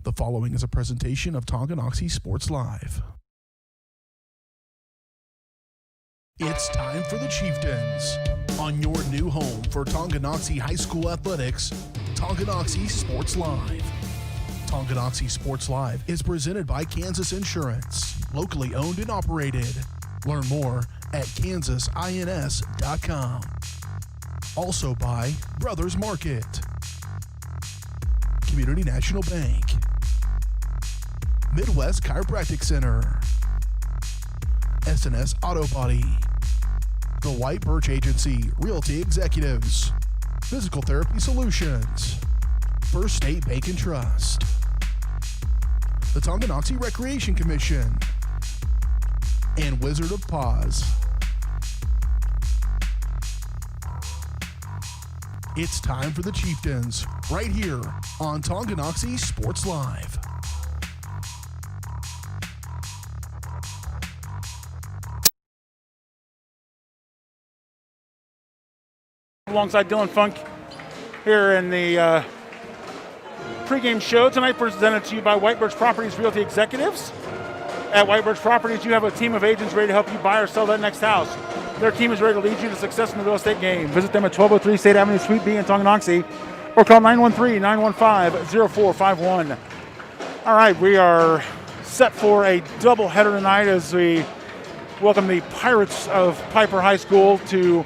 The following is a presentation of Tonganoxie Sports Live. It's time for the Chieftains. On your new home for Tonganoxie High School athletics, Tonganoxie Sports Live. Tonganoxie Sports Live is presented by Kansas Insurance, locally owned and operated. Learn more at kansasins.com. Also by Brothers Market, Community National Bank, Midwest Chiropractic Center, S&S Auto Body, The White Birch Agency Realty Executives, Physical Therapy Solutions, First State Bank and Trust, the Tonganoxie Recreation Commission, and Wizard of Paws. It's time for the Chieftains, right here on Tonganoxie Sports Live. Alongside Dylan Funk here in the pregame show tonight, presented to you by White Birch Properties Realty Executives. At White Birch Properties, you have a team of agents ready to help you buy or sell that next house. Their team is ready to lead you to success in the real estate game. Visit them at 1203 State Avenue, Suite B in Tonganoxie, or call 913-915-0451. All right, we are set for a doubleheader tonight as we welcome the Pirates of Piper High School to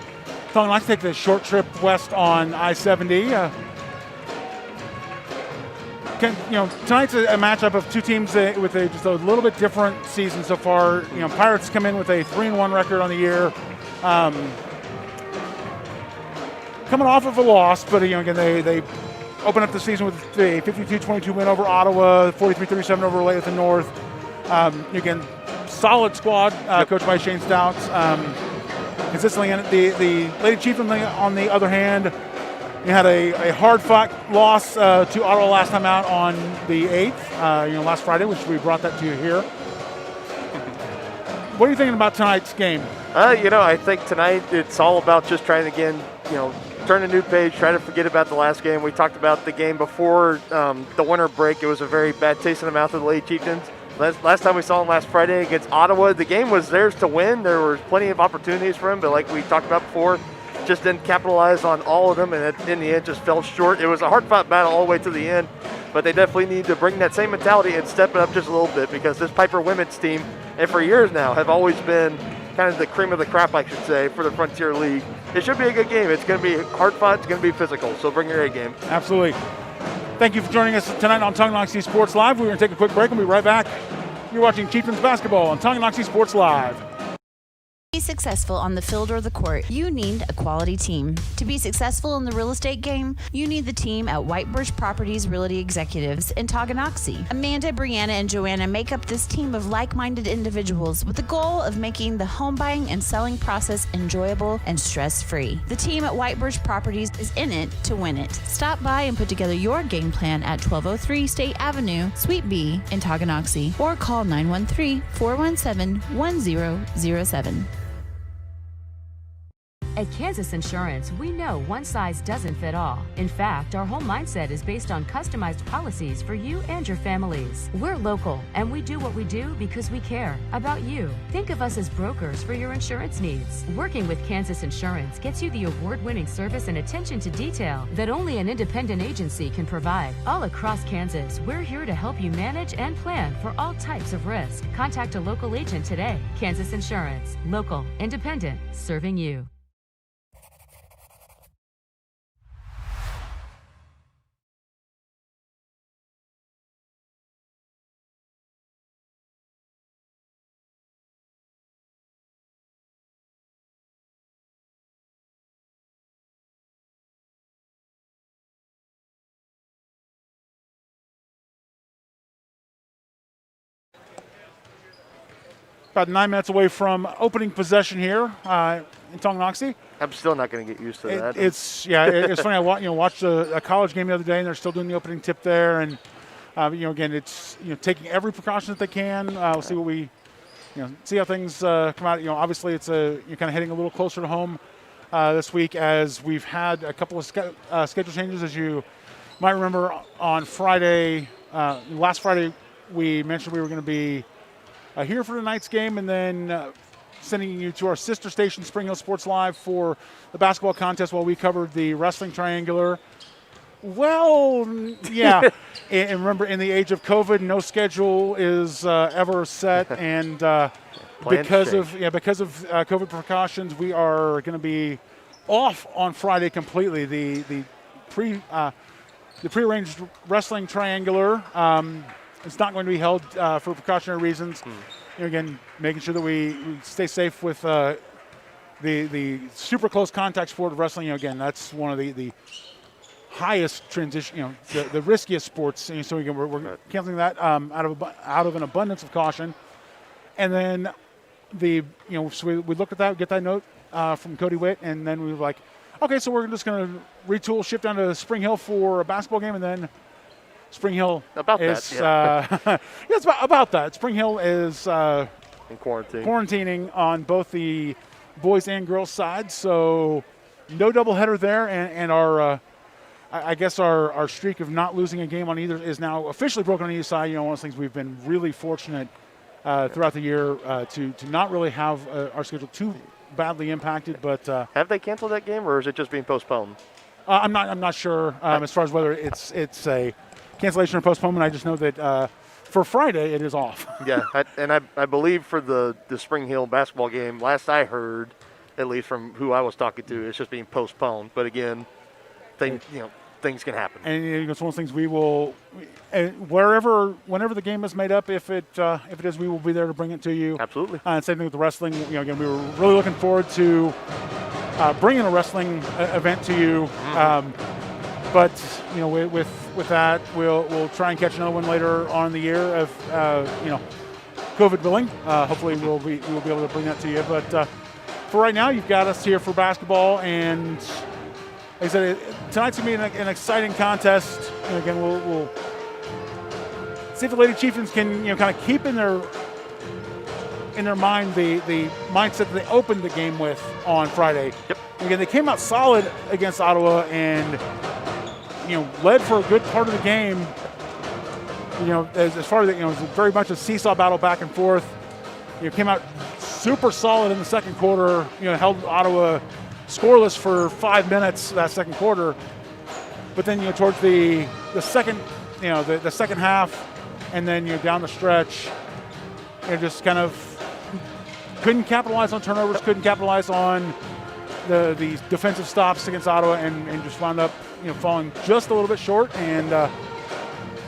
Tonganoxie, take the short trip west on I-70. Tonight's a matchup of two teams with just a little bit different season so far. Pirates come in with a 3-1 record on the year, coming off of a loss, but again they open up the season with a 52-22 win over Ottawa, 43-37 over Layton North. Again, solid squad coached by Shane Stouts. Consistently in it. The Lady Chieftains, on the other hand, you had a hard-fought loss to Ottawa last time out on the 8th, last Friday, which we brought that to you here. What are you thinking about tonight's game? I think tonight it's all about just trying to, again, turn a new page, try to forget about the last game. We talked about the game before the winter break. It was a very bad taste in the mouth of the Lady Chieftains. Last time we saw them last Friday against Ottawa, the game was theirs to win. There were plenty of opportunities for them, but like we talked about before, just didn't capitalize on all of them, and in the end just fell short. It was a hard-fought battle all the way to the end, but they definitely need to bring that same mentality and step it up just a little bit, because this Piper women's team, and for years now, have always been kind of the cream of the crop, I should say, for the Frontier League. It should be a good game. It's going to be hard-fought. It's going to be physical, so bring your A game. Absolutely. Thank you for joining us tonight on Tonganoxie Sports Live. We're going to take a quick break and we'll be right back. You're watching Chieftains basketball on Tonganoxie Sports Live. To be successful on the field or the court, you need a quality team. To be successful in the real estate game, you need the team at White Birch Properties Realty Executives in Tonganoxie. Amanda, Brianna, and Joanna make up this team of like-minded individuals with the goal of making the home buying and selling process enjoyable and stress-free. The team at White Birch Properties is in it to win it. Stop by and put together your game plan at 1203 State Avenue, Suite B in Tonganoxie, or call 913-417-1007. At Kansas Insurance, we know one size doesn't fit all. In fact, our whole mindset is based on customized policies for you and your families. We're local, and we do what we do because we care about you. Think of us as brokers for your insurance needs. Working with Kansas Insurance gets you the award-winning service and attention to detail that only an independent agency can provide. All across Kansas, we're here to help you manage and plan for all types of risk. Contact a local agent today. Kansas Insurance. Local, independent, serving you. About 9 minutes away from opening possession here in Tonganoxie. I'm still not going to get used to that. It's funny. I watched a college game the other day, and they're still doing the opening tip there. And again, it's taking every precaution that they can. We'll see what we see how things come out. Obviously, it's you're kind of hitting a little closer to home this week, as we've had a couple of schedule changes. As you might remember, on Friday, last Friday we mentioned we were going to be here for tonight's game, and then sending you to our sister station, Spring Hill Sports Live, for the basketball contest while we covered the wrestling triangular. Well, yeah, and remember, in the age of COVID, no schedule is ever set, and because of COVID precautions, we are going to be off on Friday completely. The prearranged wrestling triangular is not going to be held for precautionary reasons. Again, making sure that we stay safe with the super close contact sport of wrestling. Again, that's one of the highest transition, the riskiest sports. And so again, we're canceling that out of an abundance of caution. And then so we looked at that, get that note from Cody Witt, and then we were like, okay, so we're just going to retool, shift down to Spring Hill for a basketball game, and then Spring Hill it's about that. Spring Hill is in quarantining on both the boys and girls side, so no doubleheader there, and our I guess our streak of not losing a game on either is now officially broken on either side. One of those things we've been really fortunate throughout the year to not really have our schedule too badly impacted. But have they canceled that game, or is it just being postponed? I'm not sure as far as whether it's a cancellation or postponement. I just know that for Friday it is off. Yeah, I believe for the Spring Hill basketball game, last I heard, at least from who I was talking to, it's just being postponed. But again, things can happen. And it's one of those things we will, whenever the game is made up, if it is, we will be there to bring it to you. Absolutely. And same thing with the wrestling. Again, we were really looking forward to bringing a wrestling event to you. But with that, we'll try and catch another one later on in the year if COVID willing. Hopefully we will be able to bring that to you. But for right now, you've got us here for basketball, and like I said, tonight's going to be an exciting contest. Again, we'll see if the Lady Chieftains can kind of keep in their mind the mindset that they opened the game with on Friday. Yep. Again, they came out solid against Ottawa and led for a good part of the game. As far as it was very much a seesaw battle back and forth. Came out super solid in the second quarter. Held Ottawa scoreless for 5 minutes that second quarter. But then towards the second the second half, and then down the stretch, just kind of couldn't capitalize on turnovers, couldn't capitalize on the defensive stops against Ottawa, and just wound up falling just a little bit short. And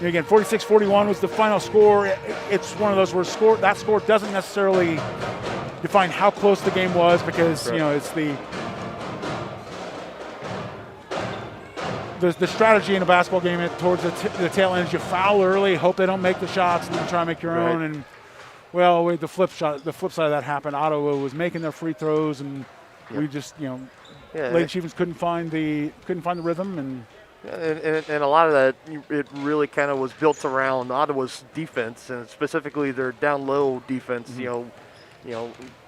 again, 46-41 was the final score. It's one of those where that score doesn't necessarily define how close the game was, because it's the strategy in a basketball game towards the tail end is you foul early, hope they don't make the shots, and then try and make your own. And the flip side of that happened. Ottawa was making their free throws, and we just Lady Chieftains couldn't find the rhythm. And a lot of that, it really kind of was built around Ottawa's defense, and specifically their down low defense.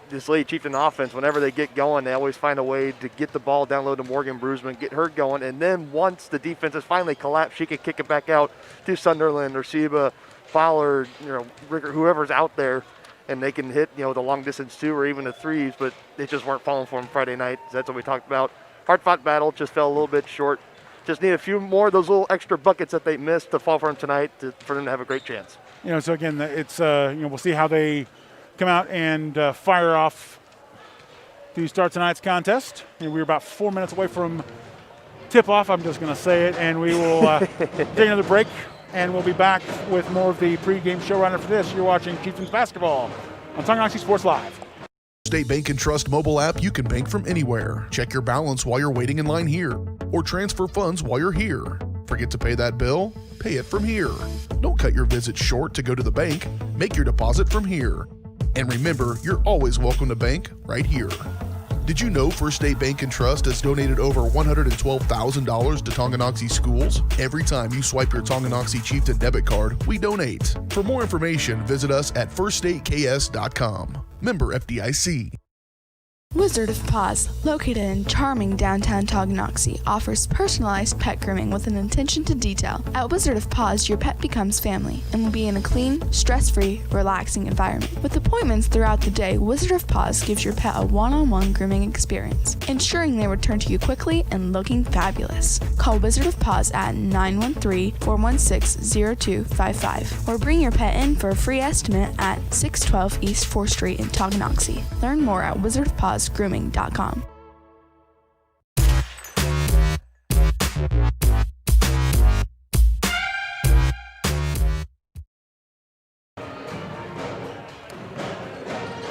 This Lady Chieftain offense, whenever they get going, they always find a way to get the ball down low to Morgan Brusman, get her going, and then once the defense has finally collapsed, she can kick it back out to Sunderland or Seba, Fowler, Ricker, whoever's out there, and they can hit the long distance two or even the threes. But they just weren't falling for them Friday night. That's what we talked about. Hard fought battle, just fell a little bit short. Just need a few more of those little extra buckets that they missed to fall for them tonight for them to have a great chance. So again, it's we'll see how they come out and fire off to start tonight's contest. We're about 4 minutes away from tip-off, I'm just going to say it, and we will take another break, and we'll be back with more of the pregame show right after this. You're watching Chieftains basketball on Tonganoxie Sports Live. State Bank and Trust mobile app, you can bank from anywhere. Check your balance while you're waiting in line here, or transfer funds while you're here. Forget to pay that bill? Pay it from here. Don't cut your visit short to go to the bank. Make your deposit from here. And remember, you're always welcome to bank right here. Did you know First State Bank and Trust has donated over $112,000 to Tonganoxie schools? Every time you swipe your Tonganoxie Chieftain debit card, we donate. For more information, visit us at firststateks.com. Member FDIC. Wizard of Paws, located in charming downtown Tonganoxie, offers personalized pet grooming with an attention to detail. At Wizard of Paws, your pet becomes family and will be in a clean, stress-free, relaxing environment. With appointments throughout the day, Wizard of Paws gives your pet a one-on-one grooming experience, ensuring they return to you quickly and looking fabulous. Call Wizard of Paws at 913-416-0255 or bring your pet in for a free estimate at 612 East 4th Street in Tonganoxie. Learn more at wizardofpawsgrooming.com.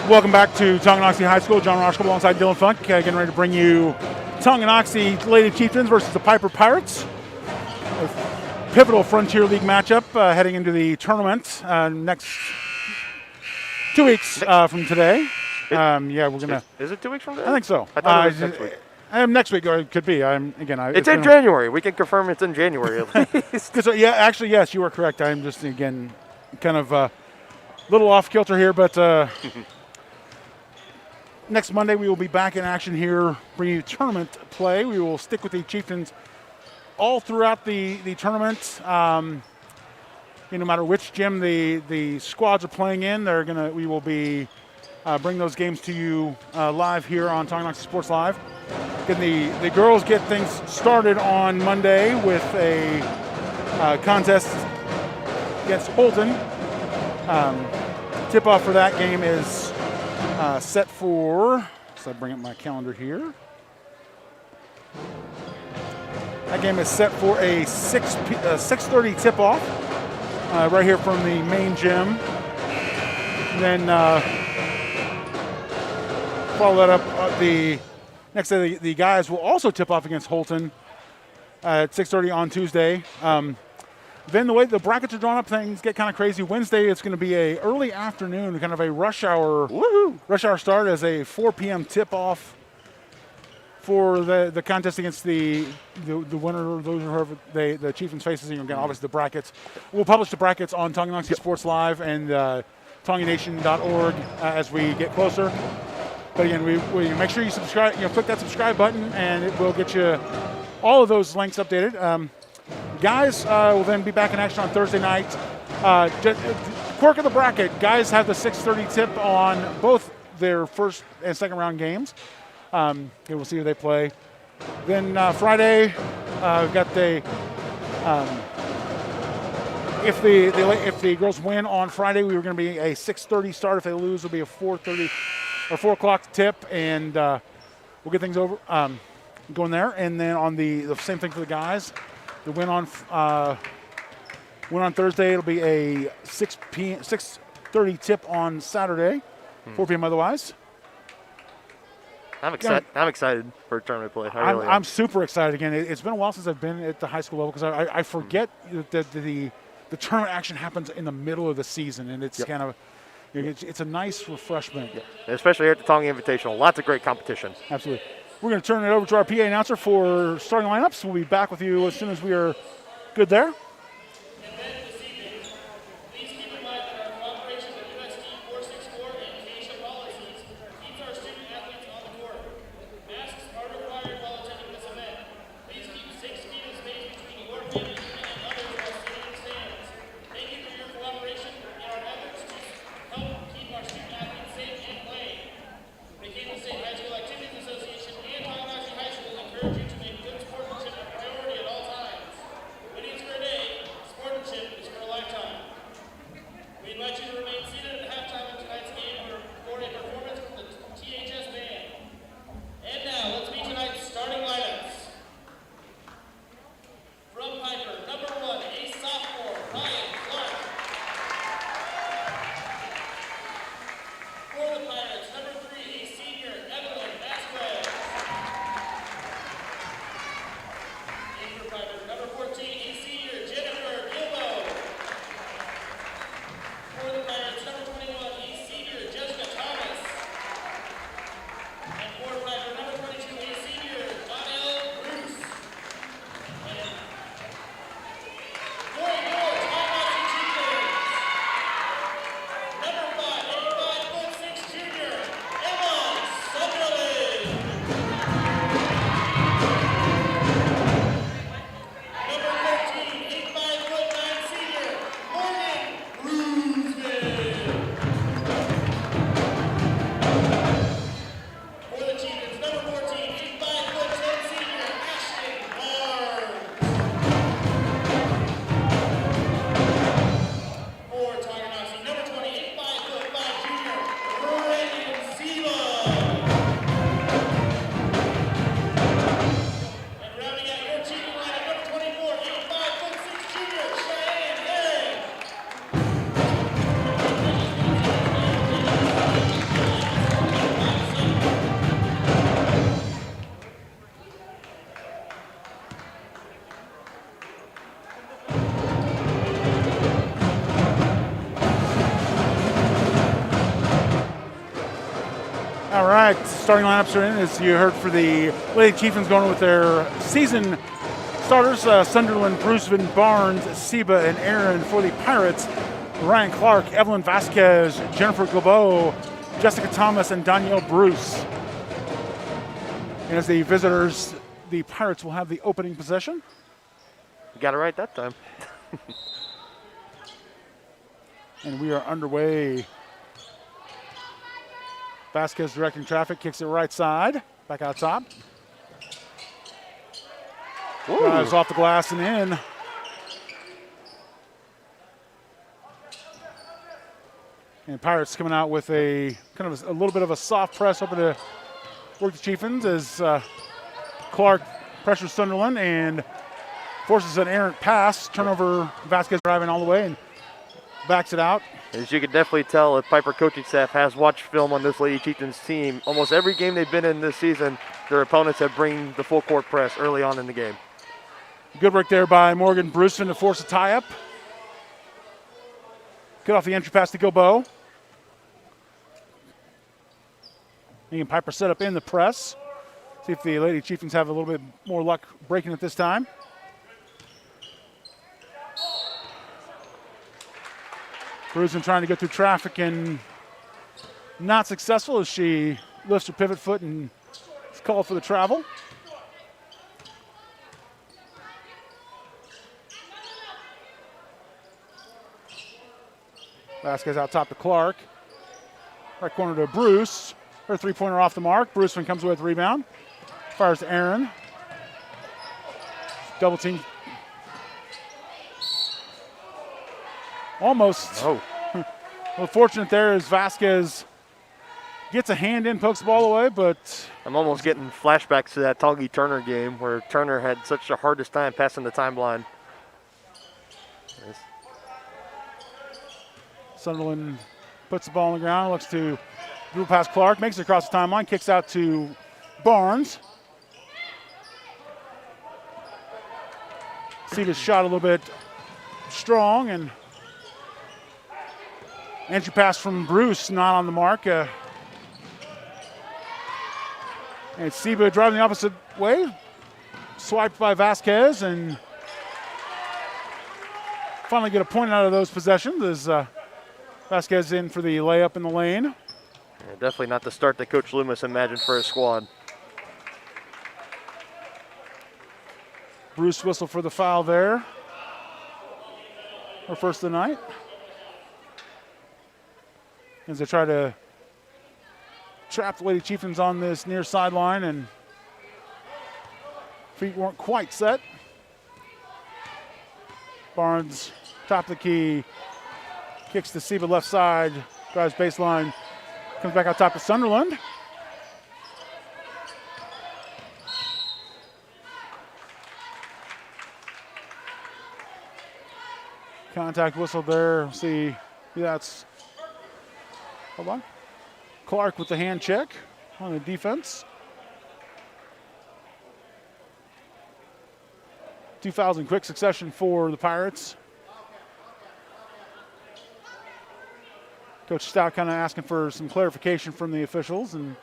Welcome back to Tonganoxie High School. John Roshko alongside Dylan Funk, getting ready to bring you Tonganoxie Lady Chieftains versus the Piper Pirates. A pivotal Frontier League matchup heading into the tournament next 2 weeks from today. We're gonna. Is it 2 weeks from today? I think so. I thought it was next week. Next week, or it could be. It's in January. We can confirm it's in January at least. So, yeah, actually, yes, you are correct. I'm just again kind of a little off kilter here, but next Monday we will be back in action here, bringing you tournament play. We will stick with the Chieftains all throughout the tournament. No matter which gym the squads are playing in, we will be bring those games to you live here on Tonganoxie Sports Live. Can the girls get things started on Monday with a contest against Holton. Tip-off for that game is set for, so I bring up my calendar here. That game is set for a 6:30 tip-off right here from the main gym. And then follow that up the next day. The guys will also tip off against Holton at 6:30 on Tuesday. Then the way the brackets are drawn up, things get kind of crazy. Wednesday, it's going to be a early afternoon, kind of a rush hour start as a 4 p.m. tip-off for the contest against the winner, those whoever the Chieftains faces. Again, obviously the brackets. We'll publish the brackets on Tonganoxie Sports Live and TongaNation.org as we get closer. But again, we make sure you subscribe. Click that subscribe button, and it will get you all of those links updated. Guys will then be back in action on Thursday night. Quirk of the bracket, guys have the 6:30 tip on both their first and second round games. We'll see who they play. Then Friday, we've got if the girls win on Friday, we were going to be a 6:30 start. If they lose, it'll be a 4:30 or 4 o'clock tip, and we'll get things over going there. And then on the same thing for the guys. The win on Thursday, it'll be a 6:30 tip on Saturday, 4 p.m. otherwise. I'm excited for tournament play. I'm super excited again. It's been a while since I've been at the high school level because I forget that the tournament action happens in the middle of the season, and it's kind of it's a nice refreshment. Yeah. Especially here at the Tonga Invitational. Lots of great competition. Absolutely. We're going to turn it over to our PA announcer for starting lineups. We'll be back with you as soon as we are good there. Encourage you to make good sportsmanship a priority at all times. Winning is for a day, All right, starting lineups are in, as you heard, for the Lady Chieftains going with their season starters. Sunderland, Bruceman, Barnes, Seba, and Aaron. For the Pirates, Ryan Clark, Evelyn Vasquez, Jennifer Gobeau, Jessica Thomas, and Danielle Bruce. And as the visitors, the Pirates will have the opening possession. You got it right that time. And we are underway. Vasquez directing traffic, kicks it right side, back out top. Drives off the glass and in. And Pirates coming out with a kind of a little bit of a soft press, hoping to work the Chieftains as Clark pressures Sunderland and forces an errant pass. Turnover, Vasquez driving all the way and backs it out. As you can definitely tell, the Piper coaching staff has watched film on this Lady Chieftains team. Almost every game they've been in this season, their opponents have bring the full court press early on in the game. Good work there by Morgan Bruceman to force a tie-up. Get off the entry pass to Gobeau. And Piper set up in the press. See if the Lady Chieftains have a little bit more luck breaking it this time. Bruceman trying to get through traffic and not successful as she lifts her pivot foot and is called for the travel. Vasquez out top to Clark. Right corner to Bruce. Her three-pointer off the mark. Bruceman comes away with the rebound. Fires to Aaron. Double team. Almost. Oh. Well, fortunate there is Vasquez gets a hand in, pokes the ball away, but I'm almost getting flashbacks to that Tongi Turner game where Turner had such the hardest time passing the timeline. Yes. Sunderland puts the ball on the ground, looks to dribble past Clark, makes it across the timeline, kicks out to Barnes. See this shot a little bit strong, and entry pass from Bruce, not on the mark. And Seba driving the opposite way. Swiped by Vasquez, and finally get a point out of those possessions as Vasquez in for the layup in the lane. Yeah, definitely not the start that Coach Loomis imagined for his squad. Bruce whistle for the foul there. Her first of the night. As they try to trap the Lady Chieftains on this near sideline, and feet weren't quite set. Barnes, top of the key, kicks to Seba left side, drives baseline, comes back out top to Sunderland. Contact whistle there. See, that's, hold on. Clark with the hand check on the defense. 2 fouls in quick succession for the Pirates. Coach Stout kind of asking for some clarification from the officials, and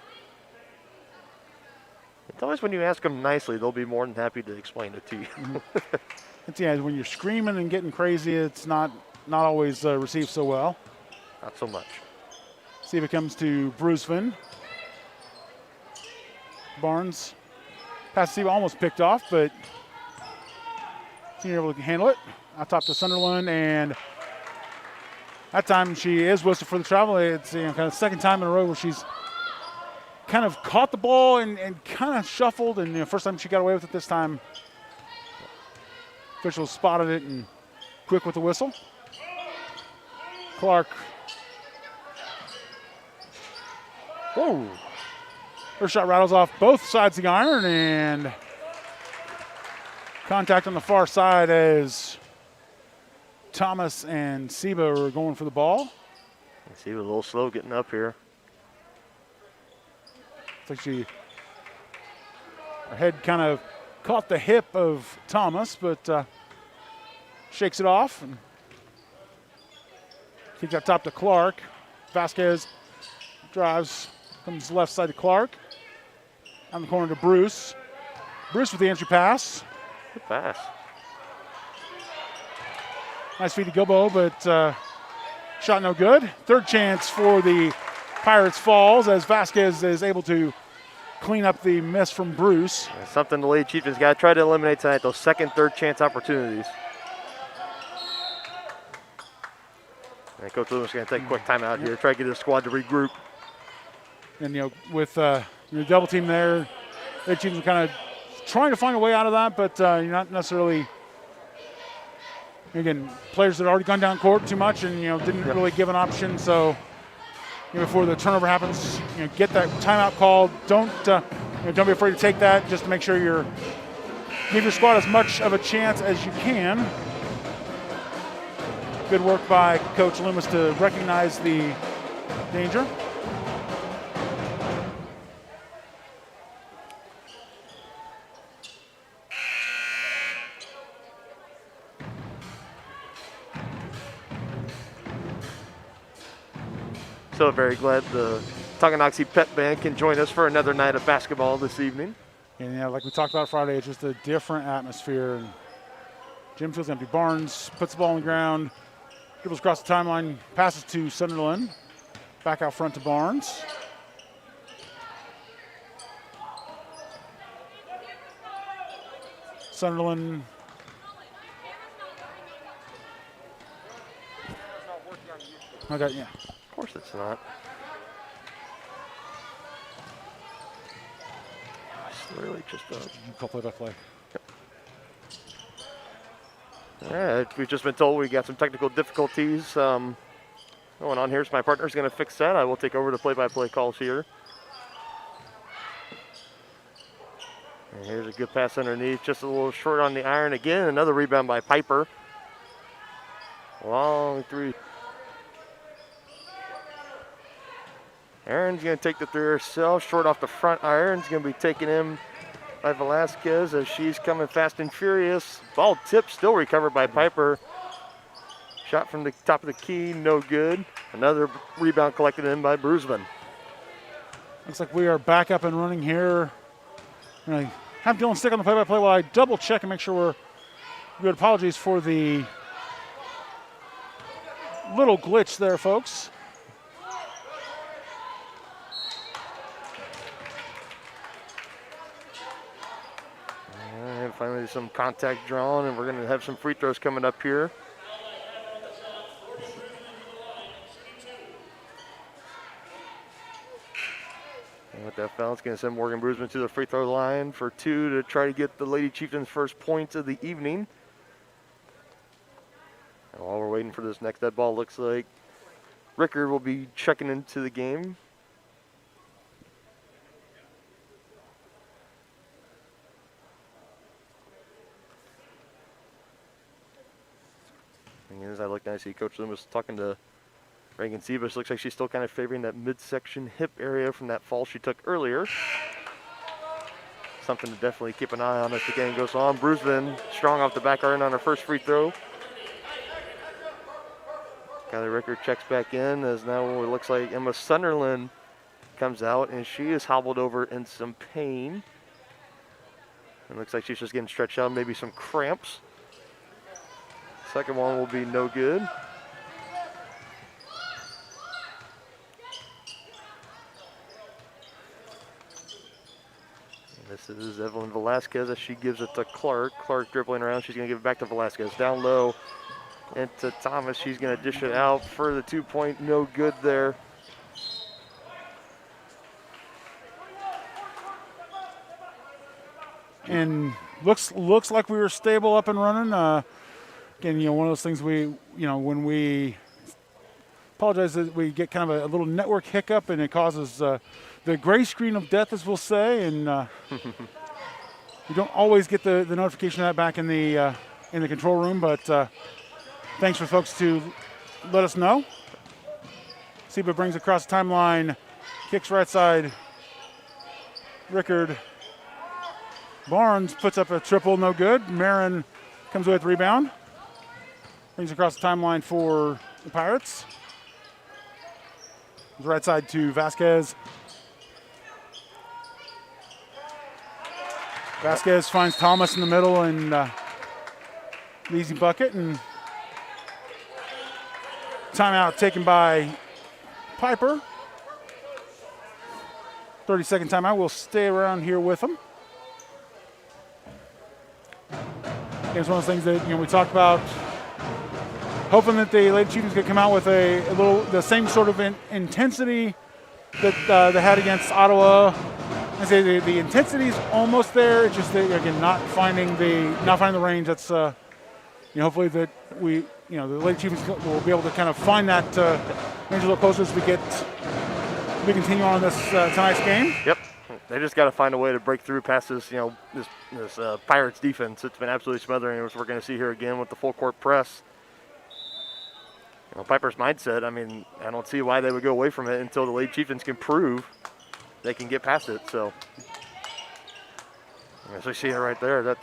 It's always when you ask them nicely, they'll be more than happy to explain it to you. it's, yeah, when you're screaming and getting crazy, it's not always received so well. Not so much. See if it comes to Bruceman. Barnes. Pass to Seba almost picked off, but able to handle it. Out top to Sunderland, and that time she is whistled for the travel. It's kind of second time in a row where she's kind of caught the ball and kind of shuffled, and first time she got away with it this time. Officials spotted it and quick with the whistle. Clark. Whoa. Her shot rattles off both sides of the iron, and contact on the far side as Thomas and Seba are going for the ball. Seba a little slow getting up here. Looks like her head kind of caught the hip of Thomas, but shakes it off. And kicks that top to Clark. Vasquez drives, Comes left side to Clark. On the corner to Bruce. Bruce with the entry pass. Good pass. Nice feed to Gilbo, but shot no good. Third chance for the Pirates falls as Vasquez is able to clean up the miss from Bruce. That's something the Lady Chieftains got to try to eliminate tonight, those second, third chance opportunities. And Coach Loomis is going to take a quick timeout here, try to get his squad to regroup. And, with your double team there, the Chieftains are kind of trying to find a way out of that, but you're not necessarily, again, players that had already gone down court too much and, didn't really give an option. So, before the turnover happens, get that timeout called. Don't be afraid to take that. Just to make sure give your squad as much of a chance as you can. Good work by Coach Loomis to recognize the danger. So very glad the Tonganoxie Pep Band can join us for another night of basketball this evening. And like we talked about Friday, it's just a different atmosphere. And gym feels empty. Barnes puts the ball on the ground, dribbles across the timeline, passes to Sunderland. Back out front to Barnes. Sunderland. Okay, yeah. Of course it's not. It's literally just a... Call play by play. Yeah, we've just been told we got some technical difficulties going on here, so my partner's going to fix that. I will take over the play-by-play calls here. And here's a good pass underneath, just a little short on the iron again. Another rebound by Piper. Long three. Aaron's going to take the three herself, short off the front iron. It's going to be taken in by Velasquez as she's coming fast and furious. Ball tip still recovered by Piper. Shot from the top of the key, no good. Another rebound collected in by Brusman. Looks like we are back up and running here. I'm going to have Dylan stick on the play-by-play while I double check and make sure we're good. Apologies for the little glitch there, folks. And finally some contact drawn, and we're going to have some free throws coming up here. And with that foul, it's going to send Morgan Brusman to the free throw line for two to try to get the Lady Chieftains' first points of the evening. And while we're waiting for this next dead ball, looks like Rickard will be checking into the game. And as I look down, I see Coach Loomis talking to Reagan Sebas. Looks like she's still kind of favoring that midsection hip area from that fall she took earlier. Something to definitely keep an eye on as the game goes on. Brusman strong off the back iron on her first free throw. Kylie Rickard checks back in as now it looks like Emma Sunderland comes out and she is hobbled over in some pain. It looks like she's just getting stretched out, maybe some cramps. Second one will be no good. This is Evelyn Velasquez as she gives it to Clark. Clark dribbling around. She's going to give it back to Velasquez. Down low into Thomas. She's going to dish it out for the 2-point. No good there. And looks like we were stable up and running. Again, one of those things when we apologize that we get kind of a little network hiccup and it causes the gray screen of death, as we'll say, and we don't always get the notification of that back in the control room, but thanks for folks to let us know. Seba brings across the timeline, kicks right side. Rickard. Barnes puts up a triple, no good. Marin comes away with the rebound. Brings across the timeline for the Pirates. Right side to Vasquez. Vasquez finds Thomas in the middle and the easy bucket, and timeout taken by Piper. 30-second timeout. We'll stay around here with them. It's one of those things that we talked about, hoping that the Lady Chieftains could come out with the same sort of intensity that they had against Ottawa. I say the intensity is almost there. It's just that, again, not finding the range. That's hopefully that the Lady Chieftains will be able to kind of find that range a little closer as we continue on this tonight's game. Yep. They just got to find a way to break through past this, this Pirates defense. It's been absolutely smothering, which we're going to see here again with the full court press. Piper's mindset, I don't see why they would go away from it until the Lady Chieftains can prove they can get past it. So, as we see it right there,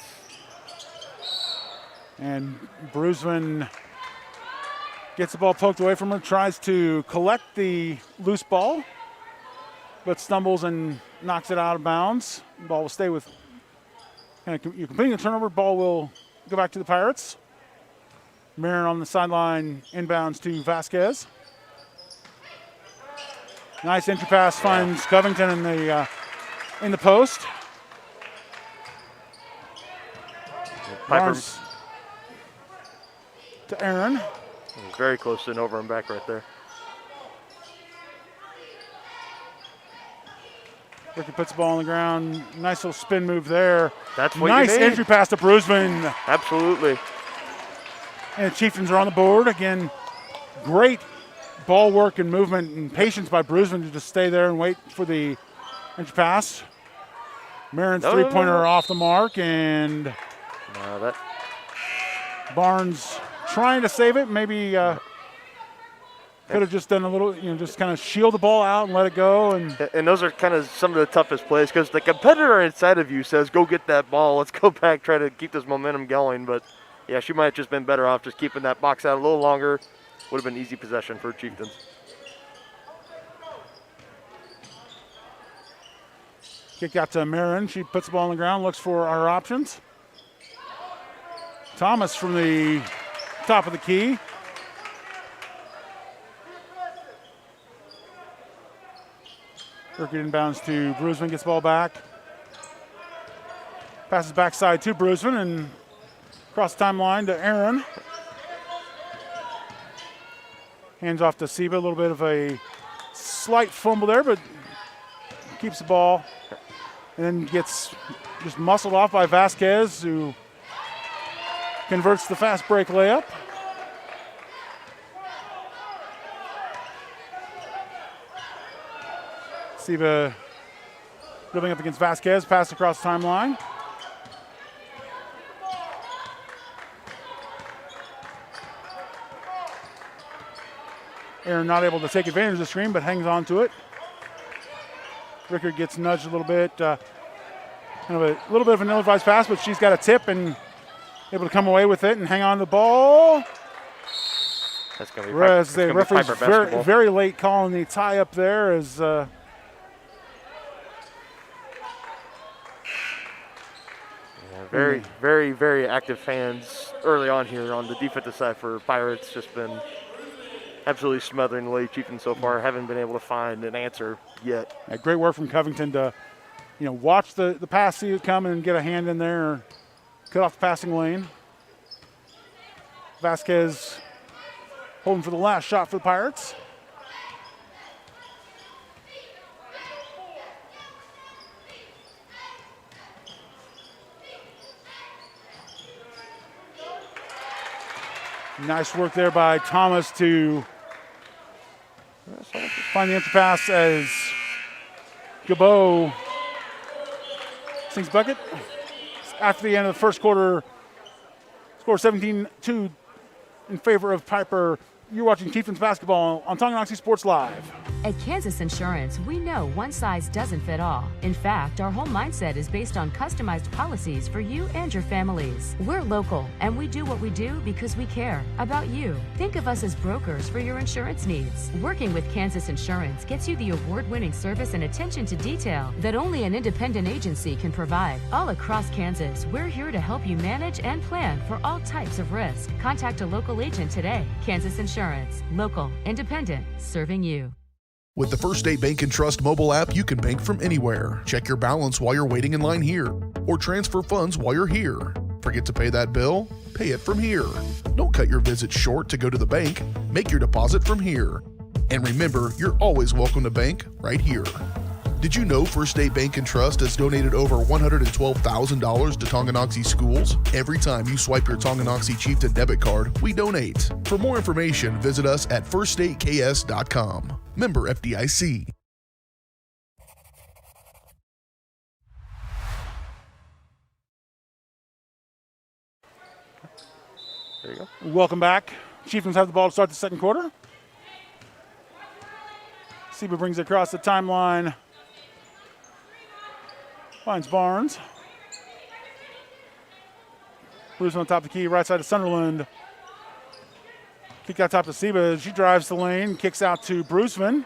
And Brusman gets the ball poked away from her, tries to collect the loose ball, but stumbles and knocks it out of bounds. The ball will stay with, you're completing the turnover, ball will go back to the Pirates. Marin on the sideline, inbounds to Vasquez. Nice entry pass, finds Covington in the post. Barnes to Aaron. Very close to an over and back right there. Ricky puts the ball on the ground. Nice little spin move there. That's what nice you need. entry pass to Brusman. Absolutely. And the Chieftains are on the board. Again, great ball work and movement and patience by Brusman to just stay there and wait for the entry pass. Marin's three-pointer off the mark, and Barnes trying to save it. Maybe could have just done a little, just kind of shield the ball out and let it go. And those are kind of some of the toughest plays because the competitor inside of you says, go get that ball. Let's go back, try to keep this momentum going. But, yeah, she might have just been better off just keeping that box out a little longer. Would have been easy possession for Chieftains. Kick out to Marin. She puts the ball on the ground, looks for our options. Thomas from the top of the key. Kirkett inbounds to Brusman, gets the ball back. Passes backside to Brusman and across the timeline to Aaron. Hands off to Seba, a little bit of a slight fumble there, but keeps the ball. And then gets just muscled off by Vasquez, who converts the fast break layup. Seba dribbling up against Vasquez, pass across the timeline. Aaron not able to take advantage of the screen, but hangs on to it. Rickard gets nudged a little bit. Kind of a little bit of an ill-advised pass, but she's got a tip and able to come away with it and hang on to the ball. That's going to be Whereas the referee's very late calling the tie up there as very, very, very active fans early on here on the defensive side for Pirates. Just been absolutely smothering the Lady Chieftains so far. Haven't been able to find an answer yet. Yeah, great work from Covington to, watch the pass, see it come, and get a hand in there, cut off the passing lane. Vasquez holding for the last shot for the Pirates. Nice work there by Thomas to find the entry pass as Gabot sinks bucket. After the end of the first quarter, score 17-2 in favor of Piper You're watching Chieftains basketball on Tonganoxie Sports Live. At Kansas Insurance, we know one size doesn't fit all. In fact, our whole mindset is based on customized policies for you and your families. We're local, and we do what we do because we care about you. Think of us as brokers for your insurance needs. Working with Kansas Insurance gets you the award-winning service and attention to detail that only an independent agency can provide. All across Kansas, we're here to help you manage and plan for all types of risk. Contact a local agent today. Kansas Insurance. Local, independent, serving you. With the First State Bank and Trust mobile app, you can bank from anywhere. Check your balance while you're waiting in line here, or transfer funds while you're here. Forget to pay that bill? Pay it from here. Don't cut your visit short to go to the bank. Make your deposit from here. And remember, you're always welcome to bank right here. Did you know First State Bank and Trust has donated over $112,000 to Tonganoxie schools? Every time you swipe your Tonganoxie Chieftain debit card, we donate. For more information, visit us at firststateks.com. Member FDIC. There you go. Welcome back. Chieftains have the ball to start the second quarter. Seba brings it across the timeline. Finds Barnes. Bruce on top of the key, right side of Sunderland. Kick out top to Seba. She drives the lane, kicks out to Bruceman.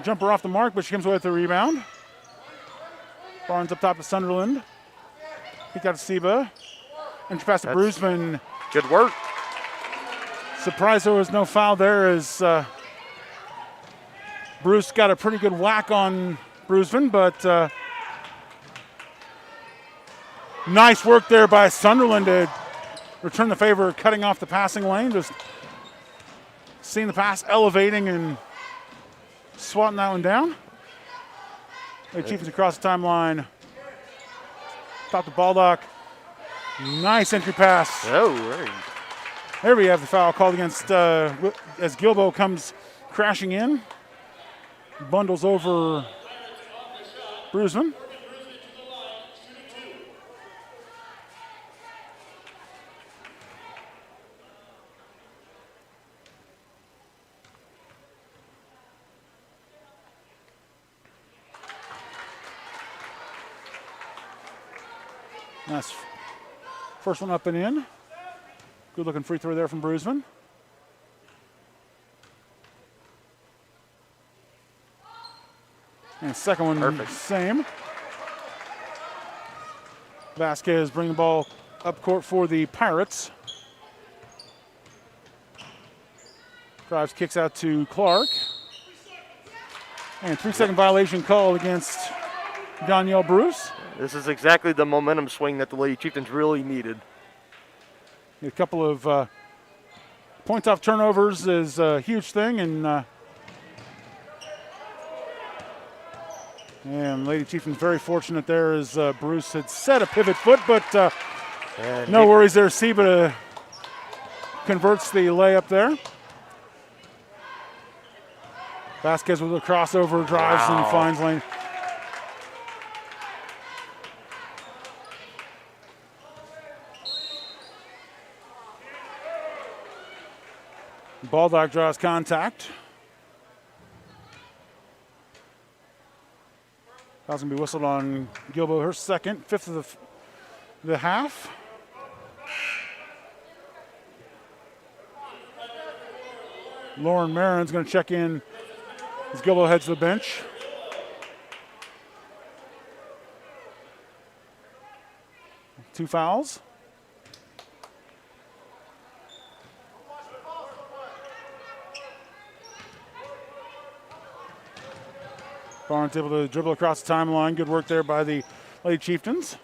Jumper off the mark, but she comes away with the rebound. Barnes up top to Sunderland. Kick out to Seba. And she passed to Bruceman. Good work. Surprised there was no foul there as Bruce got a pretty good whack on Bruceman, but nice work there by Sunderland to return the favor, cutting off the passing lane. Just seeing the pass elevating and swatting that one down. The Chieftains across the timeline. Top to Baldock. Nice entry pass. Oh, right. There we have the foul called against as Gilbo comes crashing in. Bundles over Bruceman. Nice. First one up and in. Good looking free throw there from Bruceman. And second one, perfect. Same. Vasquez bringing the ball up court for the Pirates. Drives, kicks out to Clark. And 3-second violation called against Danielle Bruce. This is exactly the momentum swing that the Lady Chieftains really needed. A couple of points off turnovers is a huge thing, and Lady Chieftains very fortunate there as Bruce had set a pivot foot, but no worries there. Seba converts the layup there. Vasquez with a crossover, drives and finds lane. Baldock draws contact. Foul's gonna be whistled on Gilbo, her second, fifth of the half. Lauren Marin's gonna check in as Gilbo heads to the bench. Two fouls. Barnes able to dribble across the timeline. Good work there by the Lady Chieftains.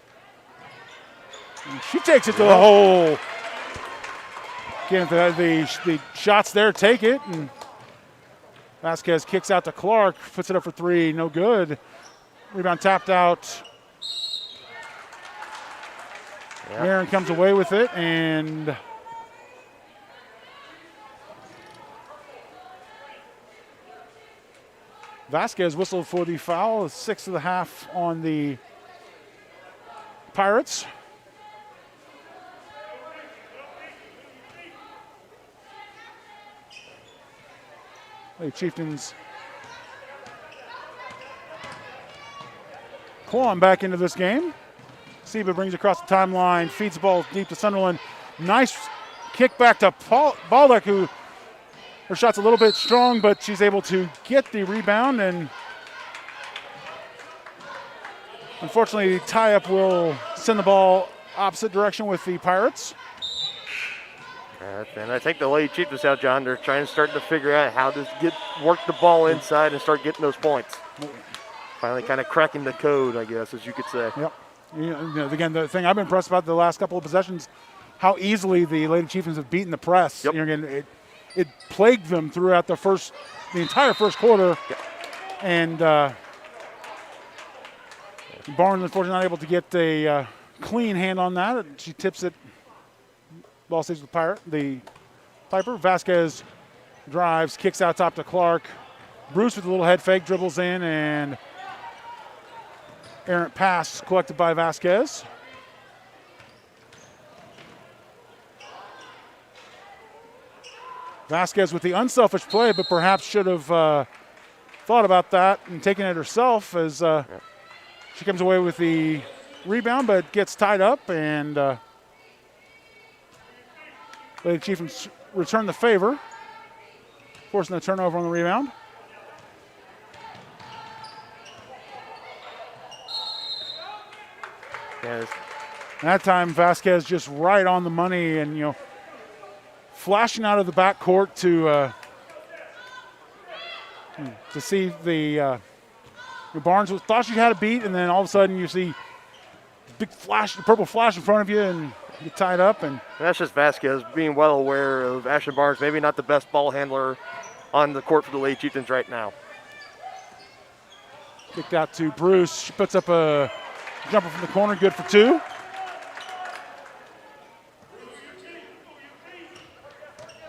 And she takes it to the hole. Again, the shots there take it. And Vasquez kicks out to Clark, puts it up for three. No good. Rebound tapped out. Yep. Aaron comes away with it, and Vasquez whistled for the foul, 6 of the half on the Pirates. The Chieftains clawing back into this game. Seba brings across the timeline, feeds the ball deep to Sunderland. Nice kick back to Baldock, who her shot's a little bit strong, but she's able to get the rebound, and unfortunately the tie-up will send the ball opposite direction with the Pirates. And I think the Lady Chieftains out, John, they're starting to figure out how to work the ball inside and start getting those points. Finally kind of cracking the code, I guess, as you could say. Yep. Again, the thing I've been impressed about the last couple of possessions, how easily the Lady Chieftains have beaten the press. Yep. Again, it plagued them throughout the entire first quarter. Yep. And Barnes, unfortunately, not able to get a clean hand on that. She tips it. Ball stays with the Piper. Vasquez drives, kicks out top to Clark. Bruce with a little head fake, dribbles in, and errant pass collected by Vasquez. Vasquez with the unselfish play, but perhaps should have thought about that and taken it herself, as she comes away with the rebound, but gets tied up, and Lady Chieftains return the favor, forcing the turnover on the rebound. Yes. That time, Vasquez just right on the money, and flashing out of the backcourt to see the Barnes thought she had a beat, and then all of a sudden you see big flash, the purple flash in front of you, and get tied up. And that's just Vasquez being well aware of Ashley Barnes, maybe not the best ball handler on the court for the Lady Chieftains right now. Kicked out to Bruce. She puts up a jumper from the corner, good for two.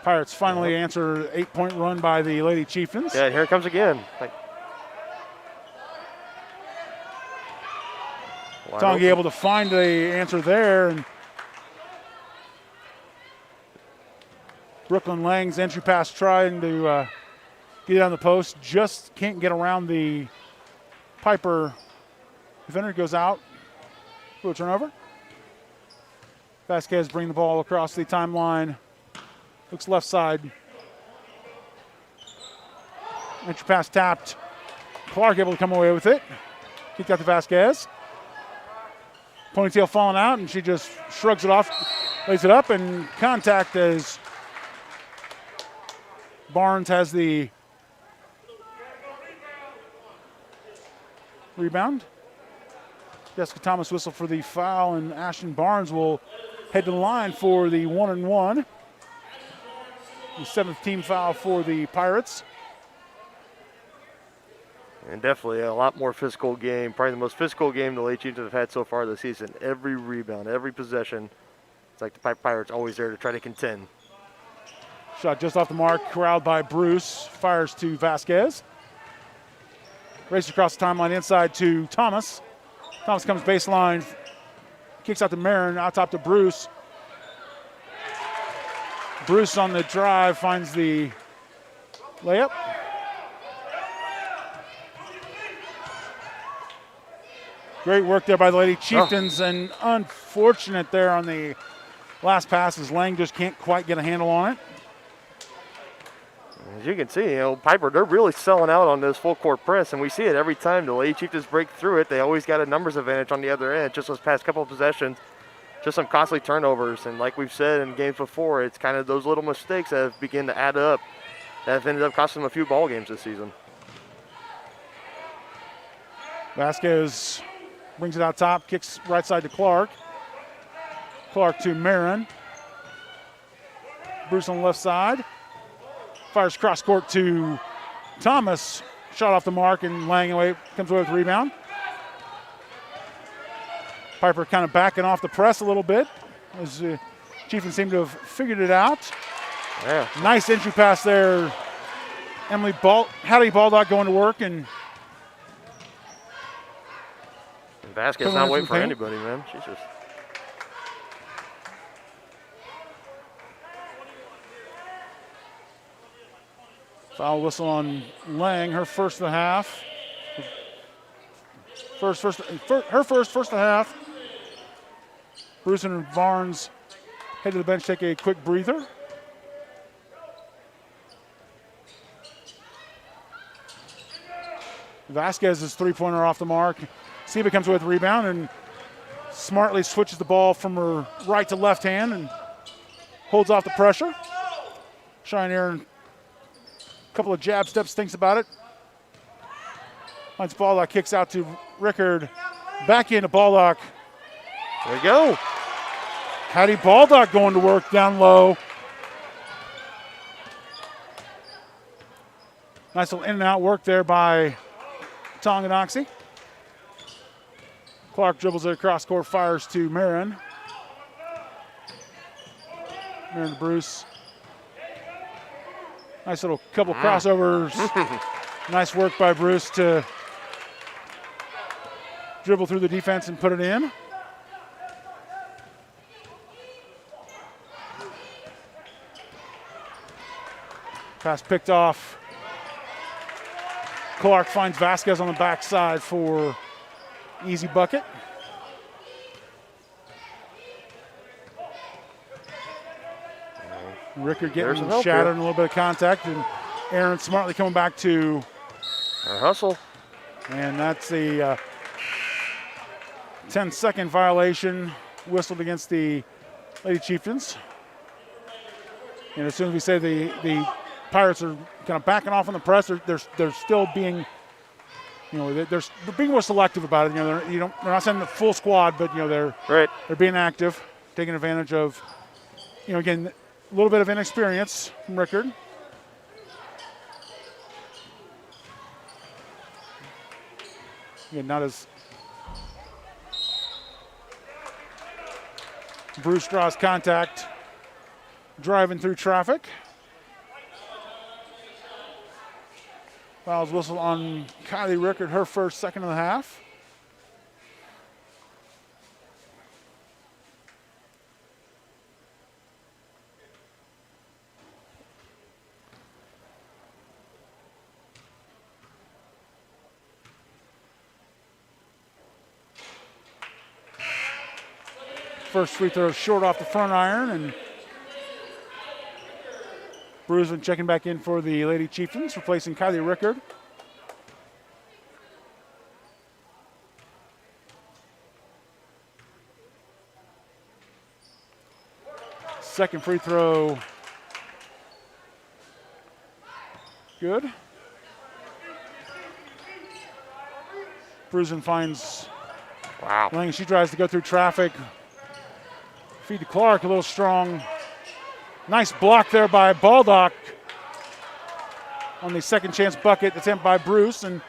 Pirates finally answer 8-point run by the Lady Chieftains. Yeah, here it comes again. Tongi able to find the answer there, and Brooklyn Lang's entry pass trying to get it on the post, just can't get around the Piper defender. Goes out for a turnover. Vasquez bring the ball across the timeline. Looks left side. Entry pass tapped. Clark able to come away with it. Kicked out to Vasquez. Ponytail falling out, and she just shrugs it off, lays it up, and contact as Barnes has the rebound. Jessica Thomas whistle for the foul, and Ashton Barnes will head to the line for the 1-and-1. The 7th team foul for the Pirates. And definitely a lot more physical game. Probably the most physical game the Lady Chieftains have had so far this season. Every rebound, every possession. It's like the Pirates always there to try to contend. Shot just off the mark, corralled by Bruce. Fires to Vasquez. Races across the timeline inside to Thomas. Thomas comes baseline. Kicks out to Marin, out top to Bruce. Bruce on the drive finds the layup. Great work there by the Lady Chieftains, and unfortunate there on the last pass as Lang just can't quite get a handle on it. As you can see, Piper, they're really selling out on this full court press, and we see it every time the Lady Chieftains break through it. They always got a numbers advantage on the other end. Just those past couple of possessions, just some costly turnovers, and like we've said in games before, it's kind of those little mistakes that have begun to add up that have ended up costing them a few ball games this season. Vasquez brings it out top, kicks right side to Clark. Clark to Marin. Bruce on the left side. Fires cross court to Thomas. Shot off the mark, and Lang comes away with the rebound. Piper kind of backing off the press a little bit as the Chieftains seem to have figured it out. Yeah. Nice entry pass there. Hattie Baldock going to work, and Vasquez not waiting for anybody, man. She's just. Foul whistle on Lang, her first of the half. Her first of the half. Bruce and Barnes head to the bench, take a quick breather. Vasquez's three-pointer off the mark. Seba comes away with the rebound and smartly switches the ball from her right to left hand and holds off the pressure. Shine Aaron, a couple of jab steps, thinks about it. Finds Baldock, kicks out to Rickard. Back into Baldock. There we go. Hattie Baldock going to work down low. Nice little in and out work there by Tonganoxie. Clark dribbles it across court, fires to Marin. Marin to Bruce. Nice little couple crossovers. Nice work by Bruce to dribble through the defense and put it in. Pass picked off. Clark finds Vasquez on the backside for easy bucket. Rickard getting shattered and a little bit of contact, and Aaron smartly coming back to our hustle. And that's the 10-second violation whistled against the Lady Chieftains. And as soon as we say the Pirates are kind of backing off on the press, they're still being, they're being more selective about it. They're not sending the full squad, but they're being active, taking advantage of, again, a little bit of inexperience from Rickard. Again, not as Bruce draws contact, driving through traffic. Fouls whistle on Kylie Rickard, her first, second of the half. First free throw short off the front iron, and Bruisman checking back in for the Lady Chieftains, replacing Kylie Rickard. Second free throw, good. Bruisman finds Lang. She tries to go through traffic. Feed to Clark, a little strong. Nice block there by Baldock on the second chance bucket attempt by Bruce, and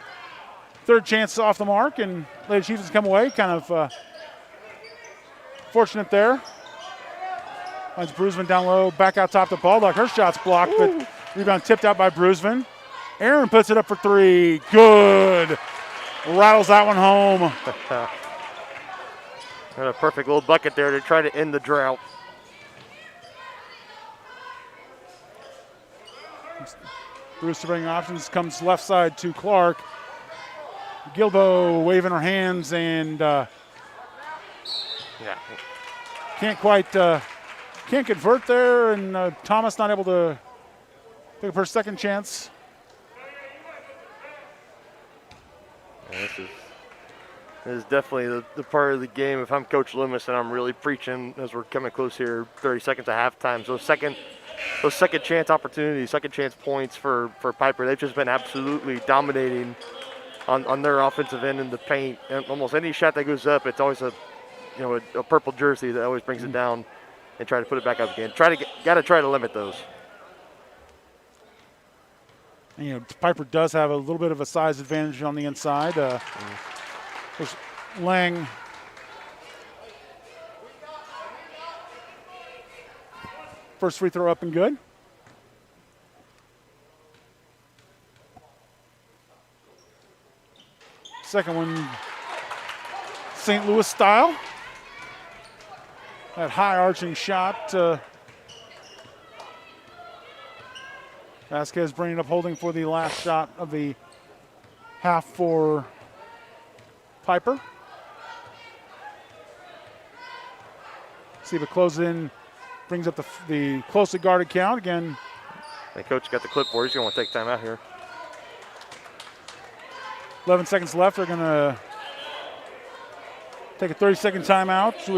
third chance off the mark, and Lady Chieftains come away. Kind of fortunate there. Finds Bruisman down low, back out top to Baldock. Her shot's blocked, but rebound tipped out by Bruisman. Aaron puts it up for three. Good. Rattles that one home. And a perfect little bucket there to try to end the drought. Bruce bringing options, comes left side to Clark. Gilbo waving her hands and can't quite can't convert there, and Thomas not able to pick up her second chance. This is definitely the part of the game. If I'm Coach Loomis and I'm really preaching as we're coming close here, 30 seconds to halftime, those second chance opportunities, second chance points for Piper. They've just been absolutely dominating on their offensive end in the paint. And almost any shot that goes up, it's always a purple jersey that always brings it down and try to put it back up again. Got to try to limit those. And, Piper does have a little bit of a size advantage on the inside. There's Lang. First free throw up and good. Second one, St. Louis style. That high arching shot Vasquez bringing up holding for the last shot of the half for Piper. See if it closes in, brings up the closely guarded count again. And coach got the clipboard. He's going to take time out here. 11 seconds left. They're going to take a 30-second timeout. So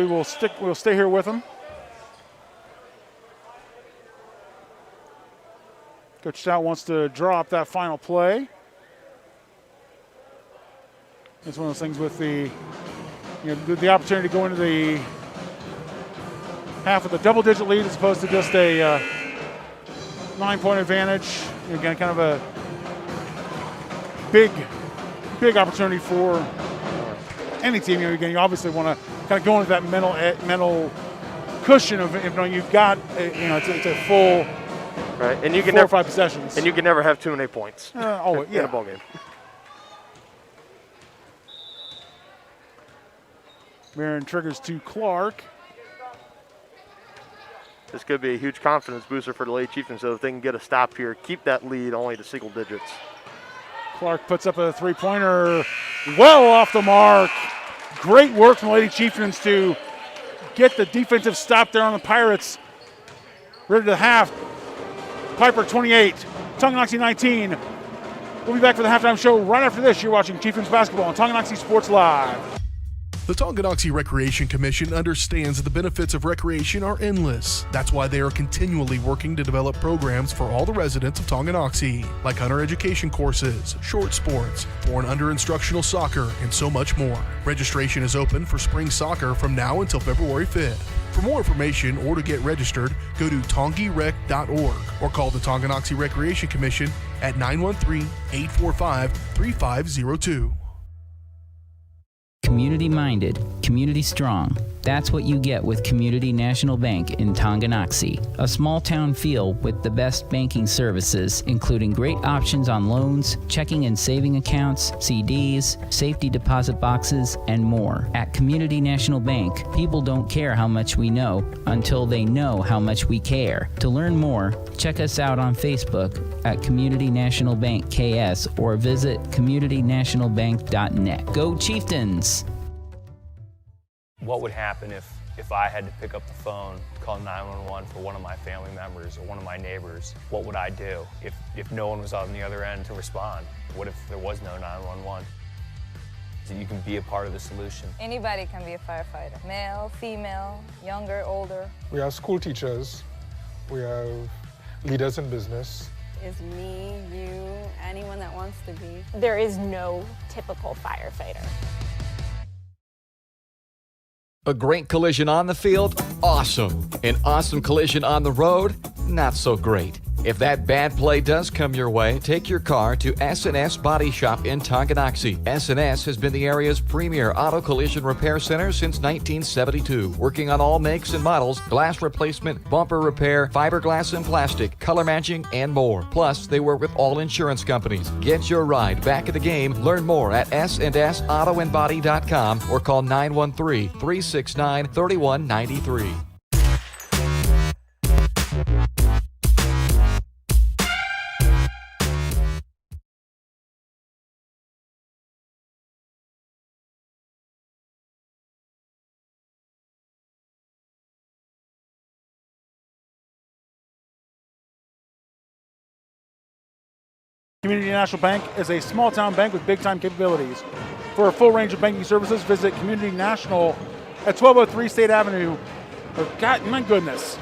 we'll stay here with them. Coach Stout wants to draw up that final play. It's one of those things with the opportunity to go into the half with a double-digit lead as opposed to just a 9-point advantage. Again, kind of a big opportunity for any team. Again, you obviously want to kind of go into that mental cushion of you've got it's a full. Right, and you can 4 or 5 possessions, and you can never have too many points. In a ball game. Marin triggers to Clark. This could be a huge confidence booster for the Lady Chieftains, so if they can get a stop here, keep that lead only to single digits. Clark puts up a three-pointer, well off the mark. Great work from the Lady Chieftains to get the defensive stop there on the Pirates. Ready to the half. Piper 28, Tonganoxie 19. We'll be back for the halftime show right after this. You're watching Chieftains basketball on Tonganoxie Sports Live. The Tonganoxie Recreation Commission understands that the benefits of recreation are endless. That's why they are continually working to develop programs for all the residents of Tonganoxie, like hunter education courses, short sports, for and under instructional soccer, and so much more. Registration is open for spring soccer from now until February 5th. For more information or to get registered, go to tongirec.org or call the Tonganoxie Recreation Commission at 913-845-3502. Community-minded, community-strong. That's what you get with Community National Bank in Tonganoxie. A small-town feel with the best banking services, including great options on loans, checking and saving accounts, CDs, safety deposit boxes, and more. At Community National Bank, people don't care how much we know until they know how much we care. To learn more, check us out on Facebook at Community National Bank KS or visit communitynationalbank.net. Go Chieftains! What would happen if I had to pick up the phone, call 911 for one of my family members or one of my neighbors? What would I do if no one was on the other end to respond? What if there was no 911? So you can be a part of the solution. Anybody can be a firefighter. Male, female, younger, older. We have school teachers. We have leaders in business. Is me, you, anyone that wants to be. There is no typical firefighter. A great collision on the field? Awesome. An awesome collision on the road? Not so great. If that bad play does come your way, take your car to S&S Body Shop in Tonganoxie. S&S has been the area's premier auto collision repair center since 1972, working on all makes and models, glass replacement, bumper repair, fiberglass and plastic, color matching, and more. Plus, they work with all insurance companies. Get your ride back in the game. Learn more at snsautoandbody.com or call 913-369-3193. Community National Bank is a small-town bank with big-time capabilities. For a full range of banking services, visit Community National at 1203 State Avenue. God, my goodness.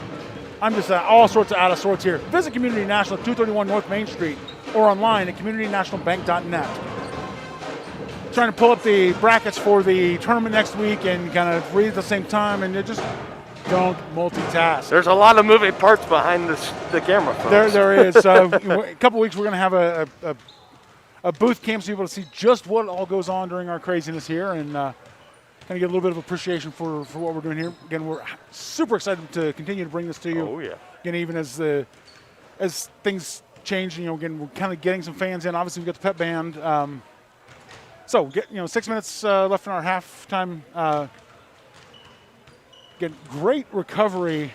I'm just all sorts of out of sorts here. Visit Community National at 231 North Main Street or online at communitynationalbank.net. Trying to pull up the brackets for the tournament next week and kind of read at the same time, and just don't multitask. There's a lot of moving parts behind the camera, folks. There is. A couple weeks we're going to have a booth camp so you'll be able to see just what all goes on during our craziness here and kind of get a little bit of appreciation for what we're doing here. Again, we're super excited to continue to bring this to you. Oh, yeah. Again, even as things change, again, we're kind of getting some fans in. Obviously, we've got the pep band. So, 6 minutes left in our halftime. Again, great recovery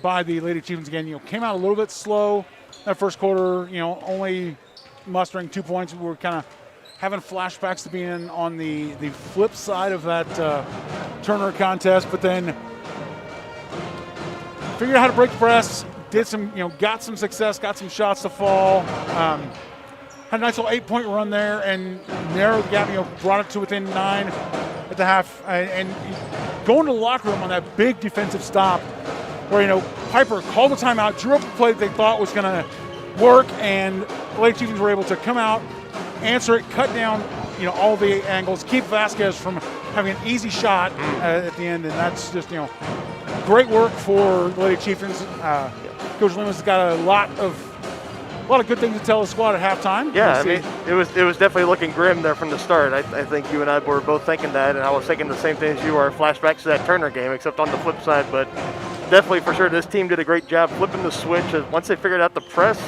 by the Lady Chieftains. Again, came out a little bit slow that first quarter, only mustering 2 points. We were kind of having flashbacks to being on the flip side of that Turner contest, but then figured out how to break the press, did some, got some success, got some shots to fall. Had a nice little 8-point run there and narrowed the gap, brought it to within 9 at the half. And going to the locker room on that big defensive stop where, Piper called the timeout, drew up a play that they thought was going to work, and the Lady Chieftains were able to come out, answer it, cut down, all the angles, keep Vasquez from having an easy shot at the end, and that's just, great work for the Lady Chieftains. Coach Loomis has got a lot of good things to tell the squad at halftime. Yeah, it was definitely looking grim there from the start. I think you and I were both thinking that, and I was thinking the same thing as you are, flashbacks to that Turner game, except on the flip side. But definitely for sure, this team did a great job flipping the switch. Once they figured out the press,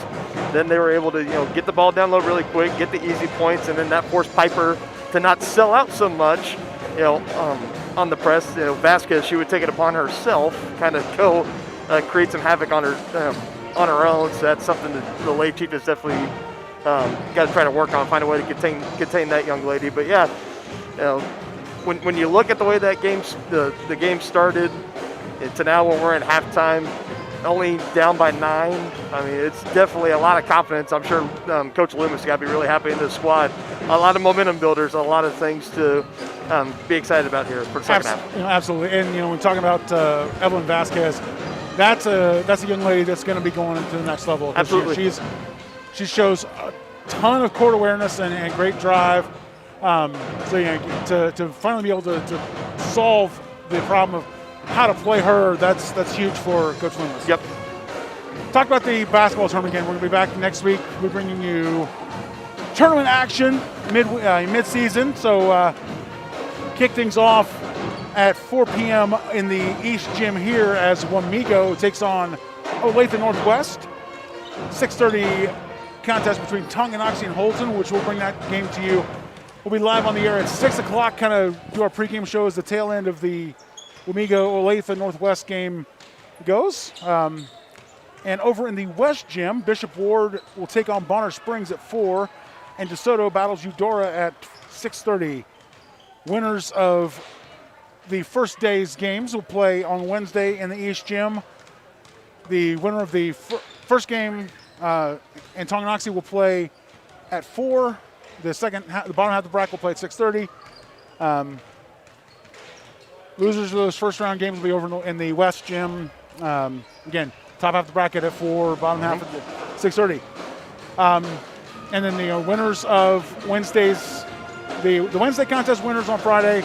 then they were able to get the ball down low really quick, get the easy points, and then that forced Piper to not sell out so much. On the press, Vasquez, she would take it upon herself, kind of go create some havoc on her own. So that's something that the Lady Chieftains definitely got to try to work on, find a way to contain that young lady. But yeah, when you look at the way that the game started to now when we're in halftime, only down by 9. It's definitely a lot of confidence. I'm sure Coach Loomis got to be really happy in this squad. A lot of momentum builders, a lot of things to be excited about here for the second half. Absolutely. And, when talking about Evelyn Vasquez, that's a young lady that's going to be going into the next level. Absolutely. She shows a ton of court awareness and great drive. To finally be able to solve the problem of how to play her, that's huge for Coach Loomis. Yep. Talk about the basketball tournament again. We're going to be back next week. We're bringing you tournament action mid-season. So kick things off at 4 p.m. in the East Gym here as Wamego takes on Olathe Northwest. 6:30 contest between Tonganoxie and Holton, which will bring that game to you. We'll be live on the air at 6 o'clock, kind of do our pregame show as the tail end of the Wamego-Olathe Northwest game goes. And over in the West Gym, Bishop Ward will take on Bonner Springs at 4, and DeSoto battles Eudora at 6:30. Winners of the first day's games will play on Wednesday in the East Gym. The winner of the first game in Tonganoxie will play at 4. The bottom half of the bracket will play at 6:30. Losers of those first round games will be over in the West Gym. Again, top half of the bracket at 4, bottom half at 6:30. And then the winners of Wednesday's, the Wednesday contest winners on Friday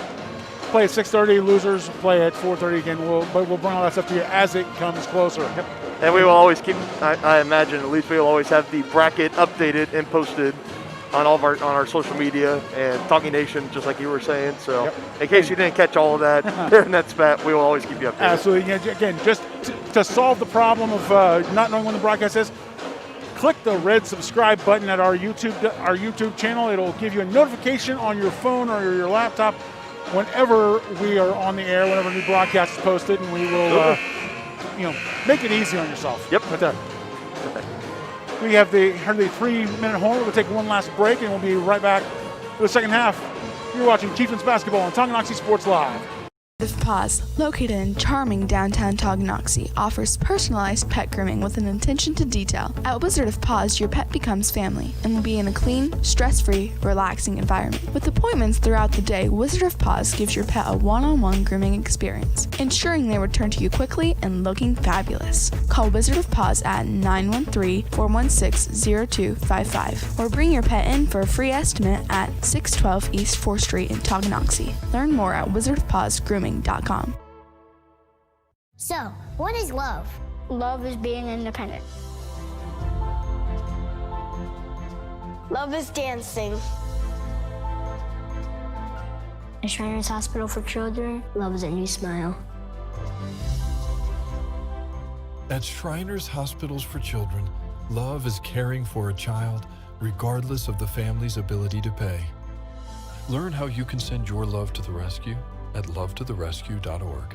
play at 6:30. Losers play at 4:30 again. We'll bring all that stuff to you as it comes closer. Yep. And we will always keep, I imagine, at least we will always have the bracket updated and posted on all of our social media and Talking Nation, just like you were saying. So in case you didn't catch all of that during that spat, we will always keep you updated. Absolutely. Yeah, again, just to solve the problem of not knowing when the broadcast is, click the red subscribe button at our YouTube channel. It'll give you a notification on your phone or your laptop whenever we are on the air, whenever a new broadcast is posted, and we will make it easy on yourself. Yep. Right there. We have the 3-minute horn. We'll take one last break, and we'll be right back for the second half. You're watching Chieftains basketball on Tonganoxie Sports Live. Wizard of Paws, located in charming downtown Tonganoxie, offers personalized pet grooming with an attention to detail. At Wizard of Paws, your pet becomes family and will be in a clean, stress-free, relaxing environment. With appointments throughout the day, Wizard of Paws gives your pet a one-on-one grooming experience, ensuring they return to you quickly and looking fabulous. Call Wizard of Paws at 913-416-0255 or bring your pet in for a free estimate at 612 East 4th Street in Tonganoxie. Learn more at wizardofpawsgrooming.com. So, what is love? Love is being independent. Love is dancing. At Shriners Hospital for Children, love is a new smile. At Shriners Hospitals for Children, love is caring for a child regardless of the family's ability to pay. Learn how you can send your love to the rescue at lovetotherescue.org.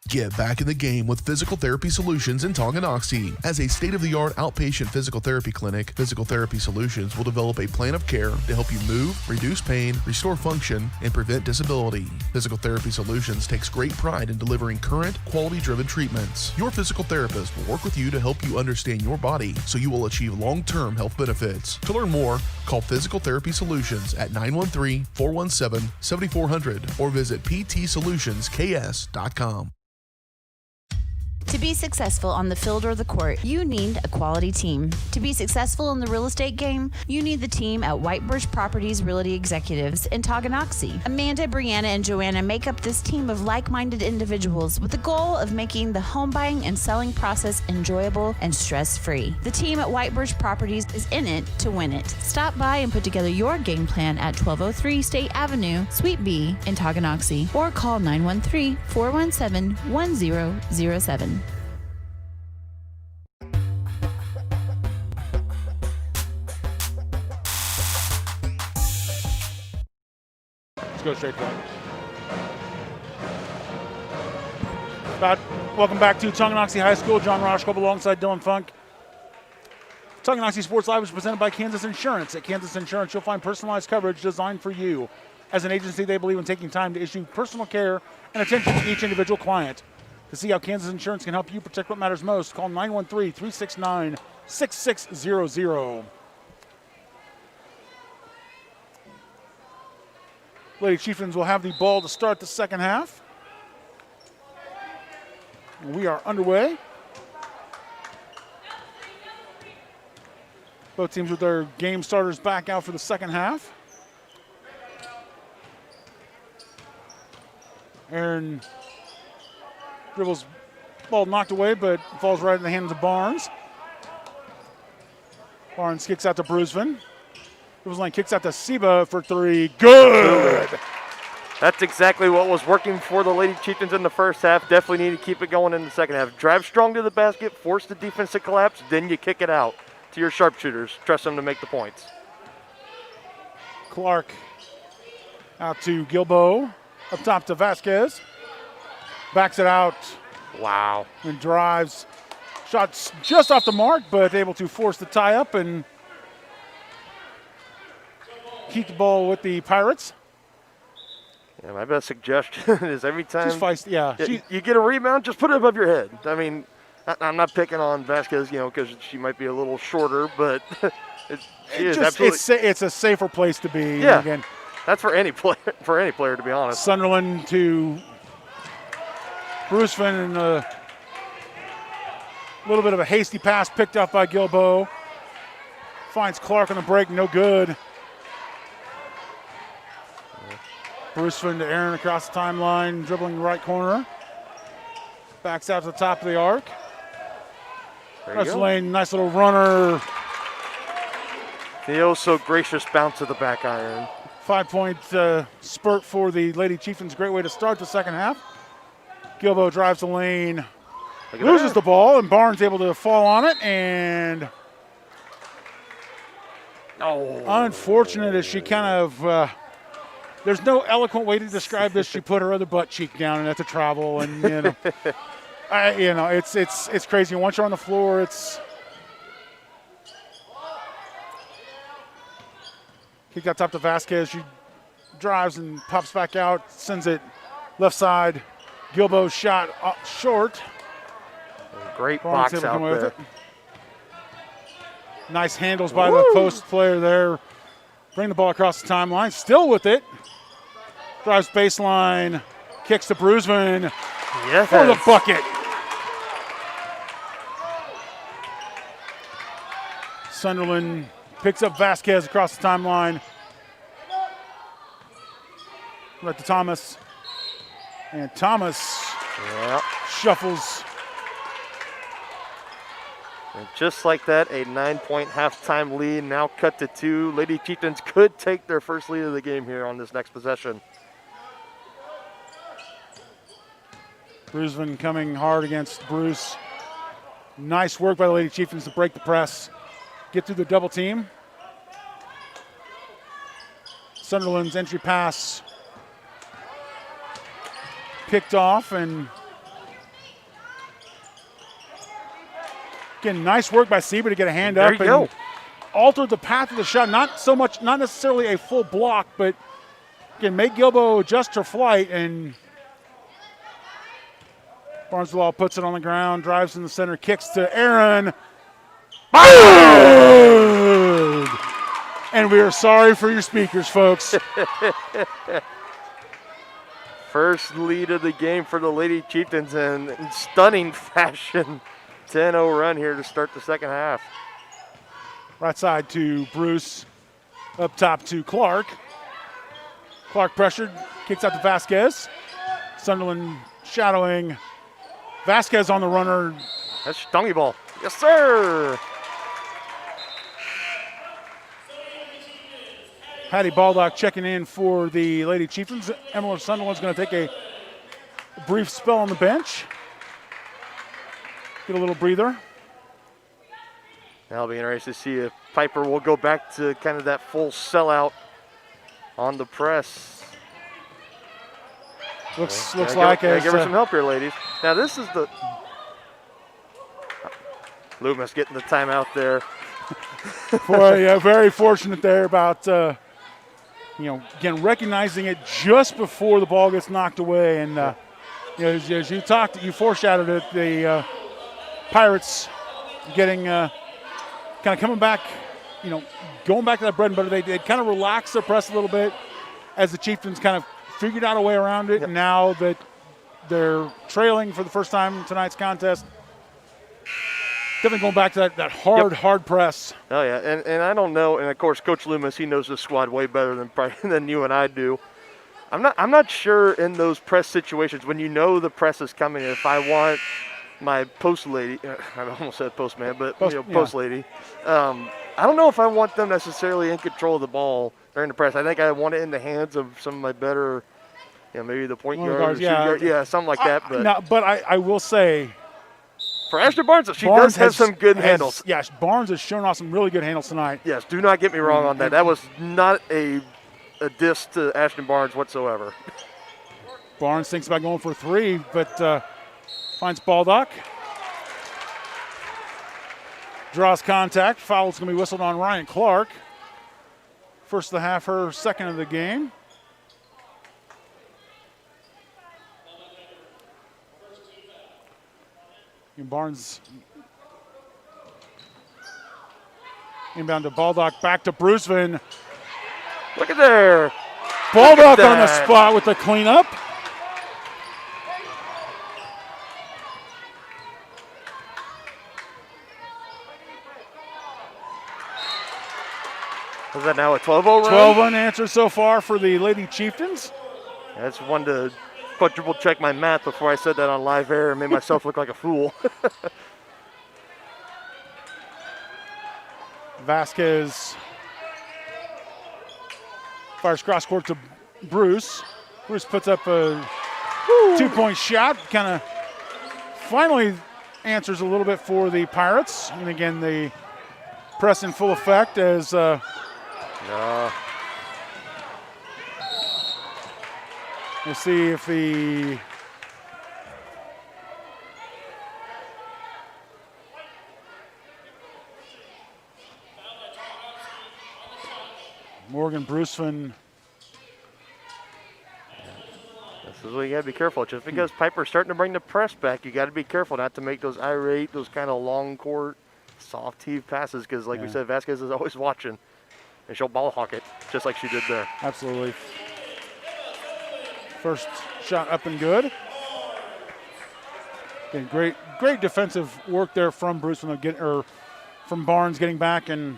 Get back in the game with Physical Therapy Solutions in Tonganoxie. As a state-of-the-art outpatient physical therapy clinic, Physical Therapy Solutions will develop a plan of care to help you move, reduce pain, restore function, and prevent disability. Physical Therapy Solutions takes great pride in delivering current, quality-driven treatments. Your physical therapist will work with you to help you understand your body so you will achieve long-term health benefits. To learn more, call Physical Therapy Solutions at 913-417-7400 or visit ptsolutionsks.com. To be successful on the field or the court, you need a quality team. To be successful in the real estate game, you need the team at White Birch Properties Realty Executives in Tonganoxie. Amanda, Brianna, and Joanna make up this team of like-minded individuals with the goal of making the home buying and selling process enjoyable and stress-free. The team at White Birch Properties is in it to win it. Stop by and put together your game plan at 1203 State Avenue, Suite B in Tonganoxie, or call 913-417-1007. Go straight for it. Welcome back to Tonganoxie High School. John Roshkop alongside Dylan Funk. Tonganoxie Sports Live is presented by Kansas Insurance. At Kansas Insurance, you'll find personalized coverage designed for you. As an agency, they believe in taking time to issue personal care and attention to each individual client. To see how Kansas Insurance can help you protect what matters most, call 913-369-6600. Lady Chieftains will have the ball to start the second half. We are underway. Both teams with their game starters back out for the second half. Aaron dribbles, ball knocked away, but falls right in the hands of Barnes. Barnes kicks out to Bruceman. Dribbles lane, kicks out to Seba for three. Good! That's exactly what was working for the Lady Chieftains in the first half. Definitely need to keep it going in the second half. Drive strong to the basket, force the defense to collapse, then you kick it out to your sharpshooters. Trust them to make the points. Clark out to Gilbo. Up top to Vasquez. Backs it out. Wow. And drives. Shots just off the mark, but able to force the tie up and keep the ball with the Pirates. Yeah, my best suggestion is every time you get a rebound, just put it above your head. I mean, I'm not picking on Vasquez, because she might be a little shorter, but it's a safer place to be. Yeah, again, that's for any player. For any player, to be honest. Sunderland to Bruceman, and a little bit of a hasty pass picked up by Gilbo. Finds Clark on the break, no good. Bruceman to Aaron across the timeline, dribbling right corner. Backs out to the top of the arc. Russell Lane, nice little runner. The oh so gracious bounce of the back iron. 5-point spurt for the Lady Chieftains. Great way to start the second half. Gilbo drives the lane, loses the ball, and Barnes able to fall on it. And unfortunate as she kind of, there's no eloquent way to describe this. She put her other butt cheek down, and that's a travel. And it's crazy. Once you're on the floor, it's kick out top to Vasquez. She drives and pops back out, sends it left side. Gilbo's shot short. Great box out there. Nice handles by the post player there. Bring the ball across the timeline. Still with it. Drives baseline. Kicks to Bruceman for the bucket. Sunderland picks up Vasquez across the timeline. Right to Thomas. And Thomas shuffles. And just like that, a 9-point halftime lead, now cut to 2. Lady Chieftains could take their first lead of the game here on this next possession. Bruceman coming hard against Bruce. Nice work by the Lady Chieftains to break the press. Get through the double team. Sunderland's entry pass picked off, and Again, nice work by Sieber to get a hand There up you and go. alter the path of the shot. Not necessarily a full block, but again, make Gilbo adjust her flight, and Barnesville puts it on the ground, drives in the center, kicks to Aaron. Good! And we are sorry for your speakers, folks. First lead of the game for the Lady Chieftains in stunning fashion. 10-0 run here to start the second half. Right side to Bruce, up top to Clark. Clark pressured, kicks out to Vasquez. Sunderland shadowing. Vasquez on the runner. That's stongy ball. Yes, sir. Patty Baldock checking in for the Lady Chieftains. Emily Sunderland's going to take a brief spell on the bench. Get a little breather. That'll be interesting to see if Piper will go back to kind of that full sellout on the press. Looks Gotta like give as her some help here, ladies. Now this is the Loomis getting the timeout there. boy, yeah, very fortunate there about again recognizing it just before the ball gets knocked away, and as you foreshadowed it, the Pirates getting kind of coming back, going back to that bread and butter. They kind of relaxed their press a little bit as the Chieftains kind of figured out a way around it. Yep. And now that they're trailing for the first time in tonight's contest, definitely going back to that hard press. Oh yeah, and I don't know, and of course Coach Loomis, he knows this squad way better than you and I do. I'm not sure in those press situations when you know the press is coming. If I want my post lady, I almost said postman, but post lady. I don't know if I want them necessarily in control of the ball during the press. I think I want it in the hands of some of my better, maybe the point guard, something like that. But I will say, for Ashton Barnes, she does have some good handles. Yes, Barnes has shown off some really good handles tonight. Yes, do not get me wrong on that. That was not a diss to Ashton Barnes whatsoever. Barnes thinks about going for a three, but finds Baldock. Draws contact. Foul's going to be whistled on Ryan Clark. First of the half, her second of the game. And Barnes inbound to Baldock, back to Brucevin. Look at there. Baldock on the spot with the cleanup. Is that now a 12-0 run? 12-1 answer so far for the Lady Chieftains. That's one to quadruple check my math before I said that on live air and made myself look like a fool. Vasquez fires cross court to Bruce. Bruce puts up a 2-point shot, kind of finally answers a little bit for the Pirates. And again, the press in full effect as we'll see if the Morgan Brucevin. This is what you got to be careful. Just because Piper's starting to bring the press back, you got to be careful not to make those irate, those kind of long court, soft heave passes. Because, like we said, Vasquez is always watching, and she'll ball hawk it just like she did there. Absolutely. First shot up and good. And great defensive work there from Bruce from Barnes getting back and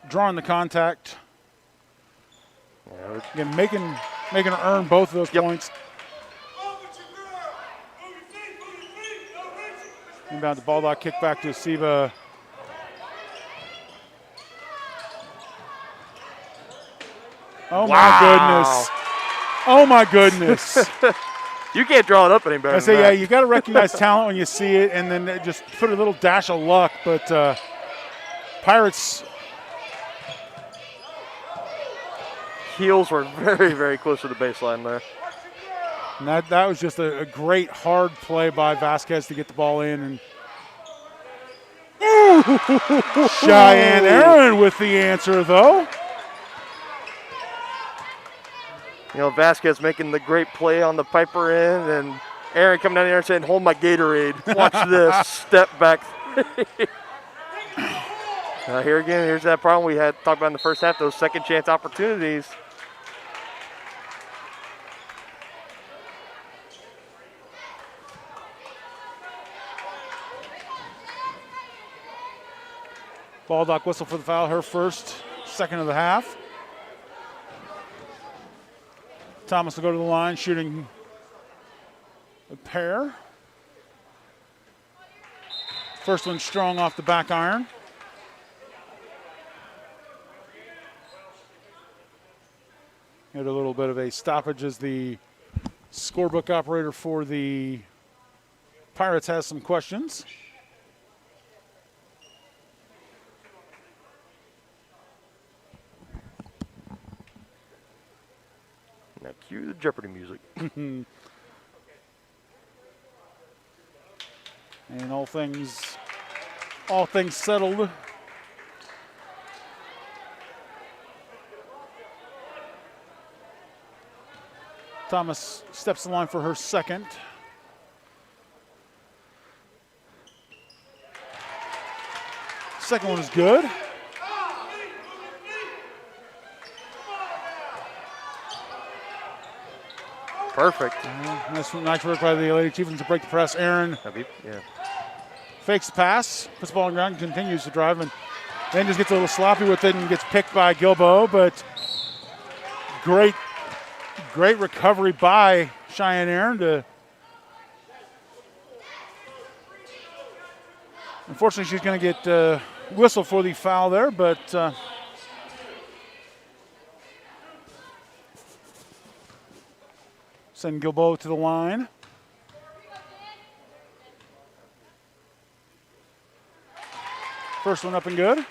drawing the contact. Again, making her earn both of those points. Inbound to Baldock, kick back to Siva. Oh my goodness. Oh my goodness. You can't draw it up any better. I say, you got to recognize talent when you see it, and then just put a little dash of luck. But Pirates. Heels were very, very close to the baseline there. And that was just a great hard play by Vasquez to get the ball in. And Cheyenne Aaron with the answer, though. You know, Vasquez making the great play on the Piper end, and Aaron coming down here and saying, hold my Gatorade. Watch this. Step back. Here again, here's that problem we had talked about in the first half, those second chance opportunities. Baldock whistle for the foul, her first, second of the half. Thomas will go to the line, shooting a pair. First one strong off the back iron. Had a little bit of a stoppage as the scorebook operator for the Pirates has some questions. Now cue the Jeopardy music. And all things settled. Thomas steps the line for her second. Second one is good. Perfect. Nice work by the Lady Chieftains to break the press. Aaron fakes the pass, puts the ball on the ground, continues to drive, and then just gets a little sloppy with it and gets picked by Gilbo, but great recovery by Cheyenne Aaron to. Unfortunately, she's going to get whistle for the foul there, but send Gilbo to the line. First one up and good.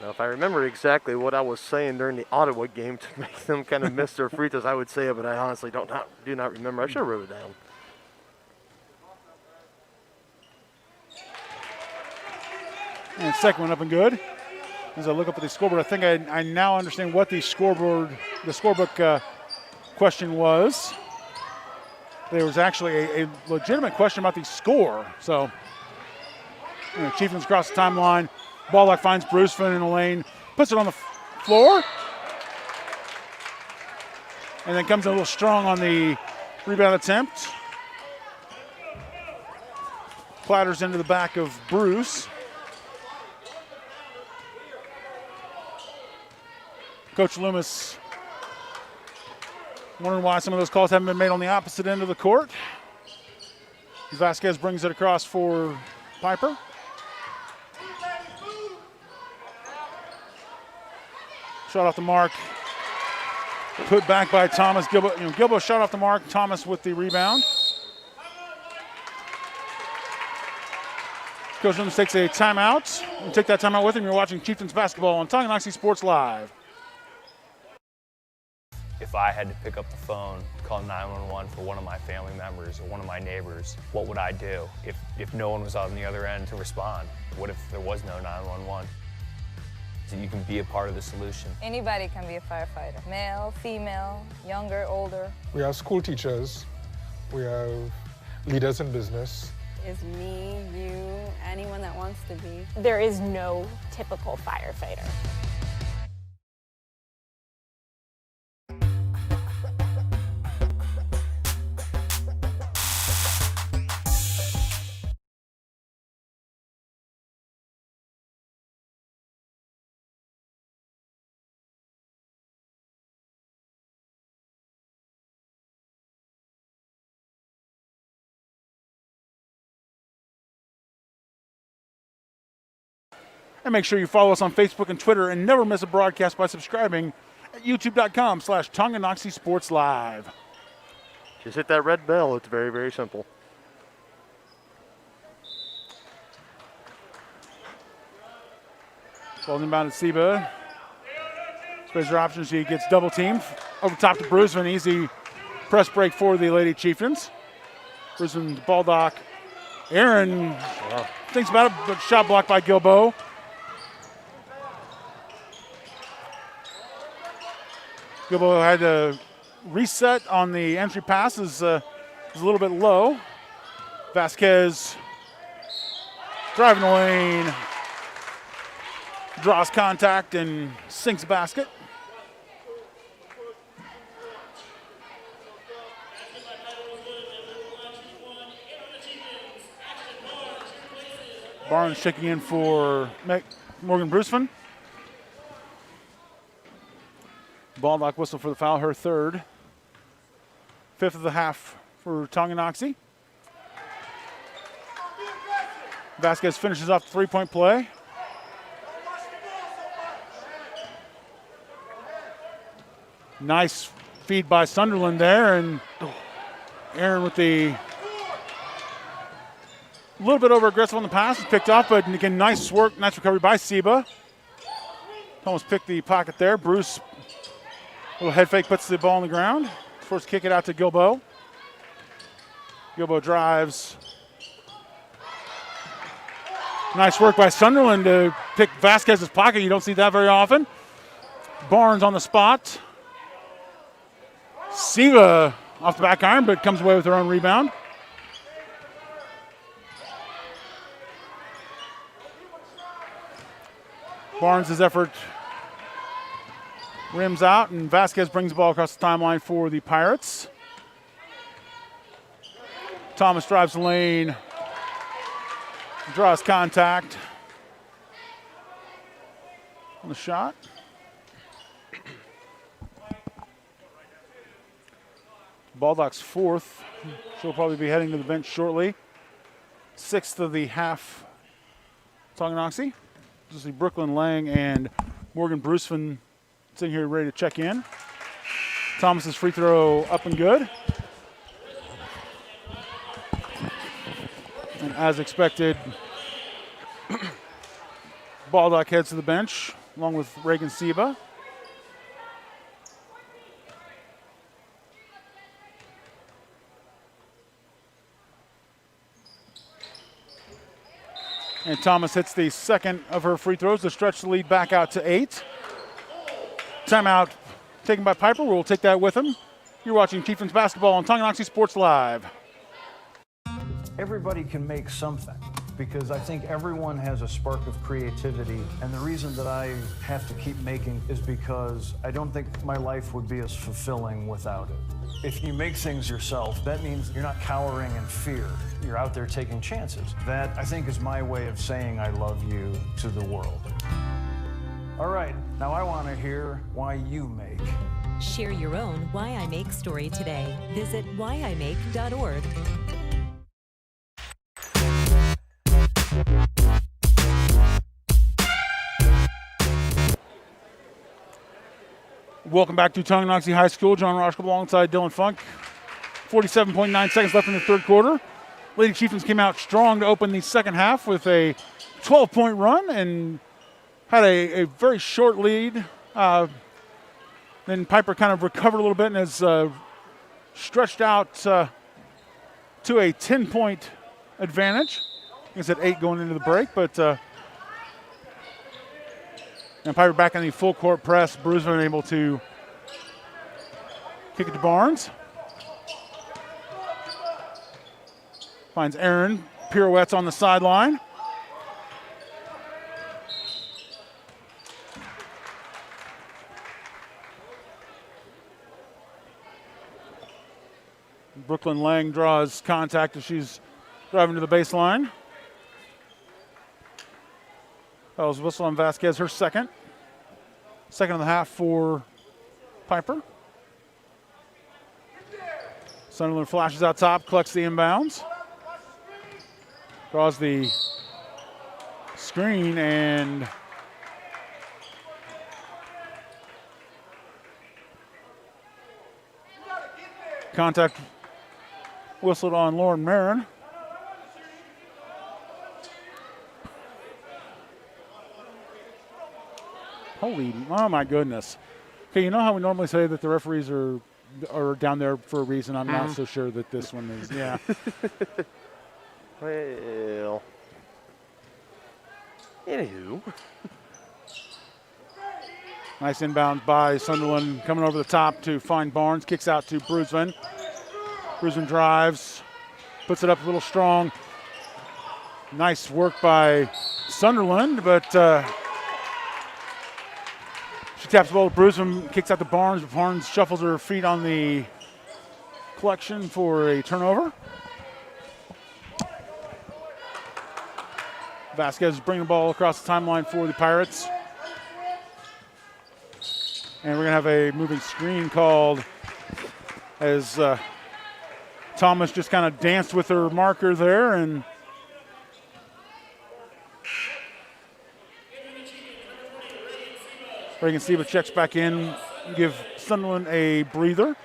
Now, if I remember exactly what I was saying during the Ottawa game to make them kind of miss their free throws, I would say it, but I honestly do not remember. I should have wrote it down. And second one up and good. As I look up at the scoreboard, I think I now understand what the scorebook question was. There was actually a legitimate question about the score. So, Chieftains across the timeline. Baldock finds Bruceman in the lane, puts it on the floor, and then comes a little strong on the rebound attempt. Clatters into the back of Bruce. Coach Loomis wondering why some of those calls haven't been made on the opposite end of the court. Vasquez brings it across for Piper. Shot off the mark. Put back by Thomas. Gilbo shot off the mark. Thomas with the rebound. Coach Loomis takes a timeout. We'll take that timeout with him. You're watching Chieftains basketball on Tonganoxie Sports Live. If I had to pick up the phone, call 911 for one of my family members or one of my neighbors, what would I do if no one was on the other end to respond? What if there was no 911? So you can be a part of the solution. Anybody can be a firefighter. Male, female, younger, older. We have school teachers. We have leaders in business. Is me, you, anyone that wants to be. There is no typical firefighter. And make sure you follow us on Facebook and Twitter and never miss a broadcast by subscribing at youtube.com/Tonganoxie Sports Live. Just hit that red bell. It's very, very simple. Ball inbound at Seba. Space her options. She gets double teamed. Over top to Bruceman. Easy press break for the Lady Chieftains. Bruceman, Baldock. Aaron thinks about it, but shot blocked by Gilbo. Gilbo had to reset on the entry pass, is a little bit low. Vasquez driving the lane, draws contact and sinks basket. Barnes checking in for Morgan Bruceman. Baldock whistle for the foul, her third. Fifth of the half for Tonganoxie. Vasquez finishes off the three-point play. Nice feed by Sunderland there, and Aaron with the a little bit over aggressive on the pass, is picked off, but again, nice work, nice recovery by Seba. Almost picked the pocket there. Bruce, little head fake, puts the ball on the ground. Forced to kick it out to Gilbo. Gilbo drives. Nice work by Sunderland to pick Vasquez's pocket. You don't see that very often. Barnes on the spot. Seba off the back iron, but comes away with her own rebound. Barnes' effort rims out, and Vasquez brings the ball across the timeline for the Pirates. Thomas drives the lane, draws contact on the shot. Baldock's fourth. She'll probably be heading to the bench shortly. Sixth of the half, Tonganoxie. This is Brooklyn Lang and Morgan Bruceman sitting here ready to check in. Thomas's free throw up and good. And as expected, Baldock heads to the bench along with Reagan Seba. And Thomas hits the second of her free throws to stretch the lead back out to 8. Timeout taken by Piper. We'll take that with him. You're watching Chieftains basketball on Tonganoxie Sports Live. Everybody can make something, because I think everyone has a spark of creativity, and the reason that I have to keep making is because I don't think my life would be as fulfilling without it. If you make things yourself, that means you're not cowering in fear. You're out there taking chances. That, I think, is my way of saying I love you to the world. All right, now I want to hear why you make. Share your own Why I Make story today. Visit whyimake.org. Welcome back to Tonganoxie High School. John Roshko alongside Dylan Funk. 47.9 seconds left in the third quarter. Lady Chieftains came out strong to open the second half with a 12-point run and had a very short lead. Then Piper kind of recovered a little bit and has stretched out to a 10-point advantage. I guess at 8 going into the break, but and Piper back in the full court press. Bruceman able to kick it to Barnes. Finds Aaron, pirouettes on the sideline. Brooklyn Lang draws contact as she's driving to the baseline. That was whistle on Vasquez, her second. Second of the half for Piper. Sunderland flashes out top, collects the inbounds. Draws the screen and contact whistled on Lauren Marin. Holy, oh my goodness. Okay, you know how we normally say that the referees are down there for a reason? I'm not so sure that this one is, yeah. Well. Anywho. Nice inbound by Sunderland, coming over the top to find Barnes. Kicks out to Brusman. Brusman drives, puts it up a little strong. Nice work by Sunderland, but she taps the ball to Brusman, kicks out to Barnes. Barnes shuffles her feet on the collection for a turnover. Vasquez is bringing the ball across the timeline for the Pirates. And we're going to have a moving screen called as Thomas just kind of danced with her marker there. And Reagan Steva checks back in, give Sunderland a breather.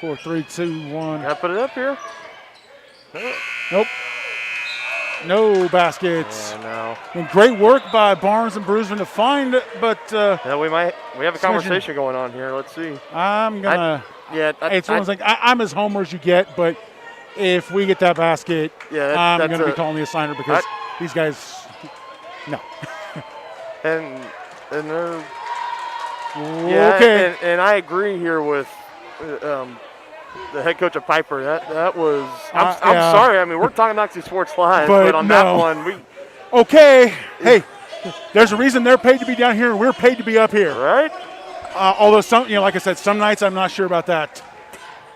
Four, 3, 2, 1. Gotta put it up here. Nope. No baskets. Yeah, no. And great work by Barnes and Brusman to find it, but yeah, we have a conversation going on here. Let's see. I'm gonna. It's one of those things. I'm as homer as you get, but if we get that basket, I'm gonna be calling the assigner because these guys, no. and okay. And I agree here with. The head coach of Piper, that was. I'm sorry. I mean, we're Tonganoxie Sports Live, but on that one, we. Okay. Hey, there's a reason they're paid to be down here, and we're paid to be up here. Right. Although some, like I said, some nights I'm not sure about that.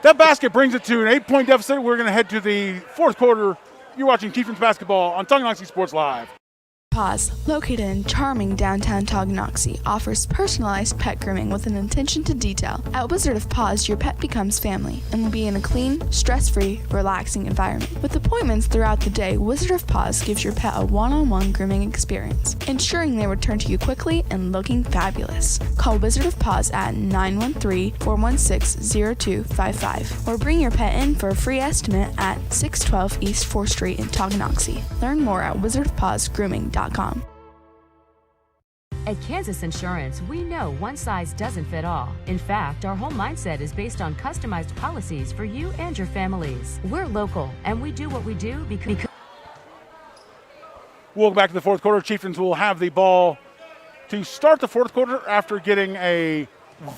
That basket brings it to an 8-point deficit. We're going to head to the fourth quarter. You're watching Chieftains basketball on Tonganoxie Sports Live. Paws, located in charming downtown Tonganoxie, offers personalized pet grooming with an attention to detail. At Wizard of Paws, your pet becomes family and will be in a clean, stress-free, relaxing environment. With appointments throughout the day, Wizard of Paws gives your pet a one-on-one grooming experience, ensuring they return to you quickly and looking fabulous. Call Wizard of Paws at 913-416-0255 or bring your pet in for a free estimate at 612 East 4th Street in Tonganoxie. Learn more at wizardofpawsgrooming.com. At Kansas Insurance, we know one size doesn't fit all. In fact, our whole mindset is based on customized policies for you and your families. We're local, and we do what we do because... Welcome back to the fourth quarter. Chieftains will have the ball to start the fourth quarter after getting a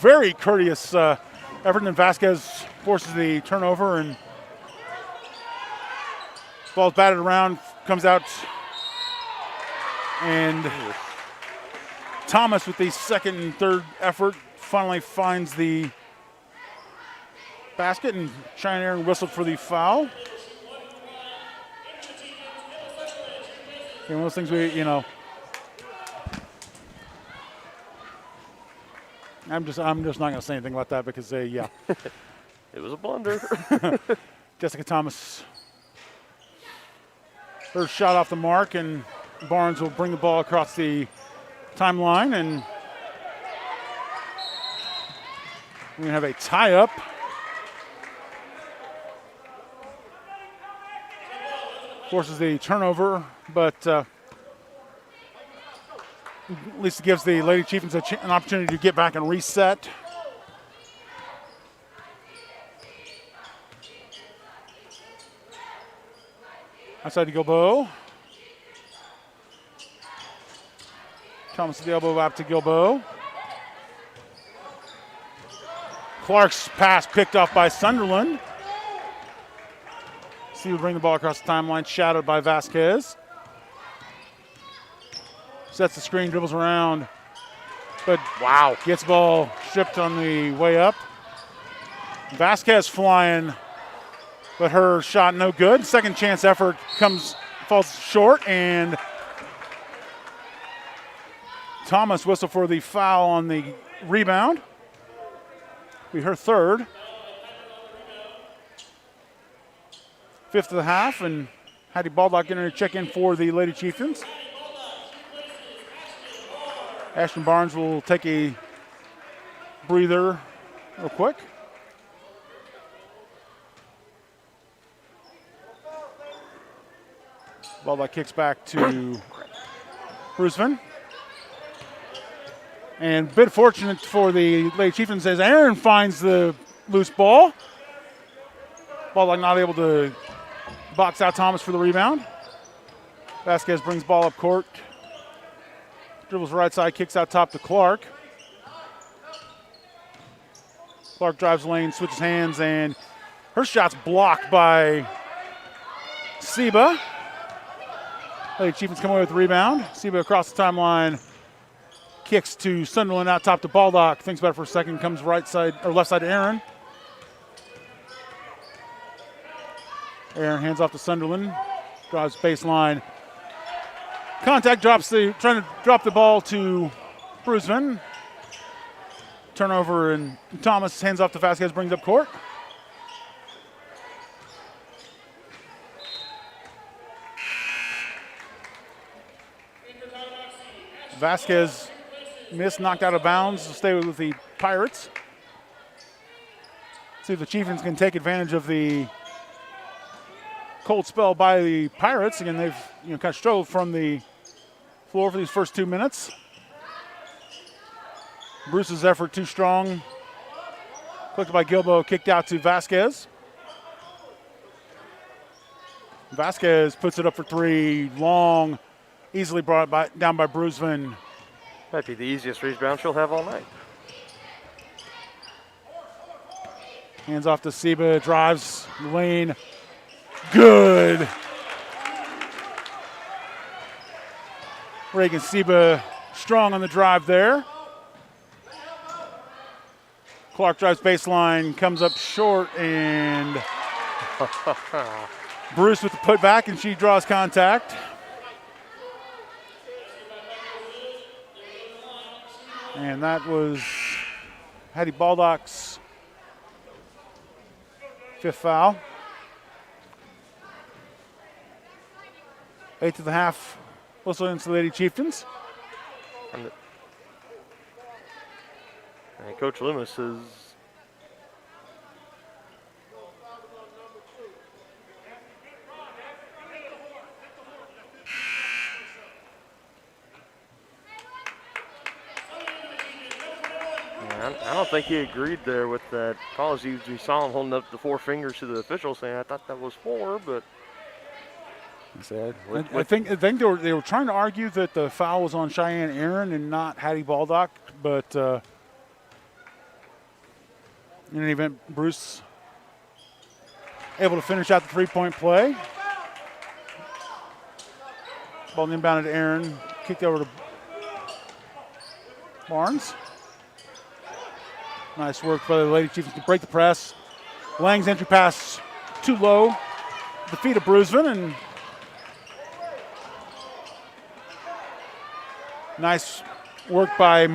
very courteous effort. And Vasquez forces the turnover, and ball's batted around, comes out... And Thomas, with the second and third effort, finally finds the basket, and Cheyenne Aaron whistled for the foul. And one of those things I'm just not going to say anything about that because it was a blunder. Jessica Thomas, her shot off the mark, and Barnes will bring the ball across the timeline, and we're going to have a tie-up. Forces the turnover, but at least it gives the Lady Chieftains an opportunity to get back and reset. Outside to Gilbo. Thomas at the elbow out to Gilbo. Clark's pass picked off by Sunderland. Steve will bring the ball across the timeline, shadowed by Vasquez. Sets the screen, dribbles around, but gets the ball stripped on the way up. Vasquez flying, but her shot no good. Second chance effort falls short, and Thomas whistled for the foul on the rebound. Be her third. Fifth of the half, and Hattie Baldock in to check in for the Lady Chieftains. Ashton Barnes will take a breather real quick. Baldock kicks back to Brusman. And a bit fortunate for the Lady Chieftains as Aaron finds the loose ball. Ball not able to box out Thomas for the rebound. Vasquez brings ball up court. Dribbles right side, kicks out top to Clark. Clark drives lane, switches hands, and her shot's blocked by Seba. Lady Chieftains come away with the rebound. Seba across the timeline. Kicks to Sunderland out top to Baldock. Thinks about it for a second. Comes right side or left side to Aaron. Aaron hands off to Sunderland. Drives baseline. Contact, trying to drop the ball to Brusman. Turnover, and Thomas hands off to Vasquez, brings up court. Vasquez missed, knocked out of bounds to stay with the Pirates. See if the Chieftains can take advantage of the cold spell by the Pirates. Again, they've kind of struggled from the floor for these first 2 minutes. Bruce's effort too strong. Clicked by Gilbo, kicked out to Vasquez. Vasquez puts it up for three. Long, easily brought down by Brusman. Might be the easiest rebound she'll have all night. Hands off to Seba, drives the lane. Good. Reagan Seba strong on the drive there. Clark drives baseline, comes up short, and Bruce with the putback, and she draws contact. And that was Hattie Baldock's fifth foul. 8th of the half, whistle into the Lady Chieftains. And Coach Loomis is I don't think he agreed there with that call. As we saw him holding up the four fingers to the official saying, I thought that was 4, but I think they were trying to argue that the foul was on Cheyenne Aaron and not Hattie Baldock, but in any event, Bruce able to finish out the three-point play. Ball inbounded to Aaron, kicked over to Barnes. Nice work by the Lady Chiefs to break the press. Lang's entry pass too low. The feet of Brusman, and nice work by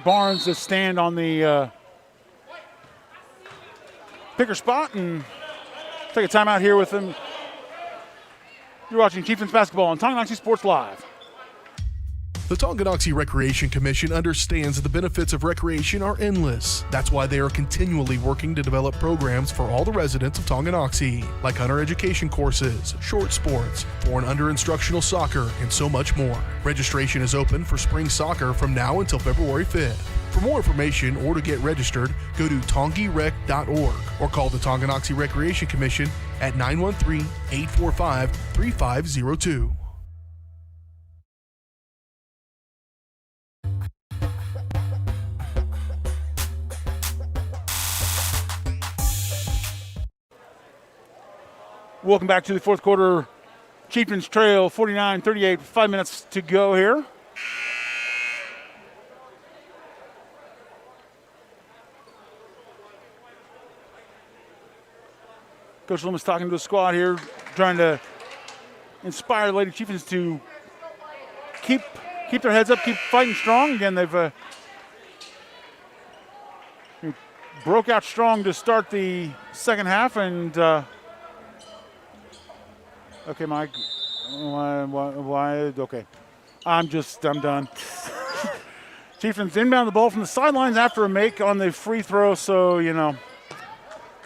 Barnes to stand on the picker spot and take a timeout here with him. You're watching Chieftains basketball on Tonganoxie Sports Live. The Tonganoxie Recreation Commission understands that the benefits of recreation are endless. That's why they are continually working to develop programs for all the residents of Tonganoxie, like hunter education courses, short sports, 4 and under instructional soccer, and so much more. Registration is open for spring soccer from now until February 5th. For more information or to get registered, go to tongirec.org or call the Tonganoxie Recreation Commission at 913-845-3502. Welcome back to the fourth quarter. Chieftains trail 49-38, 5 minutes to go here. Coach Loomis talking to the squad here, trying to inspire the Lady Chieftains to keep their heads up, keep fighting strong. Again, they've broke out strong to start the second half, and okay, Mike. Why? Okay. I'm done. Chieftains inbound the ball from the sidelines after a make on the free throw, so,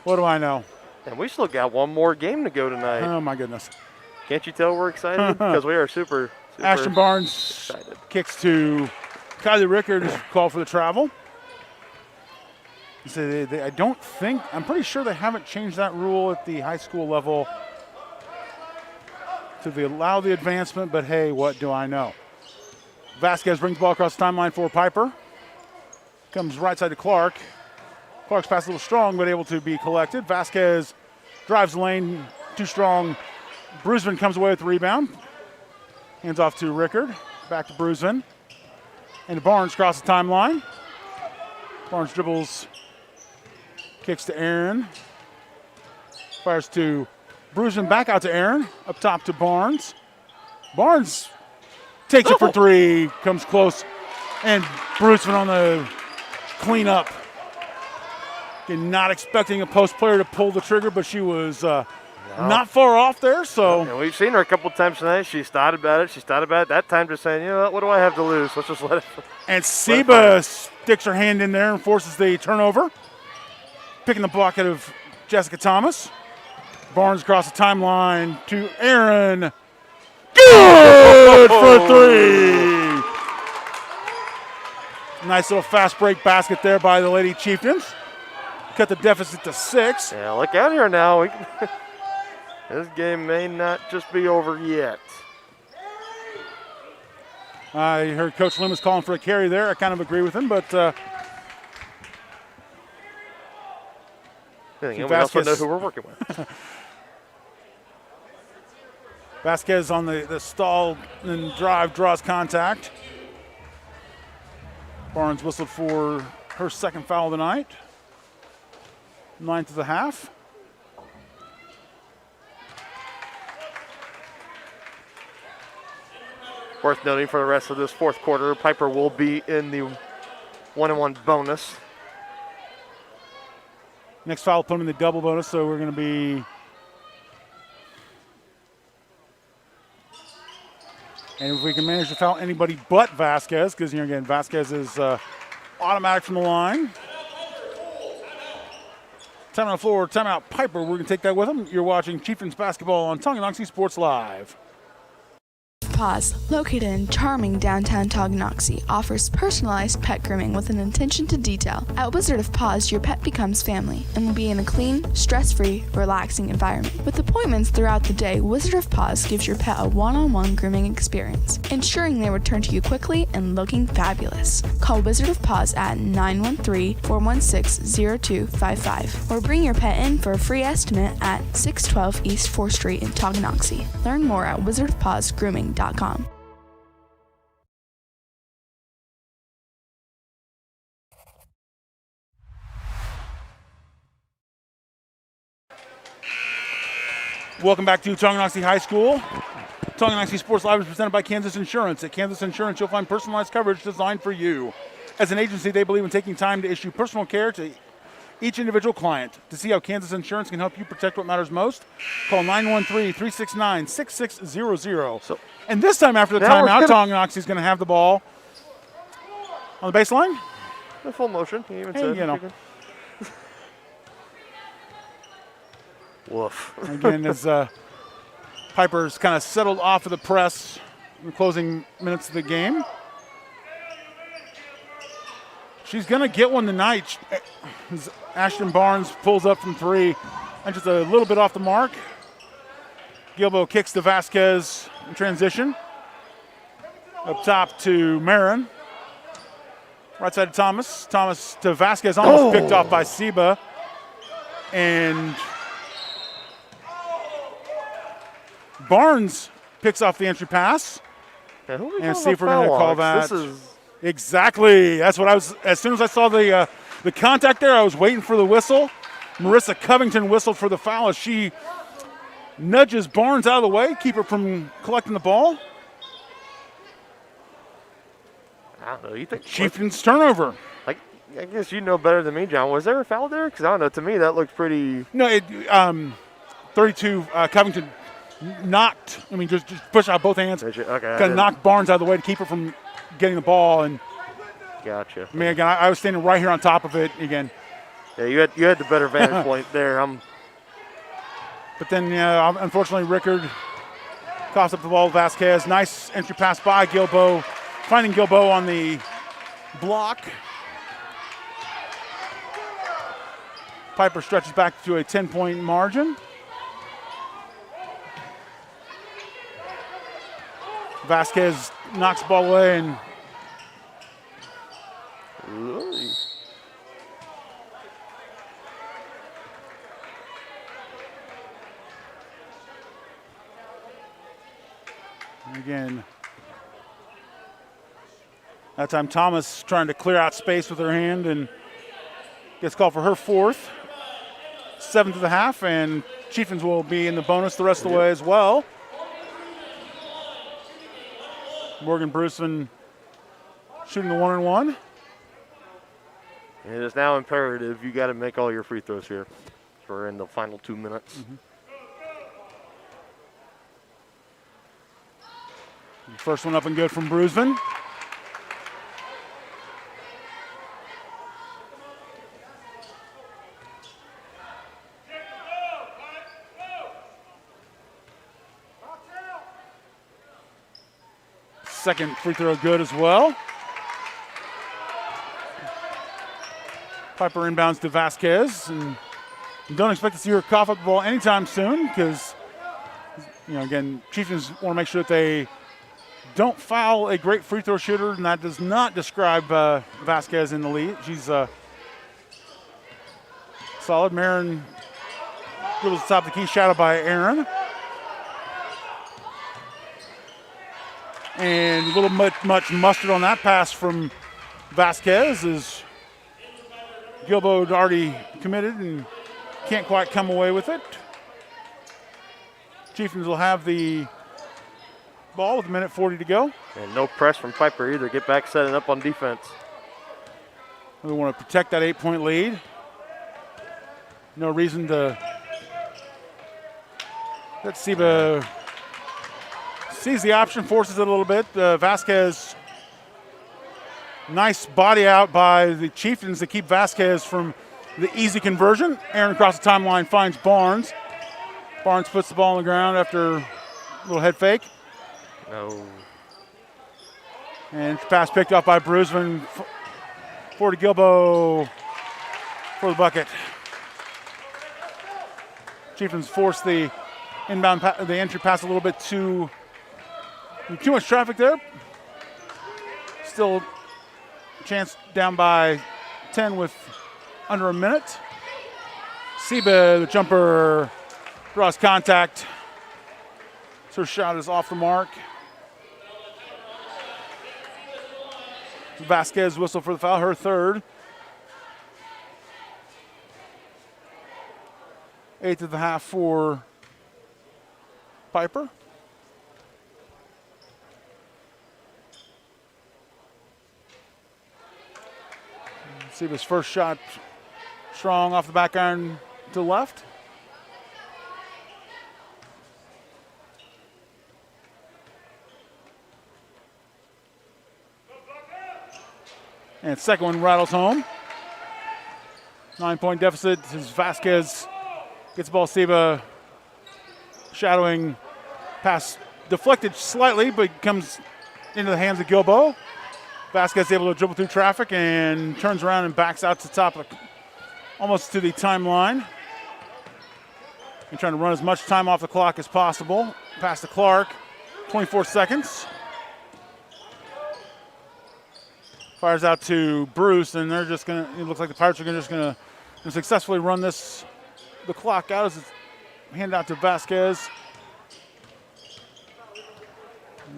what do I know? And we still got one more game to go tonight. Oh, my goodness. Can't you tell we're excited? Because we are super Ashton Barnes excited. Kicks to Kylie Rickard is called for the travel. So I'm pretty sure they haven't changed that rule at the high school level to allow the advancement, but hey, what do I know? Vasquez brings the ball across the timeline for Piper. Comes right side to Clark. Clark's pass a little strong, but able to be collected. Vasquez drives the lane, too strong. Bruisman comes away with the rebound. Hands off to Rickard. Back to Bruisman. And Barnes across the timeline. Barnes dribbles, kicks to Aaron. Fires to Bruisman, back out to Aaron. Up top to Barnes. Barnes takes it for three, comes close. And Bruisman on the cleanup. Not expecting a post player to pull the trigger, but she was not far off there. So and we've seen her a couple times tonight. She's thought about it. That time, just saying, you know what do I have to lose? Let's just let it. And Seba sticks her hand in there and forces the turnover. Picking the bucket of Jessica Thomas. Barnes across the timeline to Aaron. Good for three. Nice little fast break basket there by the Lady Chieftains. Cut the deficit to 6. Yeah, look out here now. This game may not just be over yet. I heard Coach Lim was calling for a carry there. I kind of agree with him, but we also know who we're working with. Vasquez on the stall and drive draws contact. Barnes whistled for her second foul of the night. 9th of the half. Worth noting for the rest of this fourth quarter, Piper will be in the 1-on-1 bonus. Next foul put him in the double bonus, so we're going to be. And if we can manage to foul anybody but Vasquez, because again, Vasquez is automatic from the line. Time on the floor, timeout Piper. We're going to take that with them. You're watching Chieftains basketball on Tonganoxie Sports Live. Paws, located in charming downtown Tonganoxie, offers personalized pet grooming with an attention to detail. At Wizard of Paws, your pet becomes family and will be in a clean, stress-free, relaxing environment. With appointments throughout the day, Wizard of Paws gives your pet a one-on-one grooming experience, ensuring they return to you quickly and looking fabulous. Call Wizard of Paws at 913-416-0255 or bring your pet in for a free estimate at 612 East 4th Street in Tonganoxie. Learn more at wizardofpawsgrooming.com. Welcome back to Tonganoxie High School. Tonganoxie Sports Live is presented by Kansas Insurance. At Kansas Insurance, you'll find personalized coverage designed for you. As an agency, they believe in taking time to issue personal care to each individual client. To see how Kansas Insurance can help you protect what matters most, call 913-369-6600. And this time after the timeout, Tonganoxie is going to have the ball on the baseline. The full motion. He even Hey, said. you know. Woof. Again, as Piper's kind of settled off of the press in the closing minutes of the game. She's going to get one tonight. As Ashton Barnes pulls up from 3 and just a little bit off the mark. Gilbo kicks to Vasquez in transition. Up top to Marin. Right side to Thomas. Thomas to Vasquez, almost picked off by Seba. And Barnes picks off the entry pass. And see if we're going to call that. Exactly. That's what I was. As soon as I saw the contact there, I was waiting for the whistle. Marissa Covington whistled for the foul as she nudges Barnes out of the way, keep her from collecting the ball. I don't know. You think Chieftains turnover. I guess you know better than me, John. Was there a foul there? Because I don't know. To me, that looked pretty. No, 32 Covington knocked. I mean, just push out both hands. Okay. Kind of knocked Barnes out of the way to keep her from getting the ball. And gotcha. I mean, again, I was standing right here on top of it again. Yeah, you had the better vantage point there. But then, unfortunately, Rickard coughs up the ball with Vasquez. Nice entry pass by Gilbo. Finding Gilbo on the block. Piper stretches back to a 10-point margin. Vasquez knocks the ball away and again, that time Thomas trying to clear out space with her hand and gets called for her fourth. 7th of the half, and Chieftains will be in the bonus the rest of the way as well. Morgan Bruceman shooting the 1-and-1. It is now imperative. You got to make all your free throws here. We're in the final 2 minutes. First one up and good from Bruceman. Second free throw good as well. Piper inbounds to Vasquez, and don't expect to see her cough up the ball anytime soon because, again, Chieftains want to make sure that they don't foul a great free throw shooter, and that does not describe Vasquez in the lead. She's solid. Marin dribbles the top of the key, shadowed by Aaron. And a little much mustard on that pass from Vasquez as Gilbo had already committed and can't quite come away with it. Chieftains will have the ball with 1:40 to go. And no press from Piper either. Get back setting up on defense. We want to protect that 8-point lead. No reason to let Seba sees the option, forces it a little bit. Vasquez, nice body out by the Chieftains to keep Vasquez from the easy conversion. Aaron across the timeline finds Barnes. Barnes puts the ball on the ground after a little head fake. No. And pass picked up by Bruceman. For Gilbo for the bucket. Chieftains force the inbound, the entry pass a little bit too much traffic there. Still chance down by 10 with under a minute. Seba, the jumper, draws contact. So her shot is off the mark. Vasquez whistle for the foul, her third. 8th of the half for Piper. Seba's first shot strong off the back iron to the left. And second one rattles home. 9-point deficit as Vasquez gets the ball. Seba shadowing pass deflected slightly, but comes into the hands of Gilbo. Vasquez able to dribble through traffic and turns around and backs out to the top of almost to the timeline. And trying to run as much time off the clock as possible. Pass to Clark, 24 seconds. Fires out to Bruce, and they're just gonna, it looks like the Pirates are just gonna successfully run the clock out as it's handed out to Vasquez.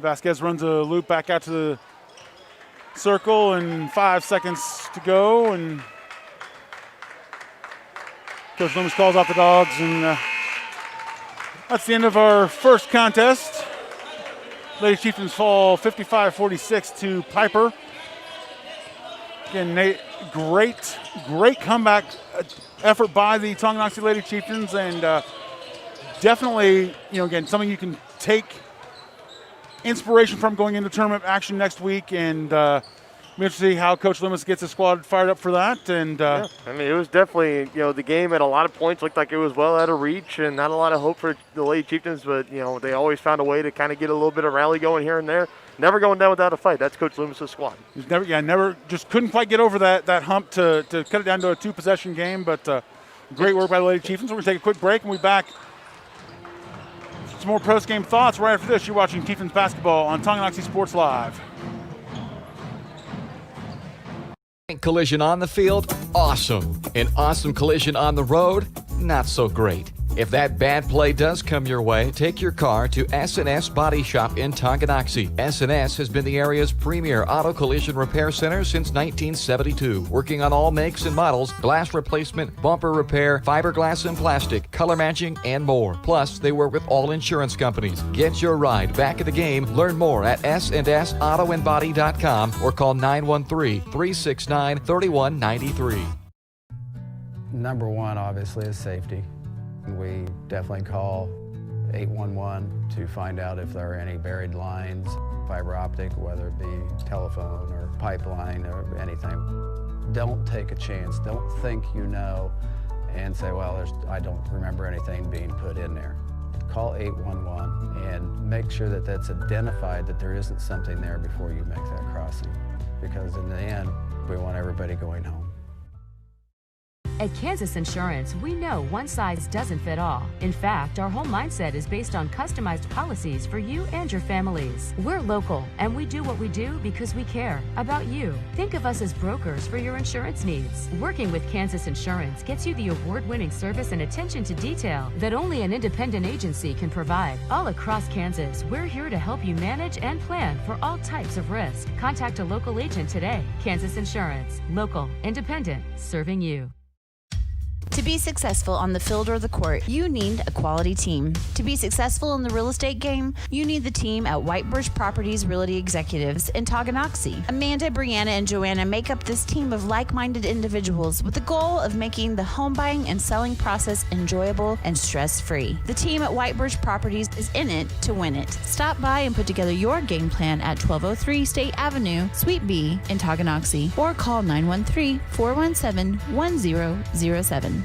Vasquez runs a loop back out to the circle, and 5 seconds to go, and Coach Loomis calls out the dogs, and that's the end of our first contest. Lady Chieftains fall 55-46 to Piper. Again, Nate, great comeback effort by the Tonganoxie Lady Chieftains, and definitely, again, something you can take inspiration from going into tournament action next week, and we'll see how Coach Loomis gets his squad fired up for that. And yeah, I mean, it was definitely, the game at a lot of points looked like it was well out of reach and not a lot of hope for the Lady Chieftains, but they always found a way to kind of get a little bit of rally going here and there. never going down without a fight. That's Coach Loomis's squad. He's never just couldn't quite get over that hump to cut it down to a 2-possession game, but great work by the Lady Chieftains. We're going to take a quick break, and we'll be back. Some more post-game thoughts right after this. You're watching Chieftains basketball on Tonganoxie Sports Live. Collision on the field, awesome. An awesome collision on the road, not so great. If that bad play does come your way, take your car to S&S Body Shop in Tonganoxie. S&S has been the area's premier auto collision repair center since 1972, working on all makes and models, glass replacement, bumper repair, fiberglass and plastic, color matching, and more. Plus, they work with all insurance companies. Get your ride back at the game. Learn more at snsautoandbody.com or call 913-369-3193. Number one, obviously, is safety. We definitely call 811 to find out if there are any buried lines, fiber optic, whether it be telephone or pipeline or anything. Don't take a chance. Don't think you know and say, well, I don't remember anything being put in there. Call 811 and make sure that that's identified, that there isn't something there before you make that crossing. Because in the end, we want everybody going home. At Kansas Insurance, we know one size doesn't fit all. In fact, our whole mindset is based on customized policies for you and your families. We're local, and we do what we do because we care about you. Think of us as brokers for your insurance needs. Working with Kansas Insurance gets you the award-winning service and attention to detail that only an independent agency can provide. All across Kansas, we're here to help you manage and plan for all types of risk. Contact a local agent today. Kansas Insurance. Local, independent, serving you. To be successful on the field or the court, you need a quality team. To be successful in the real estate game, you need the team at White Birch Properties Realty Executives in Tonganoxie. Amanda, Brianna, and Joanna make up this team of like-minded individuals with the goal of making the home buying and selling process enjoyable and stress-free. The team at White Birch Properties is in it to win it. Stop by and put together your game plan at 1203 State Avenue, Suite B in Tonganoxie, or call 913-417-1007.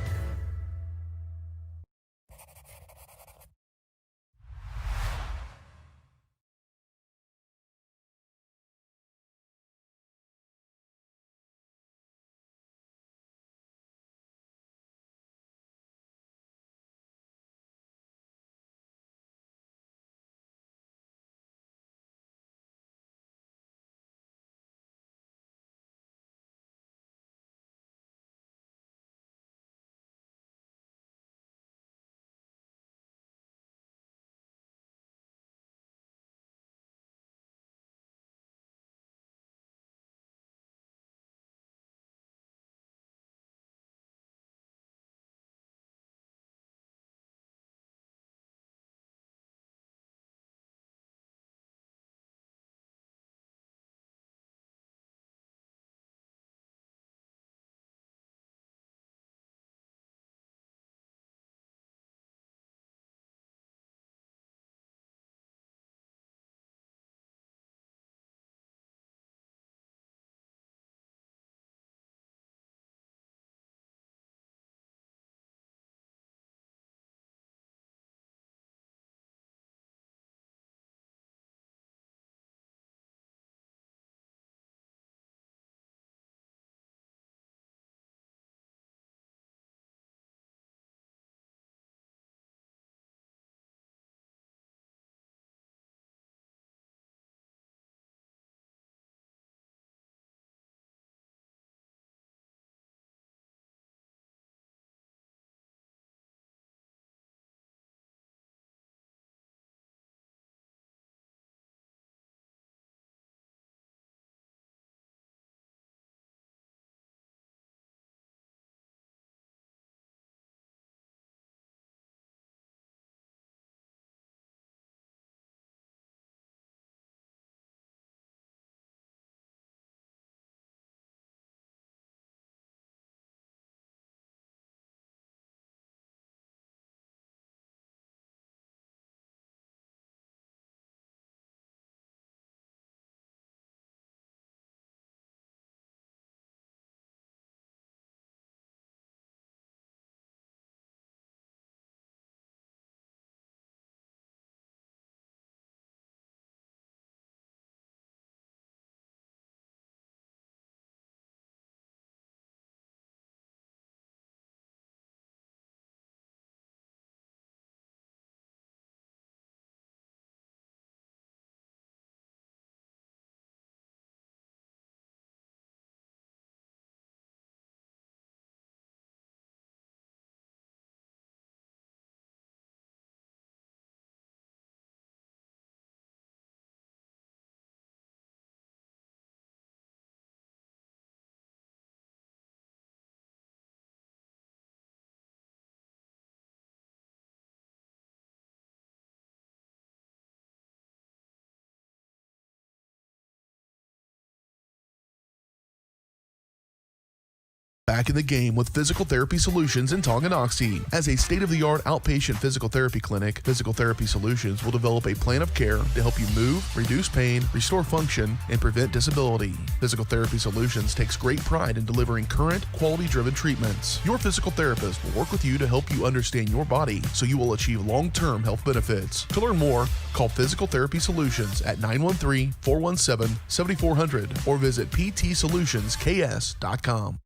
Back in the game with Physical Therapy Solutions in Tonganoxie. As a state-of-the-art outpatient physical therapy clinic, Physical Therapy Solutions will develop a plan of care to help you move, reduce pain, restore function, and prevent disability. Physical Therapy Solutions takes great pride in delivering current, quality-driven treatments. Your physical therapist will work with you to help you understand your body so you will achieve long-term health benefits. To learn more, call Physical Therapy Solutions at 913-417-7400 or visit ptsolutionsks.com.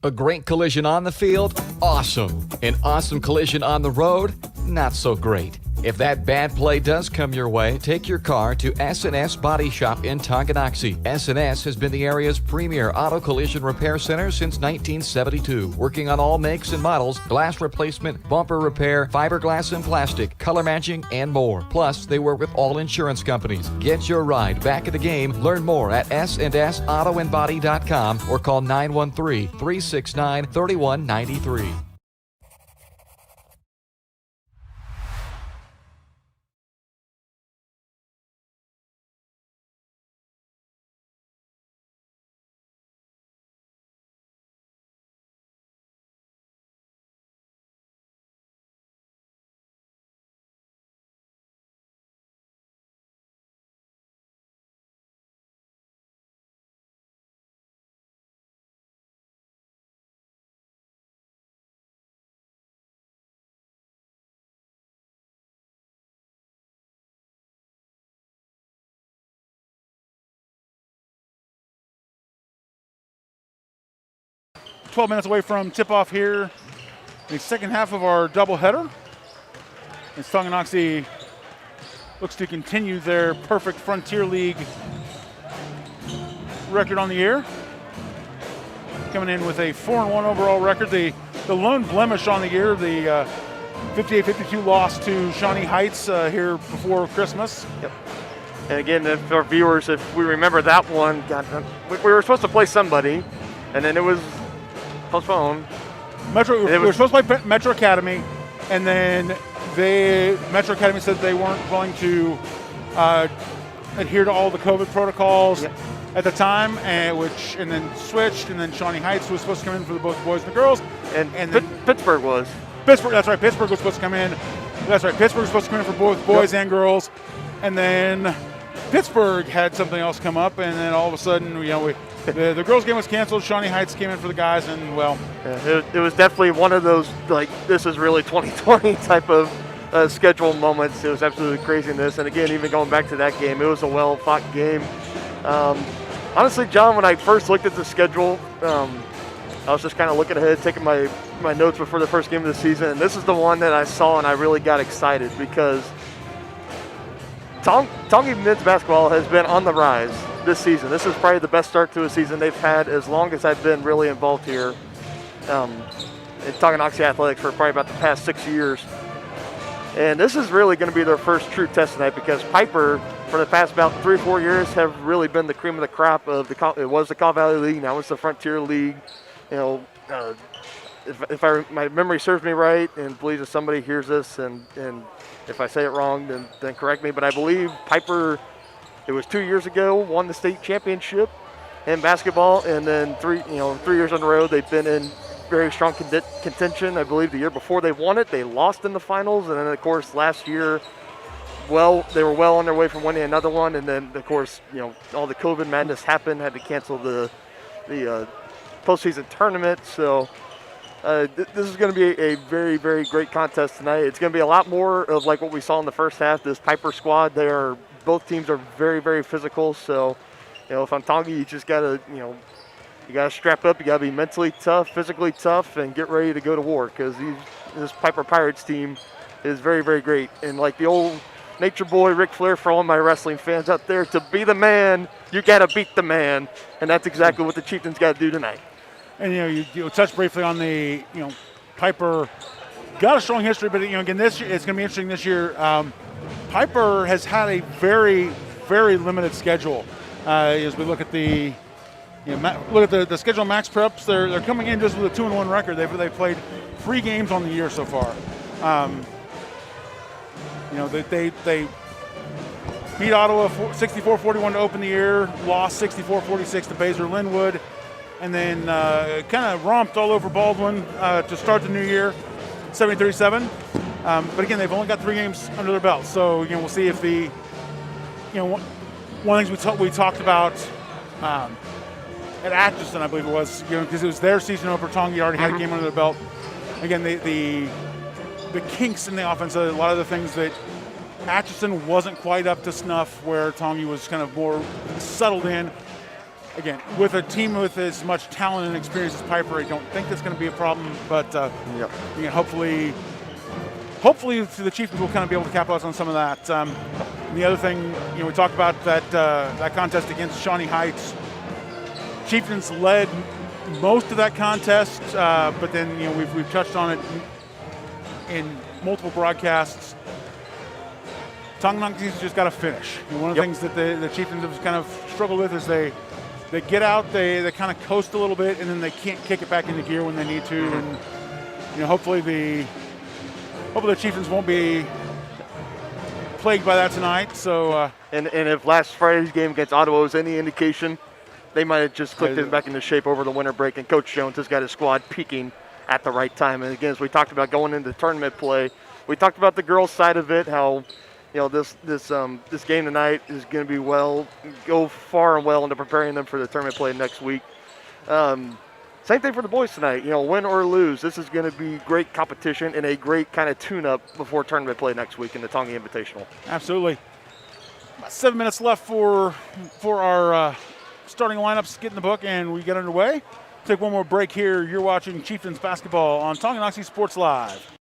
A great collision on the field? Awesome. An awesome collision on the road? Not so great. If that bad play does come your way, take your car to S&S Body Shop in Tonganoxie. S&S has been the area's premier auto collision repair center since 1972, working on all makes and models, glass replacement, bumper repair, fiberglass and plastic, color matching, and more. Plus, they work with all insurance companies. Get your ride back in the game. Learn more at sandsautoandbody.com or call 913-369-3193. "12 minutes away from tip-off here, the second half of our doubleheader. As Tonganoxie looks to continue their perfect Frontier League record on the year. Coming in with a 4-1 overall record. The lone blemish on the year, the 58-52 loss to Shawnee Heights here before Christmas. Yep. And again, if our viewers, if we remember that one, God, we were supposed to play somebody, and then it was postponed. We were supposed to play Metro Academy, and then Metro Academy said they weren't willing to adhere to all the COVID protocols at the time, and then switched, and then Shawnee Heights was supposed to come in for both the boys and the girls. And then Pittsburgh was. That's right. Pittsburgh was supposed to come in. That's right. Pittsburgh was supposed to come in for both boys and girls, and then Pittsburgh had something else come up, and then all of a sudden, the girls' game was canceled. Shawnee Heights came in for the guys, and it was definitely one of those this is really 2020 type of schedule moments. It was absolutely craziness, and again, even going back to that game, it was a well-fought game. Honestly, John, when I first looked at the schedule, I was just kind of looking ahead, taking my notes before the first game of the season, and this is the one that I saw, and I really got excited because Tongi men's basketball has been on the rise this season. This is probably the best start to a season they've had as long as I've been really involved here in Tonganoxie athletics for probably about the past 6 years. And this is really going to be their first true test tonight because Piper, for the past about 3 or 4 years, have really been the cream of the crop of it was the Call Valley League, now it's the Frontier League. If my memory serves me right, and please if somebody hears this and if I say it wrong, then correct me. But I believe Piper, it was 2 years ago, won the state championship in basketball, and then 3 years in a row they've been in very strong contention. I believe the year before they won it, they lost in the finals, and then of course last year, they were well on their way from winning another one, and then of course all the COVID madness happened, had to cancel the postseason tournament. So this is going to be a very, very great contest tonight. It's going to be a lot more of like what we saw in the first half. This Piper squad, both teams are very, very physical. So, if I'm Tongi, you just got to, you got to strap up. You got to be mentally tough, physically tough, and get ready to go to war because this Piper Pirates team is very, very great. And like the old Nature Boy Ric Flair, for all my wrestling fans out there, to be the man, you got to beat the man, and that's exactly what the Chieftains got to do tonight. And you touched briefly on the Piper got a strong history, but again this year it's going to be interesting. This year, Piper has had a very, very limited schedule. As we look at the the schedule, Max Preps, they're coming in just with a 2-1 record. They've played 3 games on the year so far. They beat Ottawa 64-41 to open the year, lost 64-46 to Baser Linwood. and then kind of romped all over Baldwin to start the new year, 70-37. But again, they've only got 3 games under their belt, so we'll see if the one of the things we talked about at Atchison, I believe it was, because it was their season opener. Tongi already had a game under their belt. Again, the kinks in the offense, a lot of the things that Atchison wasn't quite up to snuff, where Tongi was kind of more settled in. Again, with a team with as much talent and experience as Piper, I don't think that's going to be a problem. But hopefully the Chieftains will kind of be able to capitalize on some of that. And the other thing, we talked about that contest against Shawnee Heights. Chieftains led most of that contest, but then we've touched on it in multiple broadcasts. Tonganoxie's just got to finish. One of the things that the Chieftains have kind of struggled with is they get out, they kind of coast a little bit, and then they can't kick it back into gear when they need to. And hopefully the Chieftains won't be plagued by that tonight. So and if last Friday's game against Ottawa was any indication, they might have just clicked it back into shape over the winter break, and Coach Jones has got his squad peaking at the right time. And again, as we talked about going into tournament play, we talked about the girls' side of it, how this game tonight is going to go far and well into preparing them for the tournament play next week. Same thing for the boys tonight. Win or lose, this is going to be great competition and a great kind of tune-up before tournament play next week in the Tongi Invitational. Absolutely. About 7 minutes left for our starting lineups to get in the book, and we get underway. Take one more break here. You're watching Chieftains basketball on Tonganoxie Sports Live.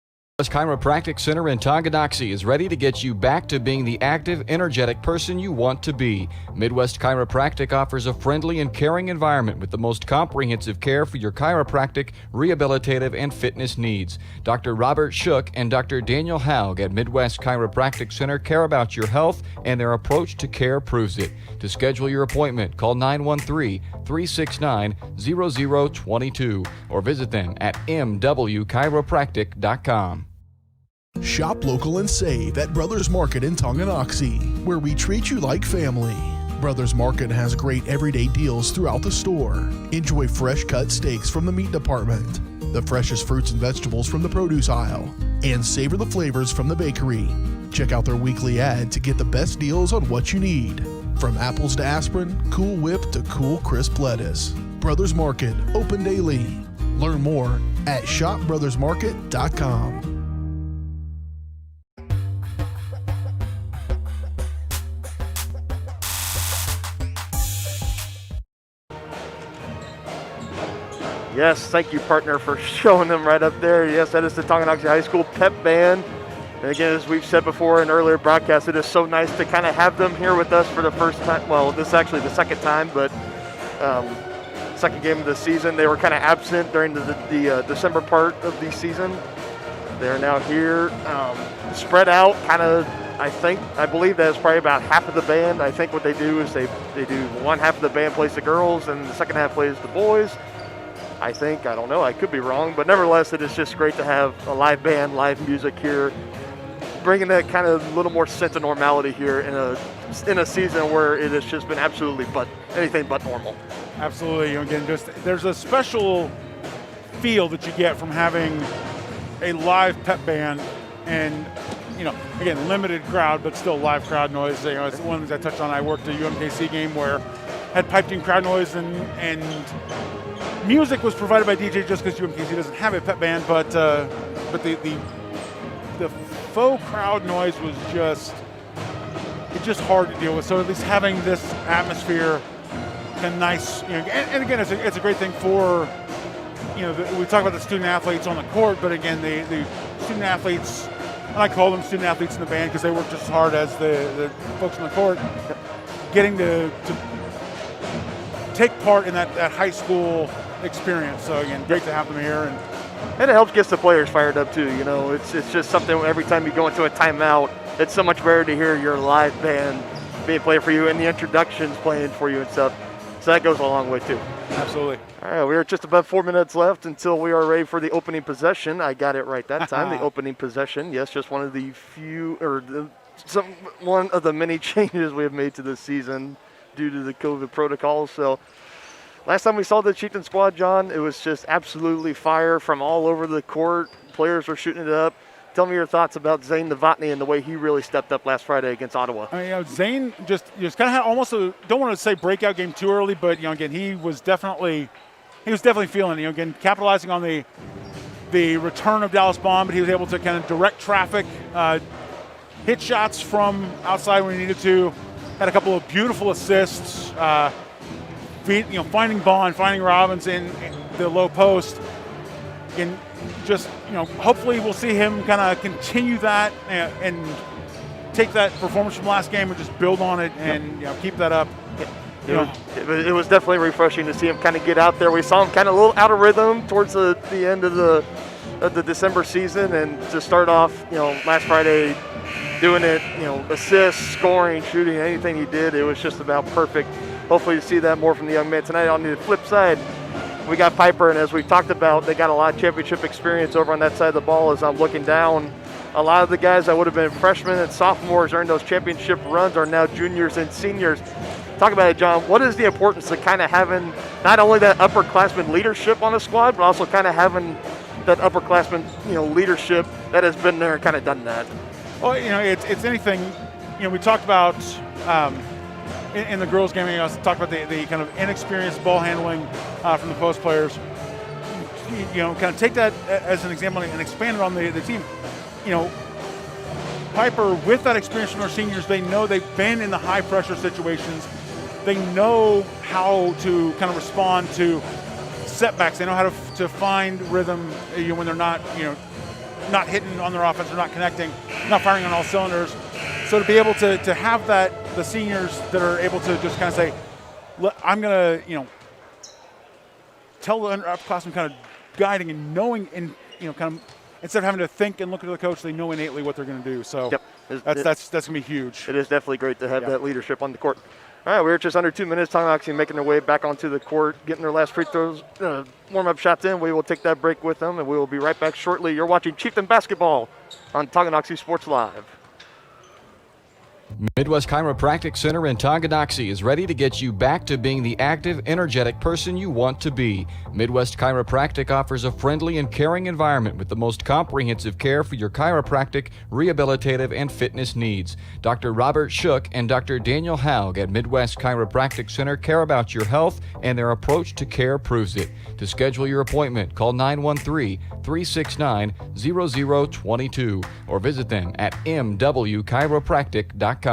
Chiropractic Center in Tonganoxie is ready to get you back to being the active, energetic person you want to be. Midwest Chiropractic offers a friendly and caring environment with the most comprehensive care for your chiropractic, rehabilitative, and fitness needs. Dr. Robert Shook and Dr. Daniel Haug at Midwest Chiropractic Center care about your health, and their approach to care proves it. To schedule your appointment, call 913-369-0022 or visit them at mwchiropractic.com. Shop local and save at Brothers Market in Tonganoxie, where we treat you like family. Brothers Market has great everyday deals throughout the store. Enjoy fresh cut steaks from the meat department, the freshest fruits and vegetables from the produce aisle, and savor the flavors from the bakery. Check out their weekly ad to get the best deals on what you need. From apples to aspirin, Cool Whip to cool crisp lettuce. Brothers Market, open daily. Learn more at shopbrothersmarket.com. Yes, thank you, partner, for showing them right up there. Yes, that is the Tonganoxie High School pep band. And again, as we've said before in earlier broadcasts, it is so nice to kind of have them here with us for the first time. Well, this is actually the second time, but second game of the season. They were kind of absent during the December part of the season. They're now here, spread out, kind of. I believe that is probably about half of the band. I think what they do is they do one half of the band plays the girls, and the second half plays the boys. I don't know, I could be wrong, but nevertheless, it is just great to have a live band, live music here, bringing that kind of little more sense of normality here in a season where it has just been absolutely anything but normal. Absolutely. Again, there's a special feel that you get from having a live pep band, and again, limited crowd, but still live crowd noise. It's one of the things I touched on. I worked a UMKC game where had piped-in crowd noise, and music was provided by DJ just because UMKC doesn't have a pep band, but the faux crowd noise was just hard to deal with. So at least having this atmosphere and nice, and again, it's a great thing for, we talk about the student athletes on the court, but again, the student athletes, and I call them student athletes in the band because they work just as hard as the folks on the court, getting to take part in that high school experience. So again, great to have them here, and it helps get the players fired up too. It's just something. Every time you go into a timeout, it's so much better to hear your live band being played for you and the introductions playing for you and stuff. So that goes a long way too. Absolutely. All right, we are just about 4 minutes left until we are ready for the opening possession. I got it right that time. The opening possession. Yes, just one of the one of the many changes we have made to this season due to the COVID protocols. So last time we saw the Chieftain squad, John, it was just absolutely fire from all over the court. Players were shooting it up. Tell me your thoughts about Zane Novotny and the way he really stepped up last Friday against Ottawa. I mean, Zane just kind of had almost a, don't want to say breakout game too early, but again, he was definitely feeling it. Again, capitalizing on the return of Dallas Bond, but he was able to kind of direct traffic, hit shots from outside when he needed to. Had a couple of beautiful assists, finding Bond, finding Robbins in the low post, and just hopefully we'll see him kind of continue that and take that performance from last game and just build on it and keep that up. It was definitely refreshing to see him kind of get out there. We saw him kind of a little out of rhythm towards the end of the December season, and to start off, last Friday doing it, assists, scoring, shooting, anything he did, it was just about perfect. Hopefully you see that more from the young man tonight. On the flip side, we got Piper, and as we talked about, they got a lot of championship experience over on that side of the ball. As I'm looking down, a lot of the guys that would have been freshmen and sophomores during those championship runs are now juniors and seniors. Talk about it, John. What is the importance of kind of having not only that upperclassman leadership on the squad, but also kind of having that upperclassman, leadership that has been there and kind of done that? Well, it's anything. We talked about in the girls' game. I talked about the kind of inexperienced ball handling from the post players. Kind of take that as an example and expand it on the team. Piper, with that experience from our seniors, they know they've been in the high pressure situations. They know how to kind of respond to setbacks. They know how to find rhythm when they're not not hitting on their offense or not connecting, not firing on all cylinders. So to be able to have that, the seniors that are able to just kind of say, I'm going to, tell the upperclassmen kind of guiding and knowing and, kind of, instead of having to think and look at the coach, they know innately what they're going to do. So that's going to be huge. It is definitely great to have that leadership on the court. All right, we're just under 2 minutes. Tonganoxie making their way back onto the court, getting their last free throws, warm-up shots in. We will take that break with them, and we will be right back shortly. You're watching Chieftain Basketball on Tonganoxie Sports Live. Midwest Chiropractic Center in Tonganoxie is ready to get you back to being the active, energetic person you want to be. Midwest Chiropractic offers a friendly and caring environment with the most comprehensive care for your chiropractic, rehabilitative, and fitness needs. Dr. Robert Shook and Dr. Daniel Haug at Midwest Chiropractic Center care about your health, and their approach to care proves it. To schedule your appointment, call 913-369-0022 or visit them at mwchiropractic.com.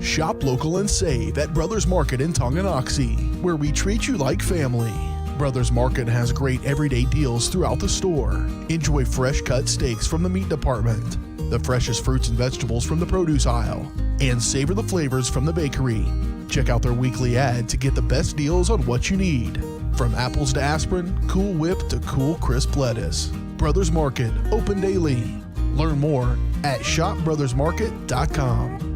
Shop local and save at Brothers Market in Tonganoxie, where we treat you like family. Brothers Market has great everyday deals throughout the store. Enjoy fresh cut steaks from the meat department, the freshest fruits and vegetables from the produce aisle, and savor the flavors from the bakery. Check out their weekly ad to get the best deals on what you need. From apples to aspirin, Cool Whip to cool crisp lettuce. Brothers Market, open daily. Learn more at shopbrothersmarket.com.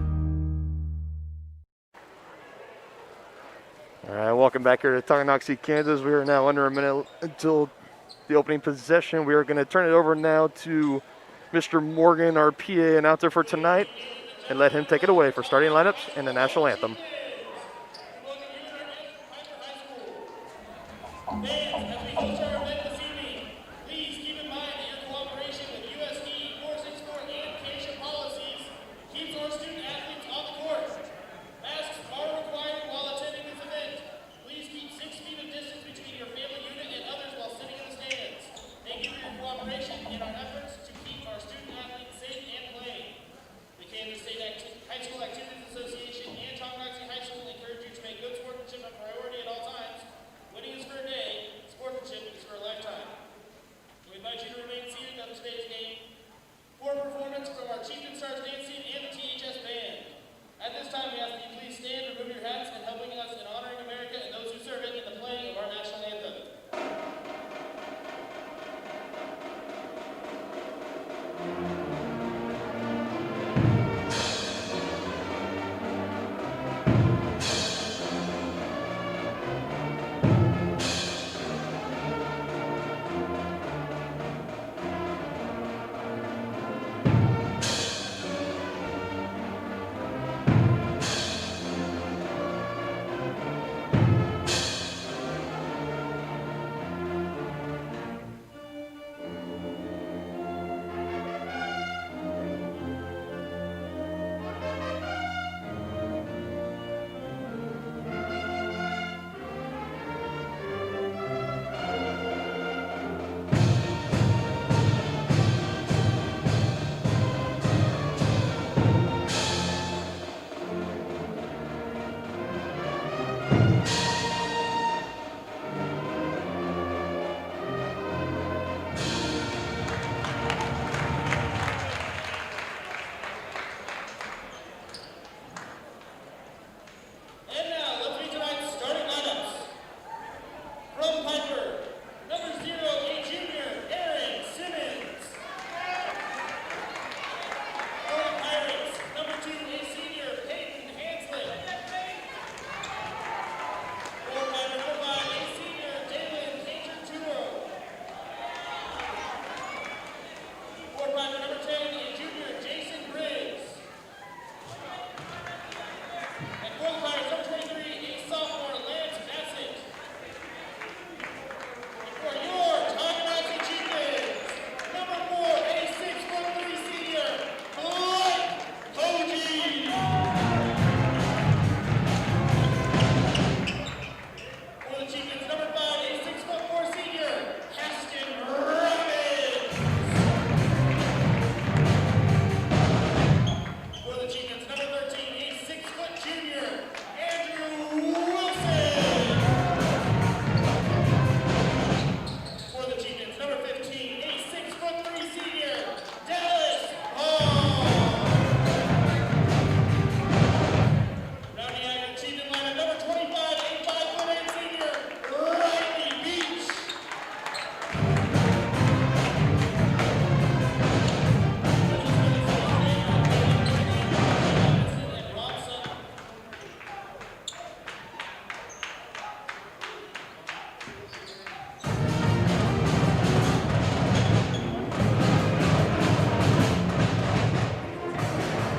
All right, welcome back here to Tonganoxie, Kansas. We are now under a minute until the opening possession. We are going to turn it over now to Mr. Morgan, our PA announcer for tonight, and let him take it away for starting lineups and the national anthem. Sportsmanship is for life.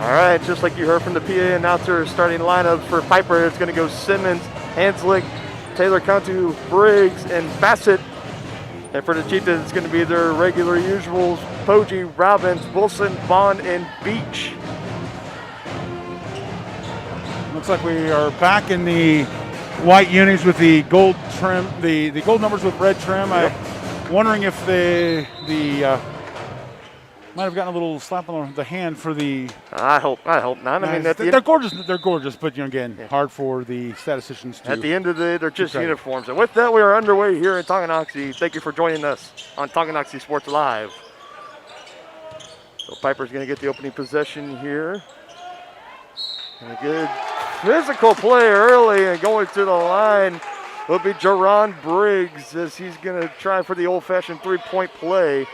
All right, just like you heard from the PA announcer, starting lineup for Piper, it's going to go Simmons, Hanslick, Taylor Cantu, Briggs, and Bassett. And for the Chieftains, it's going to be their regular usuals, Poggi, Robbins, Wilson, Bond, and Beach. Looks like we are back in the white unis with the gold trim, the gold numbers with red trim. Yep. I'm wondering if the might have gotten a little slap on the hand for the. I hope not. I mean, they're gorgeous. They're gorgeous, but again, hard for the statisticians to. At the end of the day, they're just uniforms. And with that, we are underway here in Tonganoxie. Thank you for joining us on Tonganoxie Sports Live. So Piper's going to get the opening possession here. And a good physical play early, and going to the line will be Jerron Briggs as he's going to try for the old-fashioned three-point play.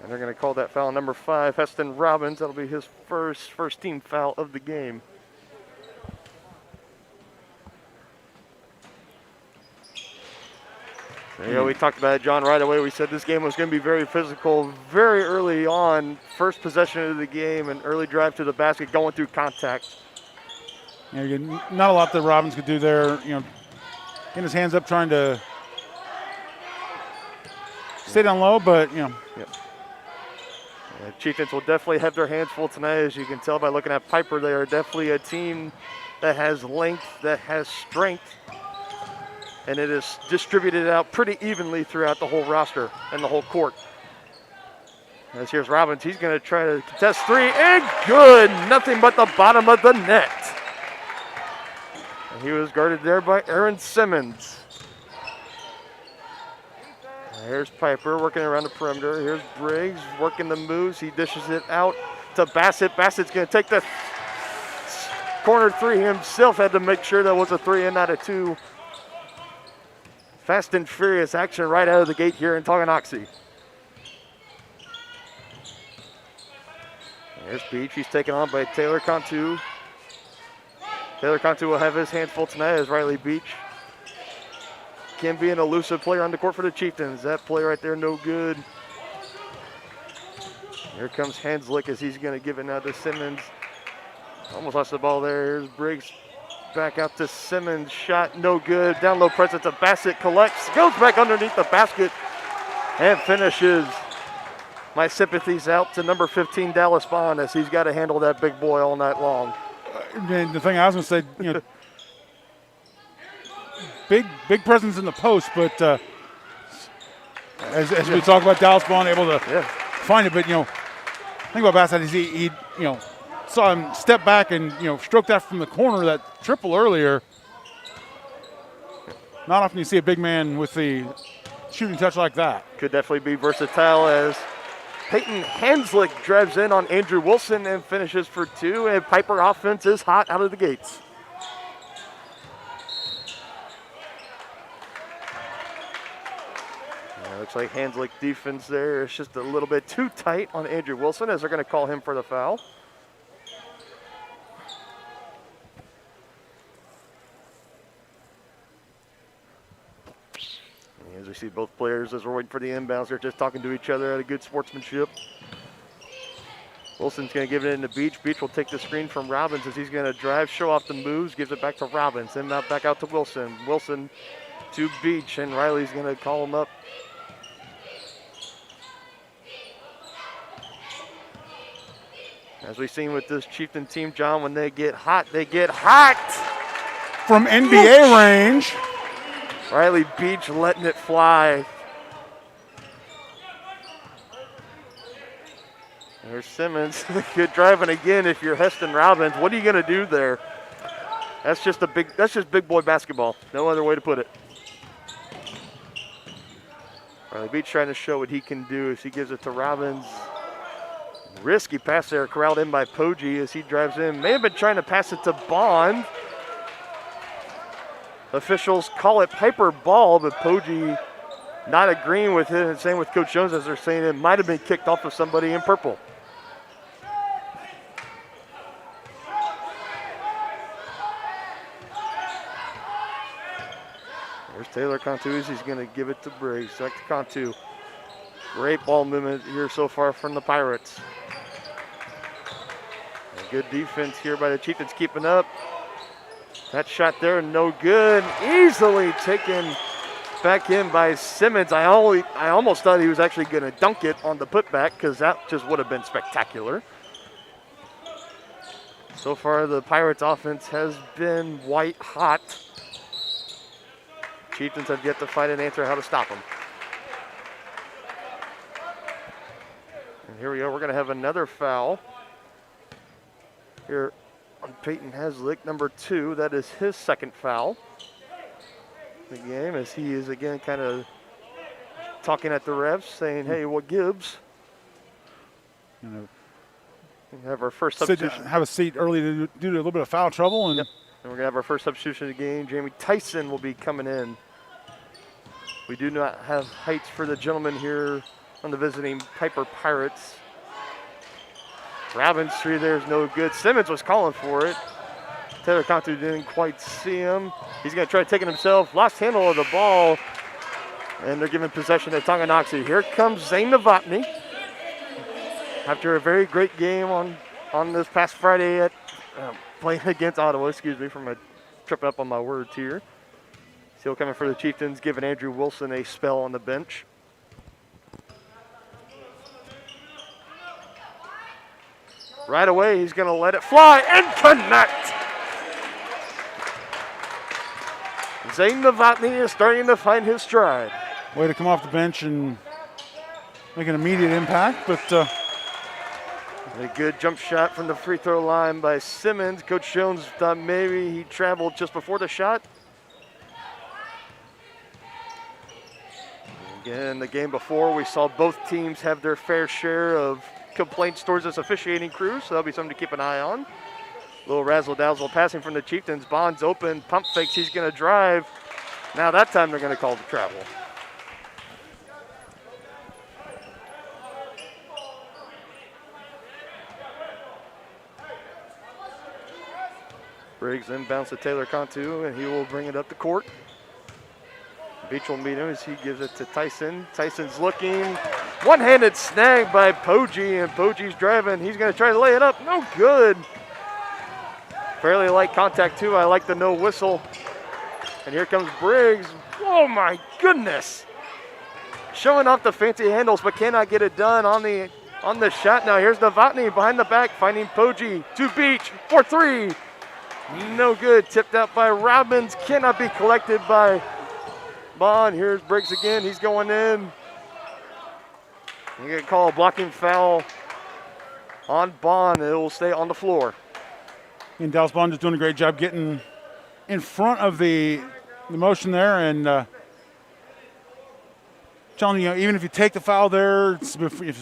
And they're going to call that foul number 5, Heston Robbins. That'll be his first team foul of the game. You know, we talked about it, John, right away. We said this game was going to be very physical very early on. First possession of the game, an early drive to the basket, going through contact. Yeah, again, not a lot that Robbins could do there. Getting his hands up, trying to stay down low, but Yep. Chieftains will definitely have their hands full tonight. As you can tell by looking at Piper, they are definitely a team that has length, that has strength, and it is distributed out pretty evenly throughout the whole roster and the whole court. As here's Robbins, he's going to try to contest 3, and good! Nothing but the bottom of the net. And he was guarded there by Aaron Simmons. Here's Piper working around the perimeter. Here's Briggs working the moves. He dishes it out to Bassett. Bassett's going to take the corner 3 himself. Had to make sure that was a 3 and not a 2. Fast and furious action right out of the gate here in Tonganoxie. There's Beach. He's taken on by Taylor Cantu. Taylor Cantu will have his hands full tonight as Riley Beach can be an elusive player on the court for the Chieftains. That play right there, no good. Here comes Hanslick as he's going to give it now to Simmons. Almost lost the ball there. Here's Briggs back out to Simmons. Shot no good. Down low pressure to Bassett. Collects. Goes back underneath the basket and finishes. My sympathies out to number 15, Dallas Bond, as he's got to handle that big boy all night long. And the thing I was going to say, big presence in the post, but as we talk about Dallas Bond able to find it, but think about Bassett is he saw him step back and stroke that from the corner, that triple earlier. Not often you see a big man with the shooting touch like that. Could definitely be versatile as Peyton Hanslick drives in on Andrew Wilson and finishes for 2, and Piper offense is hot out of the gates. Looks like Hanslick defense there is just a little bit too tight on Andrew Wilson as they're going to call him for the foul. As we see both players as we're waiting for the inbounds, they're just talking to each other at a good sportsmanship. Wilson's going to give it into Beach. Beach will take the screen from Robbins as he's going to drive, show off the moves, gives it back to Robbins, then back out to Wilson. Wilson to Beach, and Riley's going to call him up. As we've seen with this Chieftain team, John, when they get hot, they get hot! From NBA range. Riley Beach letting it fly. There's Simmons. Good driving again if you're Heston Robbins. What are you going to do there? That's just big boy basketball. No other way to put it. Riley Beach trying to show what he can do as he gives it to Robbins. Risky pass there, corralled in by Poggi as he drives in. May have been trying to pass it to Bond. Officials call it Piper ball, but Poggi not agreeing with it, and same with Coach Jones as they're saying it might have been kicked off of somebody in purple. There's Taylor Cantu. He's going to give it to Briggs. Back to Cantu. Great ball movement here so far from the Pirates. A good defense here by the Chieftains keeping up. That shot there, no good. Easily taken back in by Simmons. I almost thought he was actually going to dunk it on the putback because that just would have been spectacular. So far, the Pirates offense has been white hot. Chieftains have yet to find an answer how to stop them. And here we go. We're going to have another foul here on Peyton Haslick, number 2. That is his second foul. The game as he is again kind of talking at the refs, saying, "Hey, what gives?" We have our first substitution. Have a seat early due to a little bit of foul trouble. And And we're going to have our first substitution of the game. Jamie Tyson will be coming in. We do not have heights for the gentleman here on the visiting Piper Pirates. Robbins' three there is no good. Simmons was calling for it. Taylor Cantu didn't quite see him. He's going to try to take it himself. Lost handle of the ball. And they're giving possession to Tonganoxie. Here comes Zane Novotny. After a very great game on this past Friday at playing against Ottawa, excuse me for my tripping up on my words here. Still coming for the Chieftains, giving Andrew Wilson a spell on the bench. Right away, he's going to let it fly and connect. Zane Novotny is starting to find his stride. Way to come off the bench and make an immediate impact, but a good jump shot from the free throw line by Simmons. Coach Jones thought maybe he traveled just before the shot. Again, the game before, we saw both teams have their fair share of complaints towards this officiating crew, so that'll be something to keep an eye on. Little razzle-dazzle passing from the Chieftains. Bond's open, pump fakes, he's going to drive. Now that time they're going to call the travel. Briggs inbounds to Taylor Cantu, and he will bring it up the court. Beach will meet him as he gives it to Tyson. Tyson's looking. One-handed snag by Poggi, and Poggi's driving. He's going to try to lay it up. No good. Fairly light contact, too. I like the no whistle. And here comes Briggs. Oh, my goodness. Showing off the fancy handles, but cannot get it done on the shot. Now here's Novotny behind the back, finding Poggi to Beach for 3. No good. Tipped out by Robbins. Cannot be collected by Bond. Here's Briggs again. He's going in. You're going to call a blocking foul on Bond. It will stay on the floor. And Dallas Bond is doing a great job getting in front of the motion there, and telling you, even if you take the foul there, as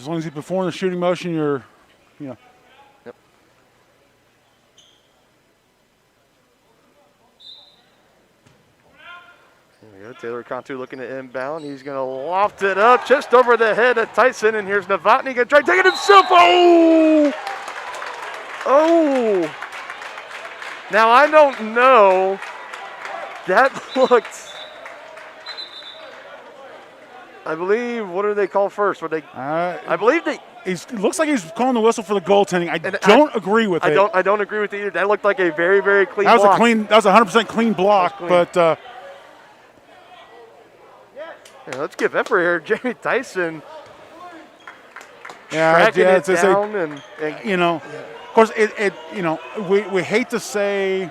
long as you perform the shooting motion, you're, Yep. There we go. Taylor Cantu looking to inbound. He's going to loft it up just over the head of Tyson, and here's Novotny going to try to take it himself. Oh! Oh! Now, I don't know. That looked, I believe, what do they call first? I believe they. It looks like he's calling the whistle for the goaltending. I don't agree with it. I don't agree with it either. That looked like a very, very clean block. That was a 100% clean block, but. Let's give effort here. Jamie Tyson. Tracking it down and of course, we hate to say.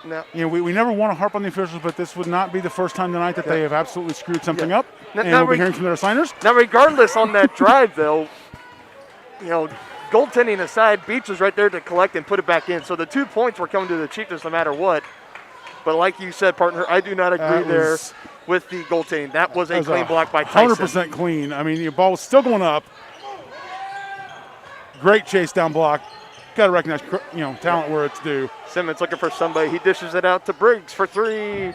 No. We never want to harp on the officials, but this would not be the first time tonight that they have absolutely screwed something up. And we'll be hearing from their signers. Now, regardless on that drive, though, goaltending aside, Beach was right there to collect and put it back in. So the 2 points were coming to the Chieftains no matter what. But like you said, partner, I do not agree there with the goaltending. That was a clean block by Tyson. 100% clean. I mean, the ball was still going up. Great chase down block. Got to recognize, talent where it's due. Simmons looking for somebody. He dishes it out to Briggs for 3.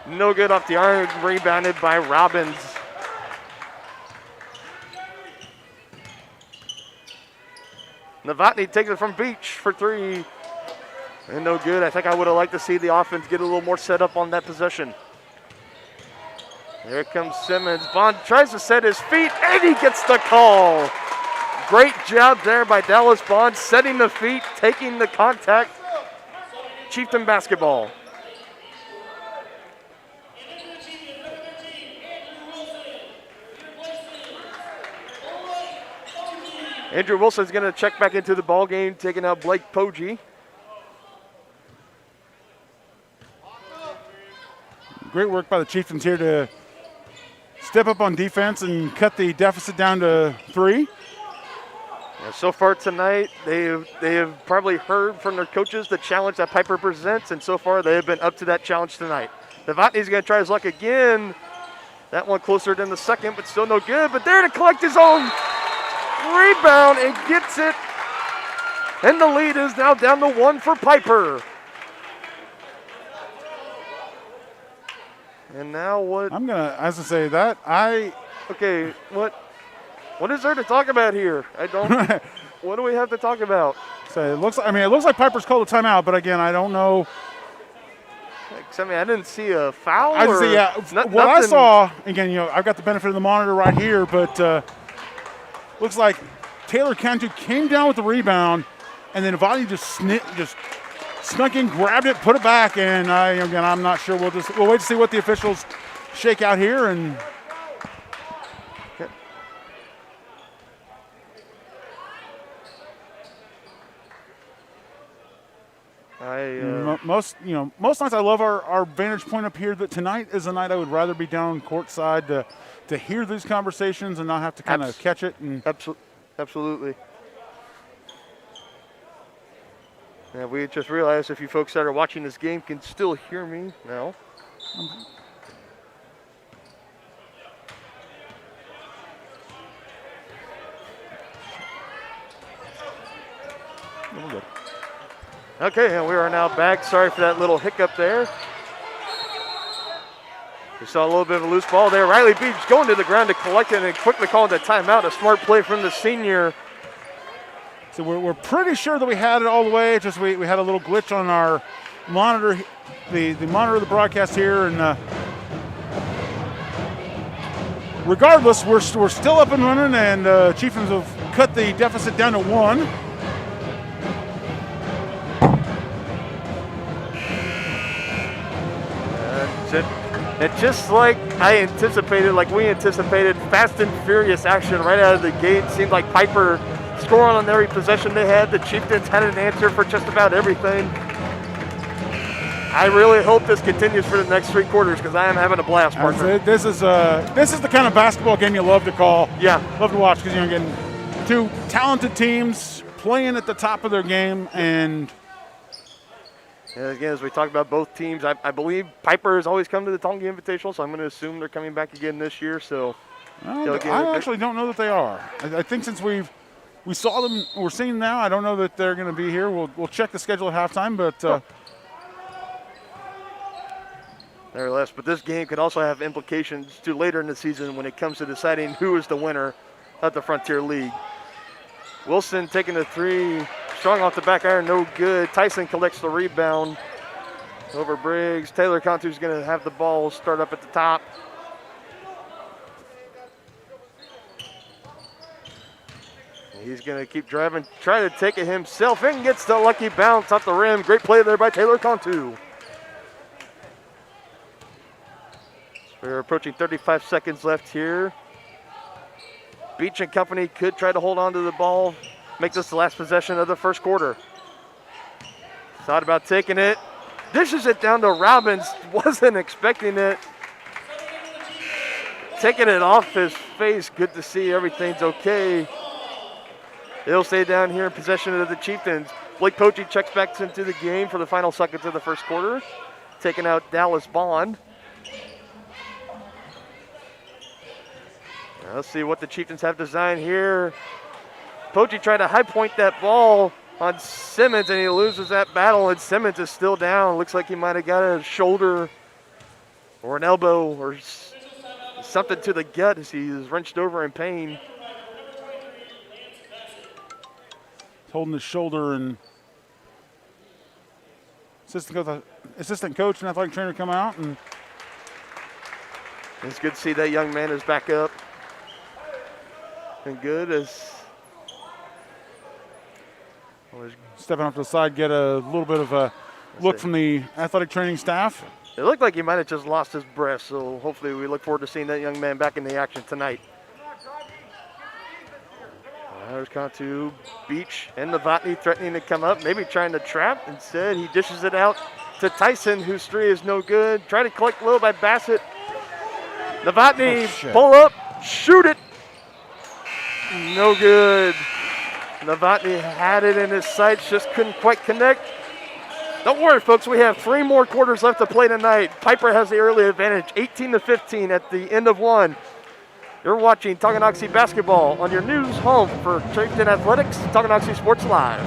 No good off the iron. Rebounded by Robbins. Novotny takes it from Beach for 3. And no good. I think I would have liked to see the offense get a little more set up on that possession. Here comes Simmons. Bond tries to set his feet, and he gets the call. Great job there by Dallas Bond, setting the feet, taking the contact. Chieftain basketball. Andrew Wilson's going to check back into the ball game, taking out Blake Poggi. Great work by the Chieftains here to step up on defense and cut the deficit down to 3. Yeah, so far tonight, they have probably heard from their coaches the challenge that Piper presents, and so far they have been up to that challenge tonight. Novotny's going to try his luck again. That one closer than the second, but still no good. But there to collect his own rebound and gets it. And the lead is now down to 1 for Piper. And now what? I'm going to, as I say that, Okay, what is there to talk about here? I don't. What do we have to talk about? So it looks like Piper's called a timeout, but again, I don't know. I mean, I didn't see a foul. What I saw, again, I've got the benefit of the monitor right here, but looks like Taylor Cantu came down with the rebound, and then Novotny just snuck in, grabbed it, put it back, and I'm not sure. We'll wait to see what the officials shake out here. And most nights I love our vantage point up here, but tonight is a night I would rather be down courtside to hear these conversations and not have to kind of catch it. And absolutely. Yeah, we just realized if you folks that are watching this game can still hear me now. We're good. Okay, and we are now back. Sorry for that little hiccup there. We saw a little bit of a loose ball there. Riley Beach going to the ground to collect it and quickly calling the timeout. A smart play from the senior. So we're pretty sure that we had it all the way. Just we had a little glitch on our monitor, the monitor of the broadcast here, and regardless, we're still up and running, and Chieftains have cut the deficit down to 1. And just like we anticipated, fast and furious action right out of the gate. Seemed like Piper scoring on every possession they had. The Chieftains had an answer for just about everything. I really hope this continues for the next 3 quarters because I am having a blast, partner. This is the kind of basketball game you love to call. Yeah. Love to watch because you're getting 2 talented teams playing at the top of their game. And again, as we talked about both teams, I believe Piper has always come to the Tonga Invitational, so I'm going to assume they're coming back again this year. So I actually don't know that they are. I think since we saw them, we're seeing them now. I don't know that they're going to be here. We'll check the schedule at halftime, but nevertheless. But this game could also have implications to later in the season when it comes to deciding who is the winner of the Frontier League. Wilson taking the 3. Strong off the back iron, no good. Tyson collects the rebound over Briggs. Taylor Cantu's going to have the ball start up at the top. He's going to keep driving, try to take it himself, and gets the lucky bounce off the rim. Great play there by Taylor Cantu. We're approaching 35 seconds left here. Beach and company could try to hold on to the ball, make this the last possession of the first quarter. Thought about taking it. Dishes it down to Robbins. Wasn't expecting it. Taking it off his face. Good to see everything's okay. They'll stay down here in possession of the Chieftains. Blake Poggi checks back into the game for the final seconds of the first quarter. Taking out Dallas Bond. Now let's see what the Chieftains have designed here. Poggi tried to high point that ball on Simmons, and he loses that battle, and Simmons is still down. Looks like he might have got a shoulder or an elbow or something to the gut as he is wrenched over in pain. Holding his shoulder, and assistant coach and athletic trainer come out, and It's good to see that young man is back up. And good as stepping off to the side, get a little bit of a look from the athletic training staff. It looked like he might have just lost his breath, so hopefully we look forward to seeing that young man back in the action tonight. There's Cantu, Beach, and Novotny threatening to come up, maybe trying to trap. Instead, he dishes it out to Tyson, whose three is no good. Try to collect low by Bassett. Novotny, pull up, shoot it. No good. Novotny had it in his sights, just couldn't quite connect. Don't worry, folks, we have 3 more quarters left to play tonight. Piper has the early advantage, 18-15 at the end of one. You're watching Tonganoxie basketball on your news home for Chieftain Athletics, Tonganoxie Sports Live.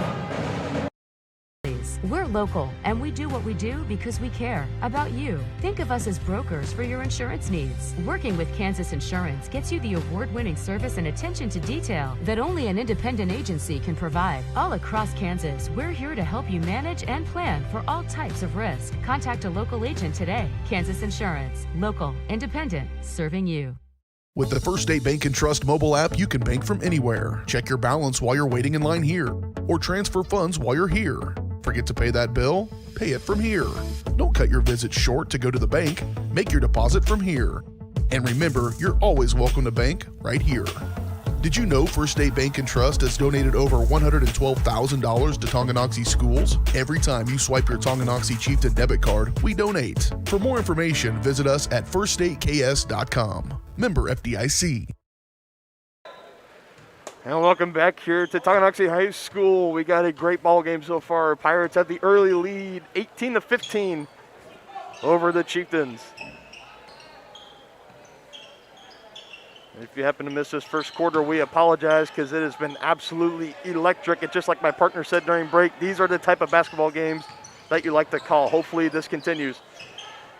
We're local, and we do what we do because we care about you. Think of us as brokers for your insurance needs. Working with Kansas Insurance gets you the award-winning service and attention to detail that only an independent agency can provide. All across Kansas, we're here to help you manage and plan for all types of risk. Contact a local agent today. Kansas Insurance. Local, independent, serving you. With the First State Bank and Trust mobile app, you can bank from anywhere. Check your balance while you're waiting in line here, or transfer funds while you're here. Forget to pay that bill? Pay it from here. Don't cut your visit short to go to the bank. Make your deposit from here. And remember, you're always welcome to bank right here. Did you know First State Bank and Trust has donated over $112,000 to Tonganoxie schools? Every time you swipe your Tonganoxie Chieftain debit card, we donate. For more information, visit us at firststateks.com. Member FDIC. And welcome back here to Tonganoxie High School. We got a great ball game so far. Pirates have the early lead, 18-15 over the Chieftains. If you happen to miss this first quarter, we apologize because it has been absolutely electric. It's just like my partner said during break, these are the type of basketball games that you like to call. Hopefully this continues.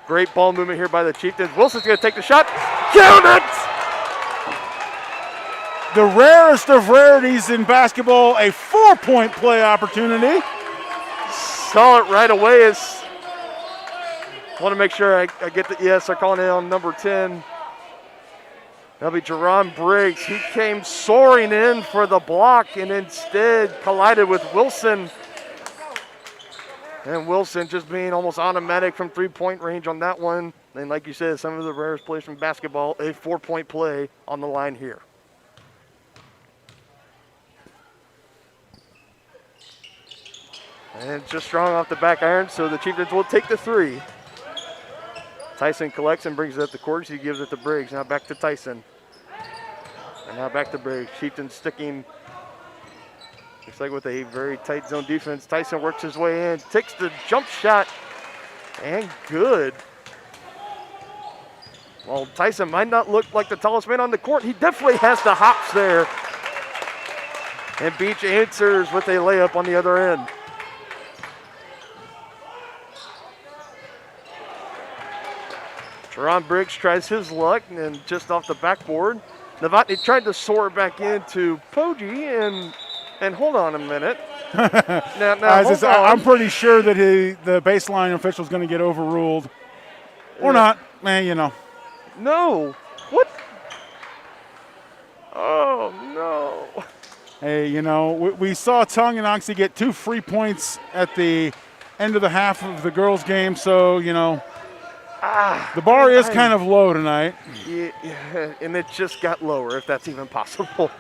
Great ball movement here by the Chieftains. Wilson's going to take the shot. Count it! The rarest of rarities in basketball, a 4-point play opportunity. Saw it right away. Want to make sure I get the, yes, they're calling it on number 10. That'll be Jerron Briggs. He came soaring in for the block and instead collided with Wilson. And Wilson just being almost automatic from three-point range on that one. And like you said, some of the rarest plays from basketball, a 4-point play on the line here. And just strong off the back iron, so the Chieftains will take the three. Tyson collects and brings it up the court. He gives it to Briggs. Now back to Tyson. And now back to Briggs. Chieftains sticking, looks like with a very tight zone defense. Tyson works his way in, takes the jump shot, and good. While Tyson might not look like the tallest man on the court, he definitely has the hops there. And Beach answers with a layup on the other end. Jerron Briggs tries his luck and just off the backboard. Novotny tried to soar back into Poggi and hold on a minute. I'm pretty sure that the baseline official is going to get overruled. Or not. Man, you know. No. What? Oh, no. Hey, you know, we saw Tonganoxie get 2 free points at the end of the half of the girls' game, so, you know, the bar is kind of low tonight. Yeah, and it just got lower, if that's even possible.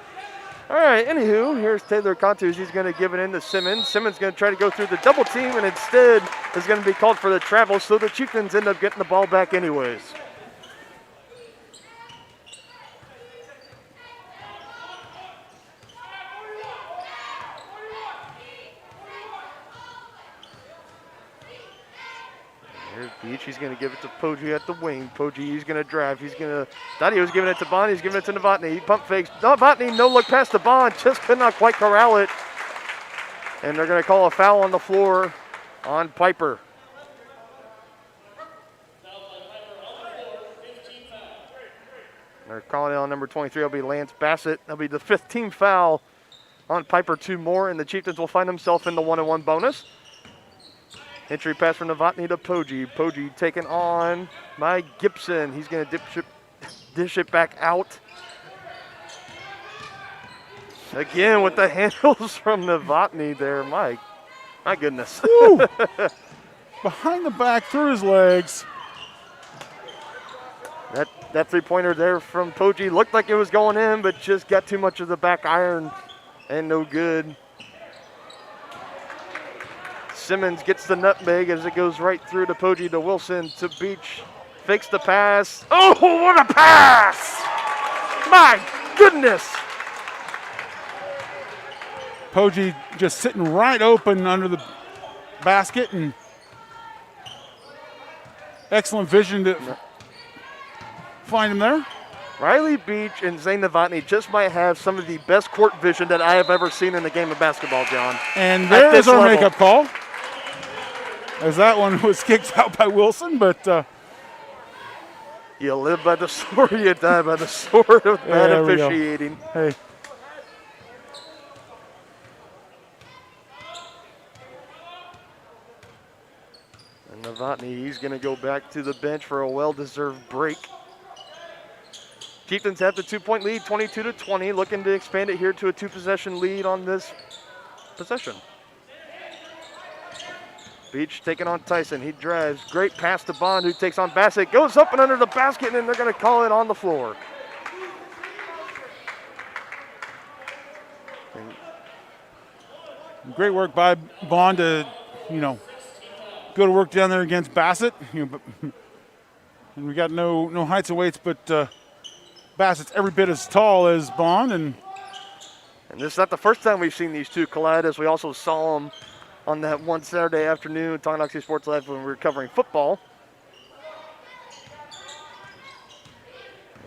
All right, anywho, here's Taylor Cantu. He's going to give it in to Simmons. Simmons going to try to go through the double team, and instead is going to be called for the travel, so the Chieftains end up getting the ball back anyways. Here's Beach. He's going to give it to Poggi at the wing. Poggi, he's going to drive. He's going to, thought he was giving it to Bond. He's giving it to Novotny. He pump fakes. Novotny, no look past the Bond. Just could not quite corral it. And they're going to call a foul on the floor on Piper. They're calling it on number 23. It'll be Lance Bassett. That'll be the 5th team foul on Piper. 2 more, and the Chieftains will find themselves in the 1-on-1 bonus. Entry pass from Novotny to Poggi. Poggi taken on by Gibson. He's going to dish it back out. Again with the handles from Novotny there, Mike. My goodness. Behind the back, through his legs. That three-pointer there from Poggi looked like it was going in, but just got too much of the back iron and no good. Simmons gets the nutmeg as it goes right through to Poggi to Wilson to Beach. Fakes the pass. Oh, what a pass! My goodness! Poggi just sitting right open under the basket, and excellent vision to find him there. Riley Beach and Zane Novotny just might have some of the best court vision that I have ever seen in the game of basketball, John. And there's our makeup call, as that one was kicked out by Wilson, but you live by the sword, you die by the sword of bad officiating. Hey. And Novotny, he's going to go back to the bench for a well-deserved break. Chieftains have the 2-point lead, 22-20, looking to expand it here to a 2-possession lead on this possession. Beach taking on Tyson. He drives. Great pass to Bond, who takes on Bassett. Goes up and under the basket, and then they're going to call it on the floor. Great work by Bond to, go to work down there against Bassett. And we got no heights and weights, but Bassett's every bit as tall as Bond. And this is not the first time we've seen these two collide, as we also saw them on that one Saturday afternoon, Tonganoxie Sports Live, when we were covering football.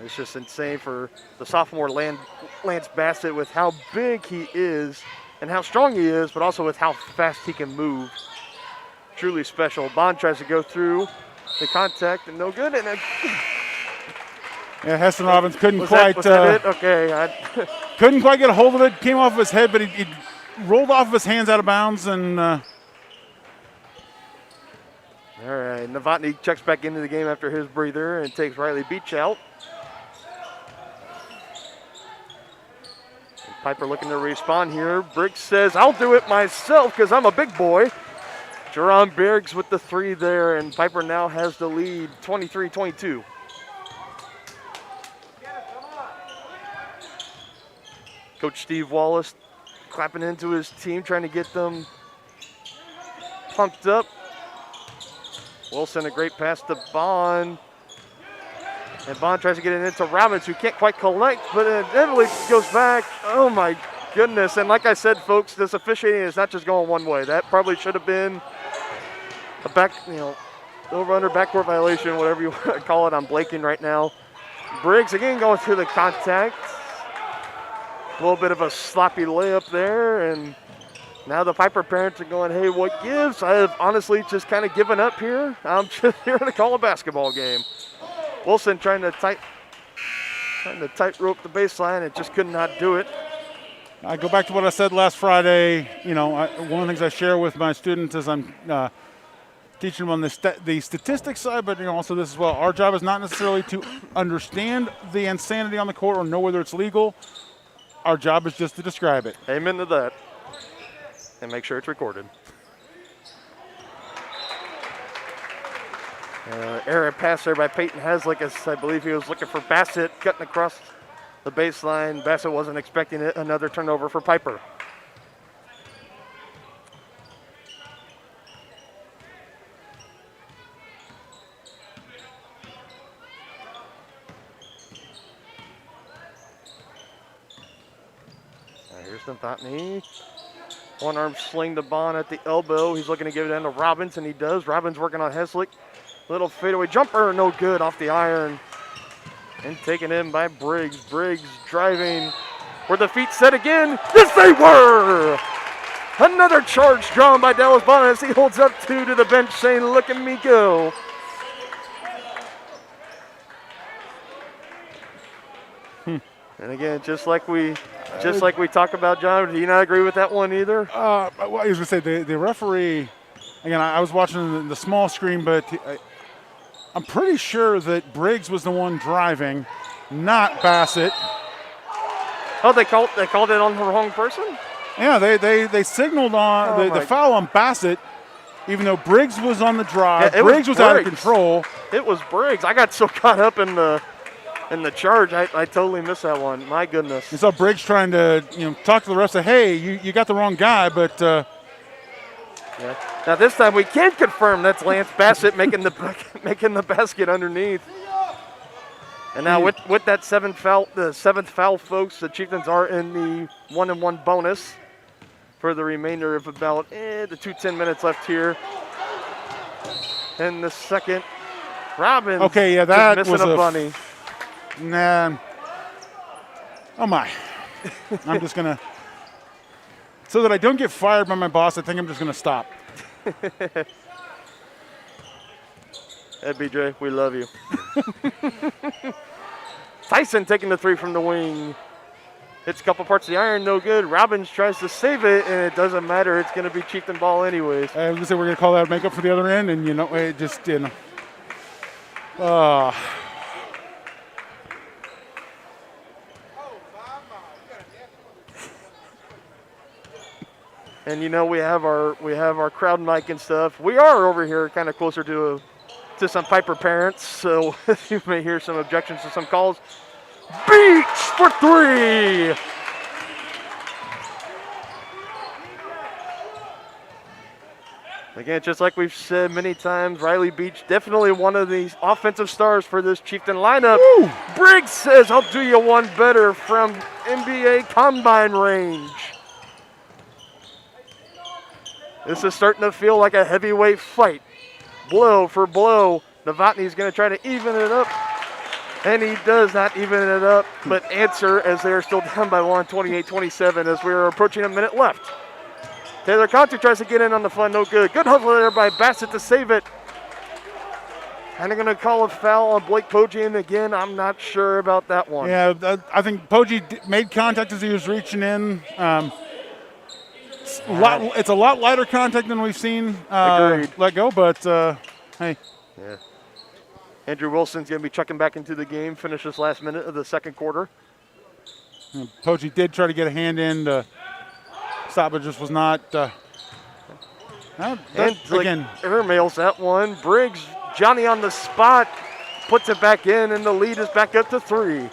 It's just insane for the sophomore Lance Bassett with how big he is and how strong he is, but also with how fast he can move. Truly special. Bond tries to go through the contact and no good. And yeah, Heston Robbins couldn't was quite. That it? Okay. Couldn't quite get a hold of it. Came off of his head, but he rolled off of his hands out of bounds. And all right, Novotny checks back into the game after his breather and takes Riley Beach out. And Piper looking to respond here. Briggs says, "I'll do it myself because I'm a big boy." Jerron Bergs with the three there, and Piper now has the lead, 23-22. Coach Steve Wallace clapping into his team, trying to get them pumped up. Wilson, a great pass to Bond. And Bond tries to get it into Robbins, who can't quite collect, but it inevitably goes back. Oh my goodness. And like I said, folks, this officiating is not just going one way. That probably should have been a back, over-under backcourt violation, whatever you want to call it. I'm blanking right now. Briggs again going through the contact. A little bit of a sloppy layup there, and now the Piper parents are going, hey, what gives? I have honestly just kind of given up here. I'm just here to call a basketball game. Wilson trying to tightrope the baseline and just could not do it. I go back to what I said last Friday. One of the things I share with my students is I'm teaching them on the statistics side, but also this as well. Our job is not necessarily to understand the insanity on the court or know whether it's legal. Our job is just to describe it. Amen to that. And make sure it's recorded. Errant pass there by Peyton Haslick, as I believe he was looking for Bassett, cutting across the baseline. Bassett wasn't expecting it. Another turnover for Piper. Here's Novotny. One arm sling to Bond at the elbow. He's looking to give it in to Robbins, and he does. Robbins working on Haslick. Little fadeaway jumper, no good off the iron. And taken in by Briggs. Briggs driving. Were the feet set again? Yes, they were! Another charge drawn by Dallas Bond as he holds up two to the bench saying, look at me go. And again, just like we talk about, John, do you not agree with that one either? Well, I was going to say the referee, again, I was watching the small screen, but I'm pretty sure that Briggs was the one driving, not Bassett. Oh, they called it on the wrong person? Yeah, they signaled on the foul on Bassett, even though Briggs was on the drive. Yeah, Briggs was out of control. It was Briggs. I got so caught up in the charge, I totally missed that one. My goodness. You saw Briggs trying to talk to the ref, say, hey, you got the wrong guy, but yeah. Now this time we can confirm that's Lance Bassett making the basket underneath. And now with that seventh foul, folks, the Chieftains are in the 1-and-1 bonus for the remainder of about the 10 minutes left here. And the second, Robbins. Okay, yeah, that missing was a bunny. Nah. Oh my. I'm just gonna. So that I don't get fired by my boss, I think I'm just gonna stop. Hey, BJ, we love you. Tyson taking the three from the wing. Hits a couple parts of the iron, no good. Robbins tries to save it, and it doesn't matter. It's going to be Chieftain ball anyways. I was going to say we're going to call that makeup for the other end, and it just, And we have our crowd mic and stuff. We are over here kind of closer to some Piper parents, so you may hear some objections to some calls. Beach for three. Again, just like we've said many times, Riley Beach definitely one of the offensive stars for this Chieftain lineup. Woo! Briggs says, I'll do you one better from NBA Combine range. This is starting to feel like a heavyweight fight. Blow for blow. Novotny's going to try to even it up. And he does not even it up, but answer as they are still down by one, 28-27, as we are approaching a minute left. Taylor Conti tries to get in on the fun, no good. Good hustle there by Bassett to save it. And they're going to call a foul on Blake Poggi, and again, I'm not sure about that one. Yeah, I think Poggi made contact as he was reaching in. It's a lot lighter contact than we've seen let go, but hey. Yeah. Andrew Wilson's going to be chucking back into the game, finish this last minute of the second quarter. Poggi did try to get a hand in to stop, but just was not. Again, airmails that one. Briggs, Johnny on the spot, puts it back in, and the lead is back up to 3.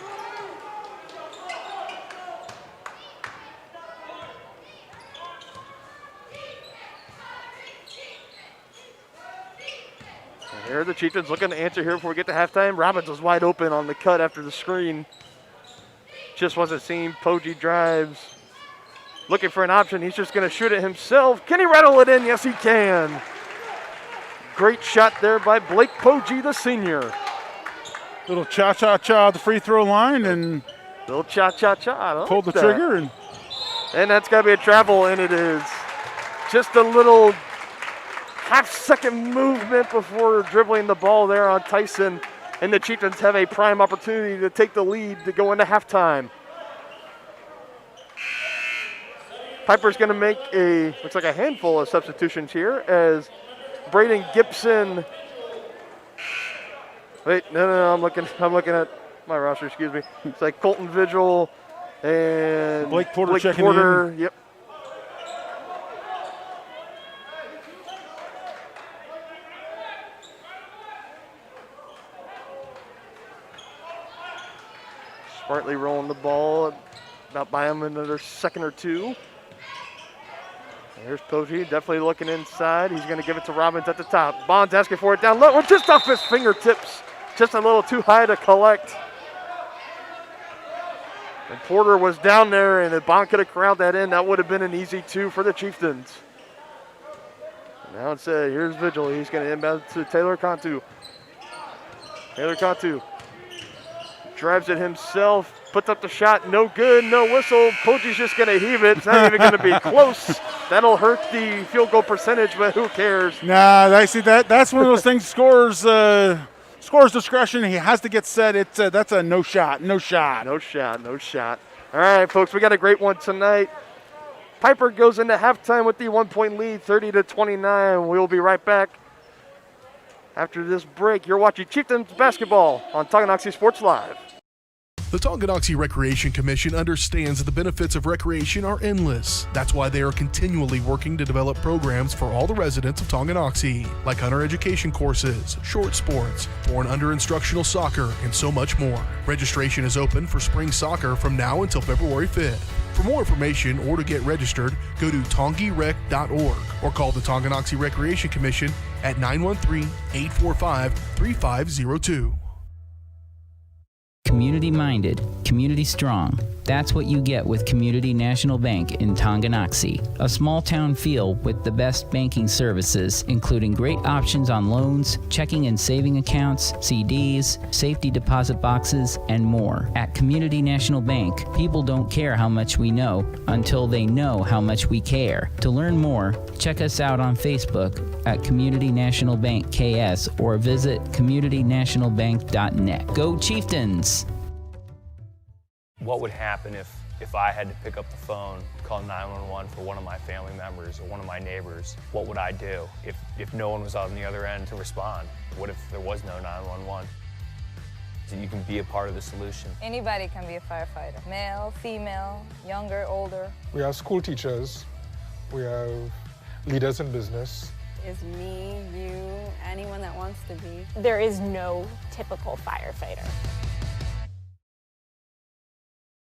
Here the Chieftains looking to answer here before we get to halftime. Robbins was wide open on the cut after the screen. Just wasn't seen. Poggi drives. Looking for an option. He's just going to shoot it himself. Can he rattle it in? Yes, he can. Great shot there by Blake Poggi, the senior. Little cha-cha-cha at the free throw line and little cha-cha-cha. Pulled the trigger. And that's got to be a travel, and it is. Just a little half-second movement before dribbling the ball there on Tyson, and the Chieftains have a prime opportunity to take the lead to go into halftime. Piper's going to make looks like a handful of substitutions here as Braden Gibson. Wait, no, I'm looking at my roster, excuse me. It's like Colton Vigil and Blake Porter checking in. Yep. Smartly rolling the ball, about by him another second or two. There's Poggi, definitely looking inside. He's going to give it to Robbins at the top. Bond's asking for it down low, just off his fingertips. Just a little too high to collect. And Porter was down there, and if Bond could have corralled that in, that would have been an easy 2 for the Chieftains. Now it's here's Vigil. He's going to inbound to Taylor Cantu. Taylor Cantu drives it himself, puts up the shot, no good, no whistle. Poggi's just going to heave it. It's not even going to be close. That'll hurt the field goal percentage, but who cares? Nah, I see that's one of those things. Scores discretion. He has to get set. That's a no shot. No shot. All right, folks, we got a great one tonight. Piper goes into halftime with the 1-point lead, 30-29. We'll be right back after this break. You're watching Chieftains basketball on Tonganoxie Sports Live. The Tonganoxie Recreation Commission understands that the benefits of recreation are endless. That's why they are continually working to develop programs for all the residents of Tonganoxie, like hunter education courses, short sports, 4 and under instructional soccer, and so much more. Registration is open for spring soccer from now until February 5th. For more information or to get registered, go to tongirec.org or call the Tonganoxie Recreation Commission at 913-845-3502. Community minded, community strong. That's what you get with Community National Bank in Tonganoxie, a small town feel with the best banking services, including great options on loans, checking and saving accounts, CDs, safety deposit boxes, and more. At Community National Bank, people don't care how much we know until they know how much we care. To learn more, check us out on Facebook at Community National Bank KS or visit communitynationalbank.net. Go Chieftains! What would happen if I had to pick up the phone, call 911 for one of my family members or one of my neighbors? What would I do if no one was on the other end to respond? What if there was no 911? So you can be a part of the solution. Anybody can be a firefighter. Male, female, younger, older. We have school teachers. We have leaders in business. Is me, you, anyone that wants to be. There is no typical firefighter.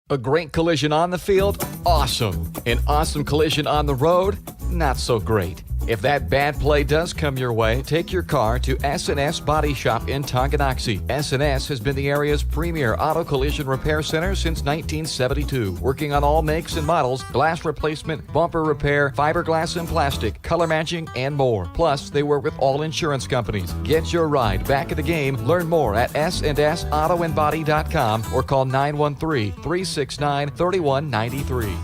A great collision on the field? Awesome. An awesome collision on the road? Not so great. If that bad play does come your way, take your car to S&S Body Shop in Tonganoxie. S&S has been the area's premier auto collision repair center since 1972, working on all makes and models, glass replacement, bumper repair, fiberglass and plastic, color matching, and more. Plus, they work with all insurance companies. Get your ride back in the game. Learn more at sandsautoandbody.com or call 913-369-3193.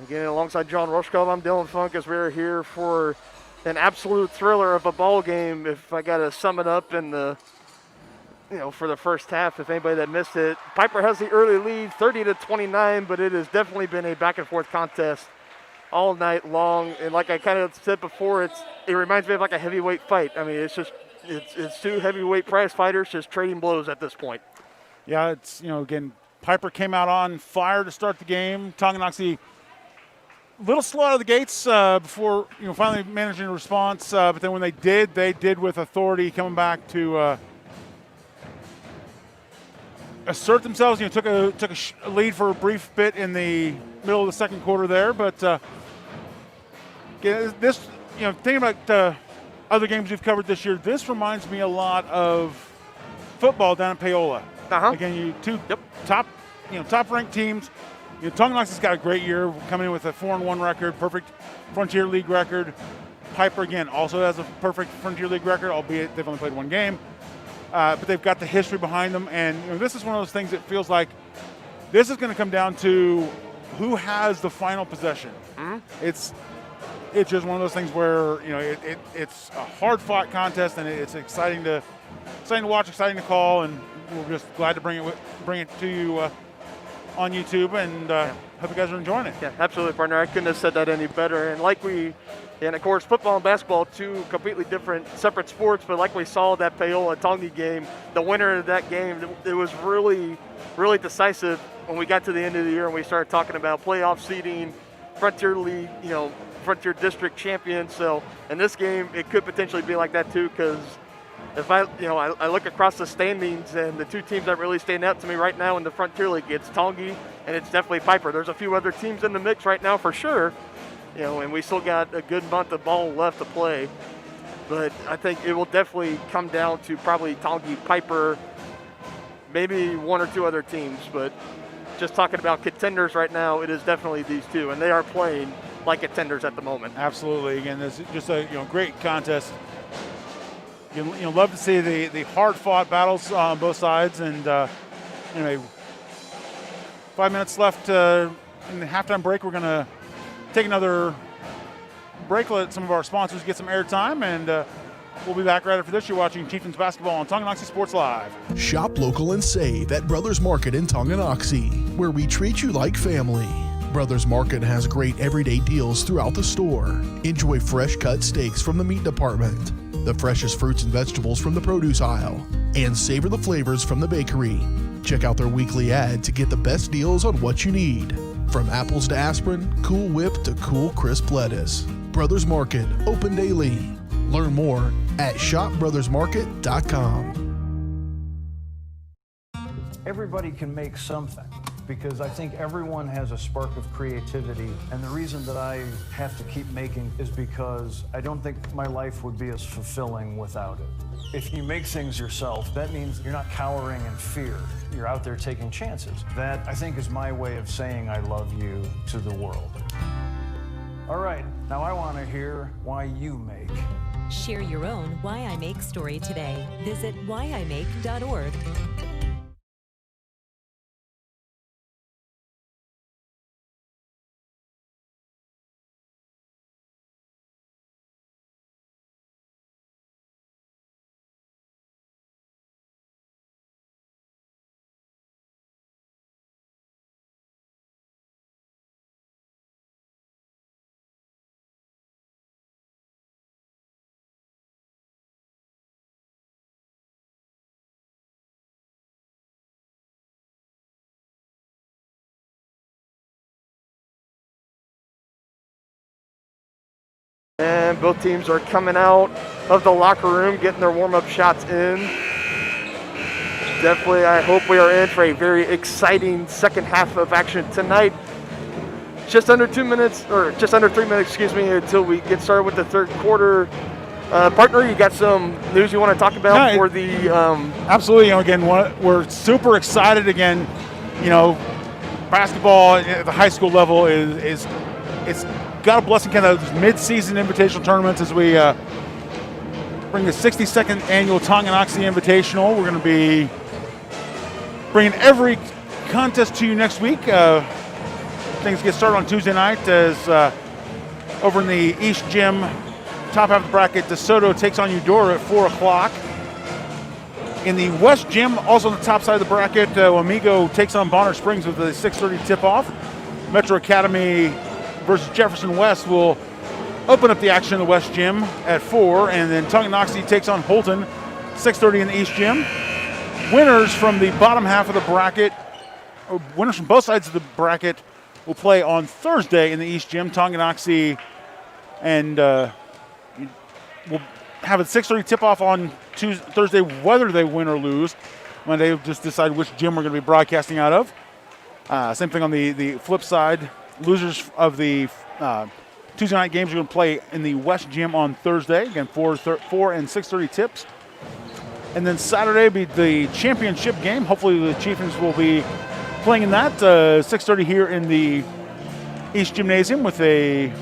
Again, alongside John Rushkov, I'm Dylan Funk as we're here for an absolute thriller of a ball game. If I got to sum it up in the, for the first half, if anybody that missed it, Piper has the early lead, 30-29, but it has definitely been a back and forth contest all night long. And like I kind of said before, it reminds me of like a heavyweight fight. I mean, it's 2 heavyweight prize fighters just trading blows at this point. Yeah, it's, again, Piper came out on fire to start the game. Tonganoxie a little slow out of the gates before finally managing a response, but then when they did with authority, coming back to assert themselves. Took a lead for a brief bit in the middle of the second quarter there, but this thinking about other games we've covered this year, this reminds me a lot of football down in Paola. Again, two top ranked teams. Tonganoxie's got a great year, coming in with a 4-1 record, perfect Frontier League record. Piper, again, also has a perfect Frontier League record, albeit they've only played 1 game. But they've got the history behind them, and this is one of those things that feels like this is going to come down to who has the final possession. Mm-hmm. It's just one of those things where it's a hard-fought contest, and it's exciting to watch, exciting to call, and we're just glad to bring it to you on YouTube, and hope you guys are enjoying it. Yeah, absolutely, partner. I couldn't have said that any better. And of course, football and basketball, 2 completely different, separate sports, but like we saw that Paola-Tongi game, the winner of that game, it was really, really decisive when we got to the end of the year and we started talking about playoff seeding, Frontier League, Frontier District champions. So in this game, it could potentially be like that too, because if I look across the standings, and the 2 teams that really stand out to me right now in the Frontier League, it's Tongi and it's definitely Piper. There's a few other teams in the mix right now for sure, and we still got a good month of ball left to play. But I think it will definitely come down to probably Tongi, Piper, maybe 1 or 2 other teams. But just talking about contenders right now, it is definitely these 2, and they are playing like contenders at the moment. Absolutely. Again, this is just a great contest. You love to see the hard-fought battles on both sides, and 5 minutes left in the halftime break. We're going to take another break, let some of our sponsors get some airtime, and we'll be back right after this. You're watching Chieftains basketball on Tonganoxie Sports Live. Shop local and save at Brothers Market in Tonganoxie, where we treat you like family. Brothers Market has great everyday deals throughout the store. Enjoy fresh cut steaks from the meat department, the freshest fruits and vegetables from the produce aisle, and savor the flavors from the bakery. Check out their weekly ad to get the best deals on what you need. From apples to aspirin, Cool Whip to cool crisp lettuce. Brothers Market, open daily. Learn more at shopbrothersmarket.com. Everybody can make something, because I think everyone has a spark of creativity, and the reason that I have to keep making is because I don't think my life would be as fulfilling without it. If you make things yourself, that means you're not cowering in fear. You're out there taking chances. That, I think, is my way of saying I love you to the world. All right, now I want to hear why you make. Share your own Why I Make story today. Visit whyimake.org. And both teams are coming out of the locker room, getting their warm-up shots in. Definitely, I hope we are in for a very exciting second half of action tonight. Just under 2 minutes, or just under 3 minutes, excuse me, until we get started with the third quarter. Partner, you got some news you want to talk about for the... Absolutely. Again, we're super excited again. Basketball at the high school level is it's got a blessing, kind of those mid-season invitational tournaments as we bring the 62nd annual Tonganoxie Invitational. We're going to be bringing every contest to you next week. Things get started on Tuesday night as over in the East Gym, top half of the bracket, DeSoto takes on Eudora at 4 o'clock. In the West Gym, also on the top side of the bracket, Wamego takes on Bonner Springs with a 6:30 tip-off. Metro Academy versus Jefferson West will open up the action in the West Gym at 4, and then Tonganoxie takes on Holton, 6:30 in the East Gym. Winners from the bottom half of the bracket, or winners from both sides of the bracket, will play on Thursday in the East Gym. Tonganoxie and will have a 6:30 tip-off on Thursday, whether they win or lose. Monday, we'll just decide which gym we're going to be broadcasting out of. Same thing on the flip side. Losers of the Tuesday night games are going to play in the West Gym on Thursday. Again, 4 and 6:30 tips. And then Saturday be the championship game. Hopefully the Chieftains will be playing in that. 6:30 here in the East Gymnasium with a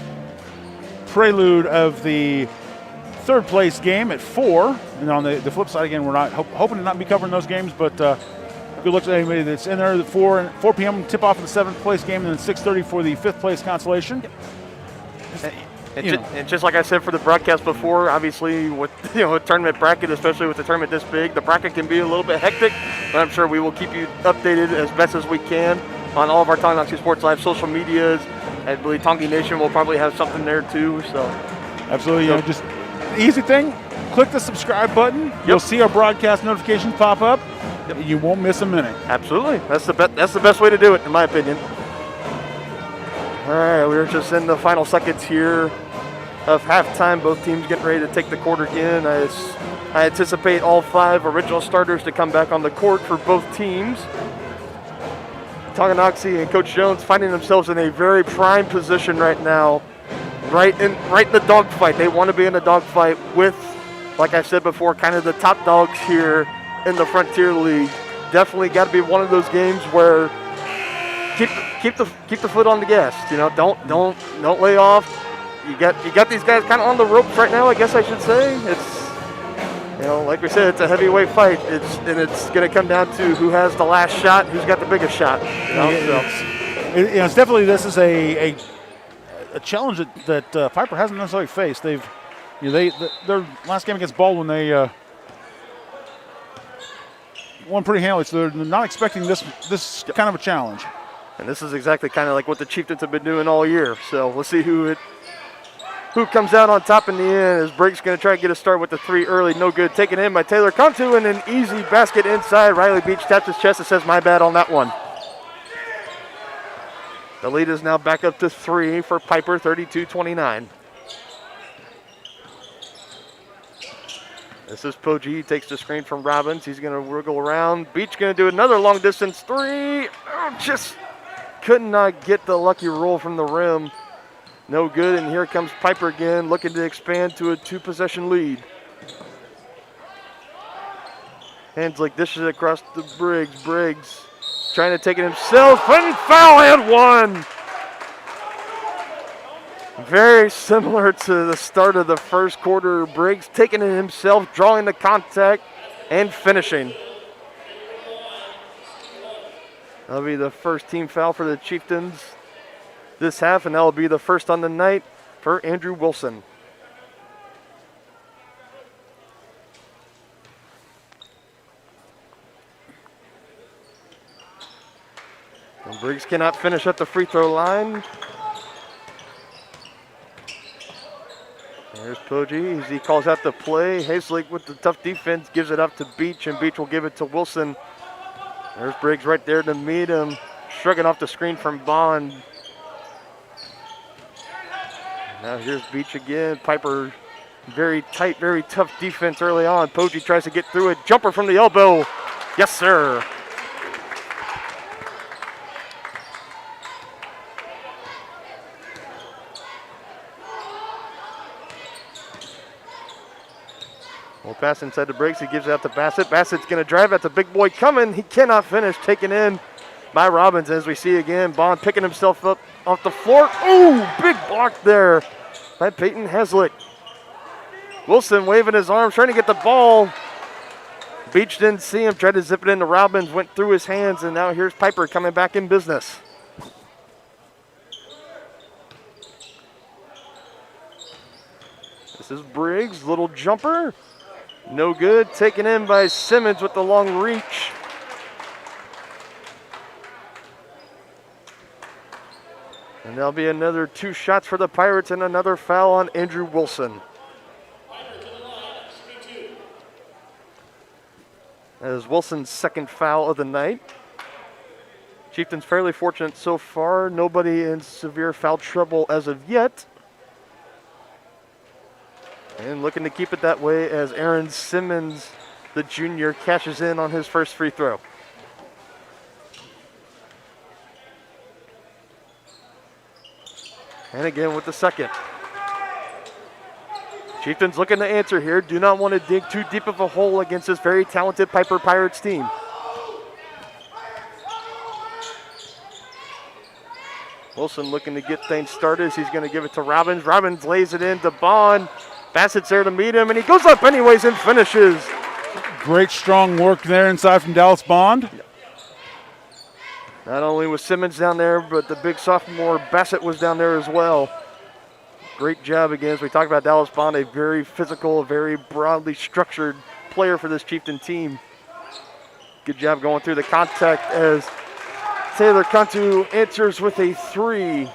prelude of the third place game at 4. And on the flip side, again, we're not hoping to not be covering those games, but good luck to anybody that's in there. The 4 p.m. tip-off of the 7th place game, and then 6:30 for the 5th place consolation. And just like I said for the broadcast before, obviously with a tournament bracket, especially with a tournament this big, the bracket can be a little bit hectic, but I'm sure we will keep you updated as best as we can on all of our Tonganoxie Sports Live social medias. I believe Tongi Nation will probably have something there too. So absolutely, just the easy thing. Click the subscribe button. Yep. You'll see our broadcast notifications pop up. Yep. You won't miss a minute. Absolutely, that's the best way to do it, in my opinion. All right, we're just in the final seconds here of halftime. Both teams getting ready to take the court again. I anticipate all 5 original starters to come back on the court for both teams. Tonganoxie and Coach Jones finding themselves in a very prime position right now, right in the dogfight. They want to be in a dogfight with, like I said before, kind of the top dogs here in the Frontier League. Definitely got to be one of those games where keep the foot on the gas. Don't lay off. You got these guys kind of on the ropes right now, I guess I should say. like we said, it's a heavyweight fight. It's going to come down to who has the last shot, who's got the biggest shot. It's definitely, this is a challenge that Piper hasn't necessarily faced. Their last game against Baldwin, they won pretty handily, so they're not expecting this kind of a challenge. And this is exactly kind of like what the Chieftains have been doing all year. So we'll see who comes out on top in the end, as Briggs going to try to get a start with the 3 early. No good. Taken in by Taylor Cantu, and an easy basket inside. Riley Beach taps his chest and says, my bad on that one. The lead is now back up to 3 for Piper, 32-29. This is Poggi. He takes the screen from Robbins. He's going to wiggle around. Beach going to do another long distance 3. Oh, just could not get the lucky roll from the rim. No good, and here comes Piper again, looking to expand to a 2-possession lead. Hanslick dishes it across to Briggs. Briggs trying to take it himself, and foul and 1. Very similar to the start of the first quarter. Briggs taking it himself, drawing the contact, and finishing. That'll be the first team foul for the Chieftains this half, and that will be the first on the night for Andrew Wilson. And Briggs cannot finish at the free throw line. There's Poggi as he calls out the play. Hazelake with the tough defense gives it up to Beach, and Beach will give it to Wilson. There's Briggs right there to meet him, shrugging off the screen from Bond. Now here's Beach again. Piper, very tight, very tough defense early on. Poggi tries to get through it. Jumper from the elbow. Yes, sir. We'll pass inside to Briggs. He gives it out to Bassett. Bassett's going to drive. That's a big boy coming. He cannot finish. Taken in by Robbins, as we see again. Bond picking himself up off the floor. Ooh, big block there by Peyton Haslett. Wilson waving his arms, trying to get the ball. Beach didn't see him, tried to zip it into Robbins, went through his hands, and now here's Piper coming back in business. This is Briggs, little jumper. No good, taken in by Simmons with the long reach. And there'll be another 2 shots for the Pirates and another foul on Andrew Wilson. That is Wilson's second foul of the night. Chieftains fairly fortunate so far. Nobody in severe foul trouble as of yet. And looking to keep it that way as Aaron Simmons, the junior, cashes in on his first free throw. And again with the second. Chieftains looking to answer here. Do not want to dig too deep of a hole against this very talented Piper Pirates team. Wilson looking to get things started. He's going to give it to Robbins. Robbins lays it in to Bond. Bassett's there to meet him, and he goes up anyways and finishes. Great strong work there inside from Dallas Bond. Not only was Simmons down there, but the big sophomore Bassett was down there as well. Great job again. As we talked about Dallas Bond, a very physical, very broadly structured player for this Chieftain team. Good job going through the contact as Taylor Cantu answers with a 3.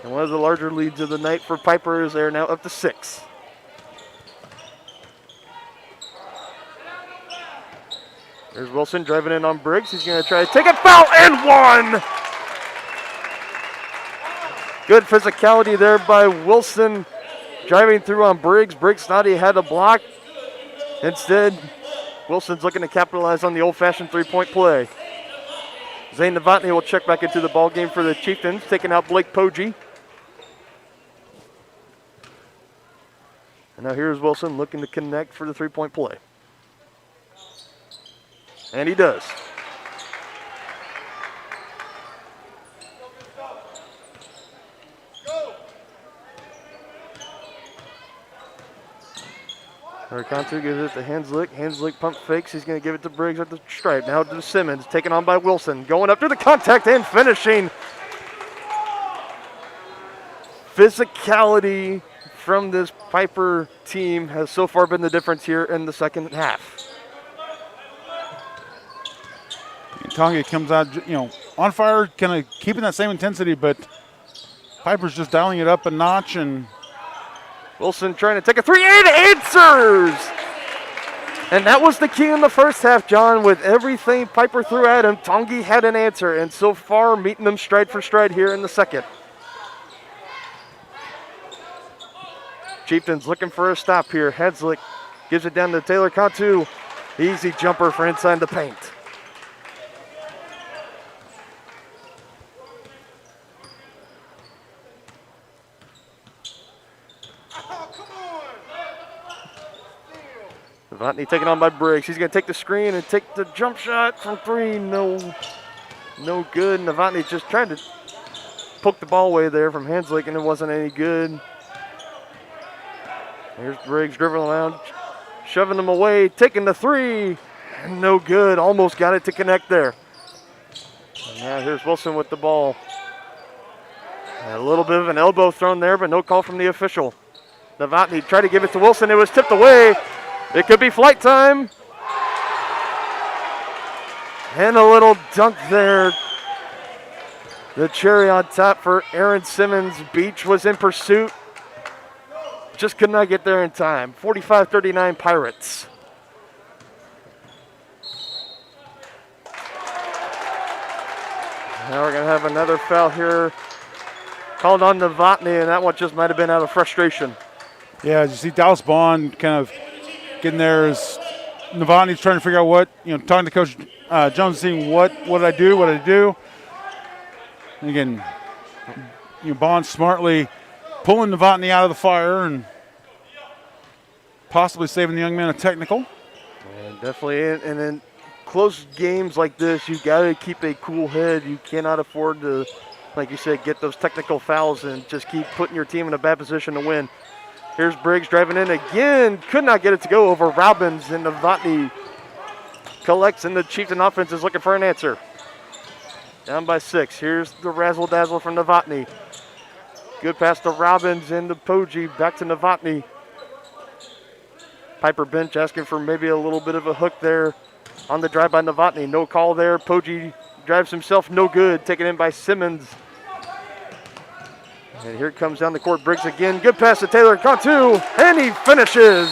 And one of the larger leads of the night for Piper is they're now up to 6. There's Wilson driving in on Briggs. He's going to try to take a foul and 1. Good physicality there by Wilson, driving through on Briggs. Briggs thought he had a block. Instead, Wilson's looking to capitalize on the old-fashioned 3-point play. Zane Novotny will check back into the ball game for the Chieftains, taking out Blake Poggi. And now here's Wilson looking to connect for the 3-point play. And he does. Kantu gives it to Hanslick. Hanslick pump fakes. He's going to give it to Briggs at the stripe. Now to Simmons, taken on by Wilson. Going up to the contact and finishing. Physicality from this Piper team has so far been the difference here in the second half. Tonga comes out, on fire, kind of keeping that same intensity, but Piper's just dialing it up a notch. And Wilson trying to take a three and answers. And that was the key in the first half, John. With everything Piper threw at him, Tongi had an answer, and so far meeting them stride for stride here in the second. Chieftains looking for a stop here. Hanslick gives it down to Taylor Kantu. Easy jumper for inside the paint. Novotny taken on by Briggs. He's going to take the screen and take the jump shot from three. No good. Novotny just trying to poke the ball away there from Hanslick, and it wasn't any good. Here's Briggs dribbling around, shoving them away, taking the three. No good. Almost got it to connect there. And now here's Wilson with the ball. A little bit of an elbow thrown there, but no call from the official. Novotny tried to give it to Wilson. It was tipped away. It could be flight time. And a little dunk there. The cherry on top for Aaron Simmons. Beach was in pursuit. Just could not get there in time. 45-39 Pirates. Now we're going to have another foul here called on Novotny, and that one just might have been out of frustration. Yeah, you see Dallas Bond kind of getting there as Novotny's trying to figure out what, talking to Coach Jones, seeing what did I do. And again, Bond smartly pulling Novotny out of the fire and possibly saving the young man a technical. And definitely, and in close games like this, you got to keep a cool head. You cannot afford to, like you said, get those technical fouls and just keep putting your team in a bad position to win. Here's Briggs driving in again. Could not get it to go over Robbins, and Novotny collects, and the Chieftain offense is looking for an answer. Down by 6. Here's the razzle-dazzle from Novotny. Good pass to Robbins and to Poggi. Back to Novotny. Piper bench asking for maybe a little bit of a hook there on the drive by Novotny. No call there. Poggi drives himself, no good. Taken in by Simmons. And here comes down the court Briggs again. Good pass to Taylor Kantu, and he finishes.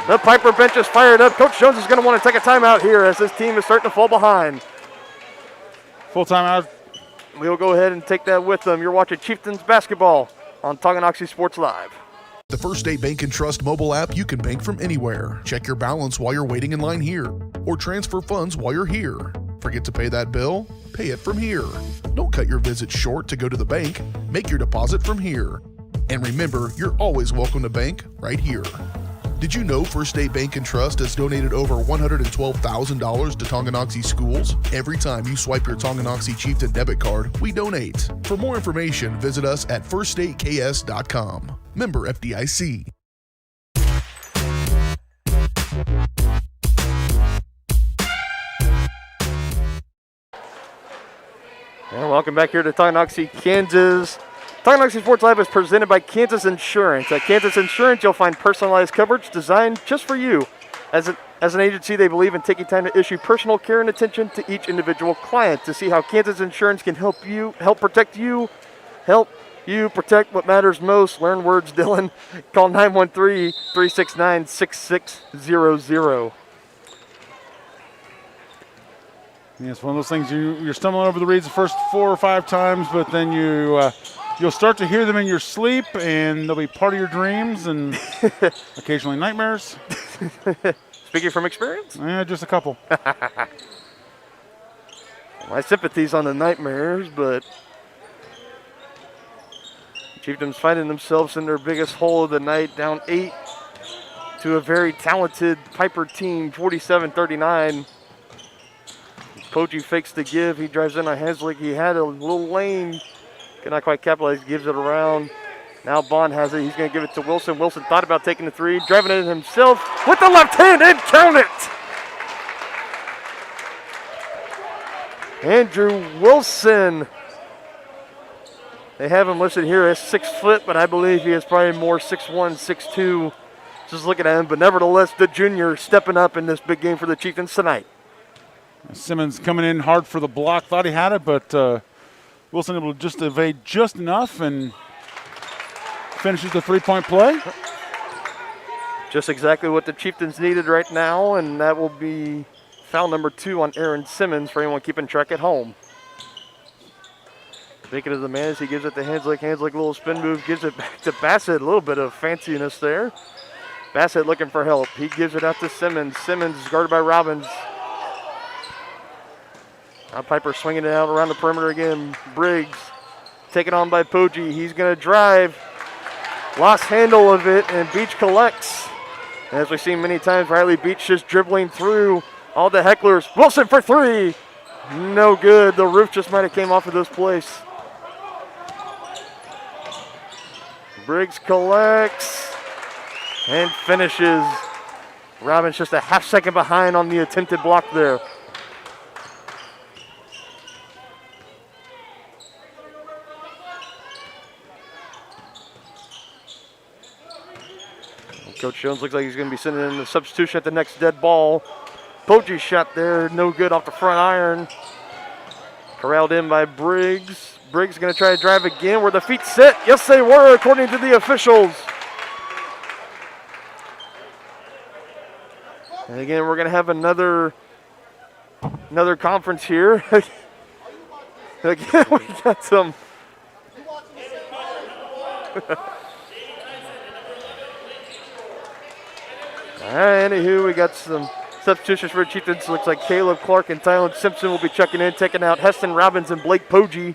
The Piper bench is fired up. Coach Jones is going to want to take a timeout here as this team is starting to fall behind. Full timeout. We'll go ahead and take that with them. You're watching Chieftains basketball on Tonganoxie Sports Live. The First State Bank and Trust mobile app, you can bank from anywhere. Check your balance while you're waiting in line here, or transfer funds while you're here. Forget to pay that bill? Pay it from here. Don't cut your visit short to go to the bank. Make your deposit from here. And remember, you're always welcome to bank right here. Did you know First State Bank and Trust has donated over $112,000 to Tonganoxie schools? Every time you swipe your Tonganoxie Chieftain debit card, we donate. For more information, visit us at firststateks.com. Member FDIC. And welcome back here to Tonganoxie, Kansas. Tonganoxie Sports Live is presented by Kansas Insurance. At Kansas Insurance, you'll find personalized coverage designed just for you. As an agency, they believe in taking time to issue personal care and attention to each individual client. To see how Kansas Insurance can help protect what matters most. Learn words, Dylan. Call 913-369-6600. Yeah, it's one of those things you're stumbling over the reads the first 4 or 5 times, but then you'll start to hear them in your sleep, and they'll be part of your dreams and occasionally nightmares. Speaking from experience? Yeah, just a couple. My sympathies on the nightmares, but Chieftains finding themselves in their biggest hole of the night, down 8 to a very talented Piper team, 47-39. Poggi fakes the give. He drives in on Hanslick. He had a little lane. Could not quite capitalize. Gives it around. Now Bond has it. He's going to give it to Wilson. Wilson thought about taking the three, driving it himself with the left hand and count it. Andrew Wilson. They have him listed here as 6 foot, but I believe he is probably more 6'1", 6'2". Just looking at him, but nevertheless, the junior stepping up in this big game for the Chieftains tonight. Simmons coming in hard for the block. Thought he had it, but Wilson able to just evade just enough and finishes the three-point play. Just exactly what the Chieftains needed right now, and that will be foul number 2 on Aaron Simmons for anyone keeping track at home. Speaking of the man, as he gives it to Hanslick. Hanslick, a little spin move, gives it back to Bassett. A little bit of fanciness there. Bassett looking for help. He gives it out to Simmons. Simmons is guarded by Robbins. Now Piper swinging it out around the perimeter again. Briggs taken on by Poggi. He's going to drive. Lost handle of it, and Beach collects. As we've seen many times, Riley Beach just dribbling through all the hecklers. Wilson for 3. No good. The roof just might have came off of this place. Briggs collects and finishes. Robbins just a half second behind on the attempted block there. Coach Jones looks like he's going to be sending in the substitution at the next dead ball. Poggi shot there, no good off the front iron. Corralled in by Briggs. Briggs going to try to drive again. Were the feet set? Yes, they were, according to the officials. And again, we're going to have another conference here. Again, we got some. All right, anywho, we got some substitutions for the Chieftains. Looks like Caleb Clark and Tylen Simpson will be checking in, taking out Heston Robbins and Blake Poggi.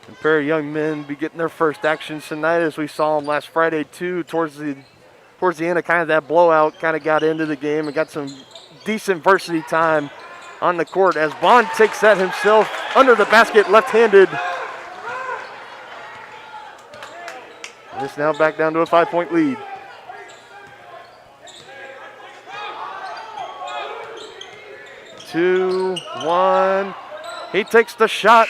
A pair of young men be getting their first actions tonight, as we saw them last Friday too. Towards the end of kind of that blowout, kind of got into the game and got some decent varsity time on the court as Bond takes that himself under the basket left-handed. It's now back down to a 5-point lead. Two, one. He takes the shot.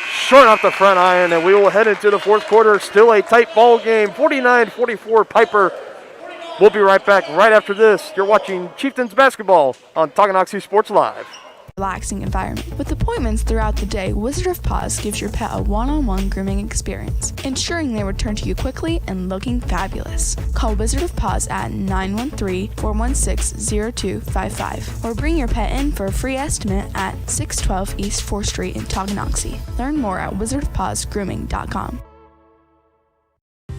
Short off the front iron, and we will head into the fourth quarter. Still a tight ball game, 49-44 Piper. We'll be right back right after this. You're watching Chieftains basketball on Tonganoxie Sports Live. Relaxing environment. With appointments throughout the day, Wizard of Paws gives your pet a one-on-one grooming experience, ensuring they return to you quickly and looking fabulous. Call Wizard of Paws at 913-416-0255 or bring your pet in for a free estimate at 612 East 4th Street in Tonganoxie. Learn more at wizardofpawsgrooming.com.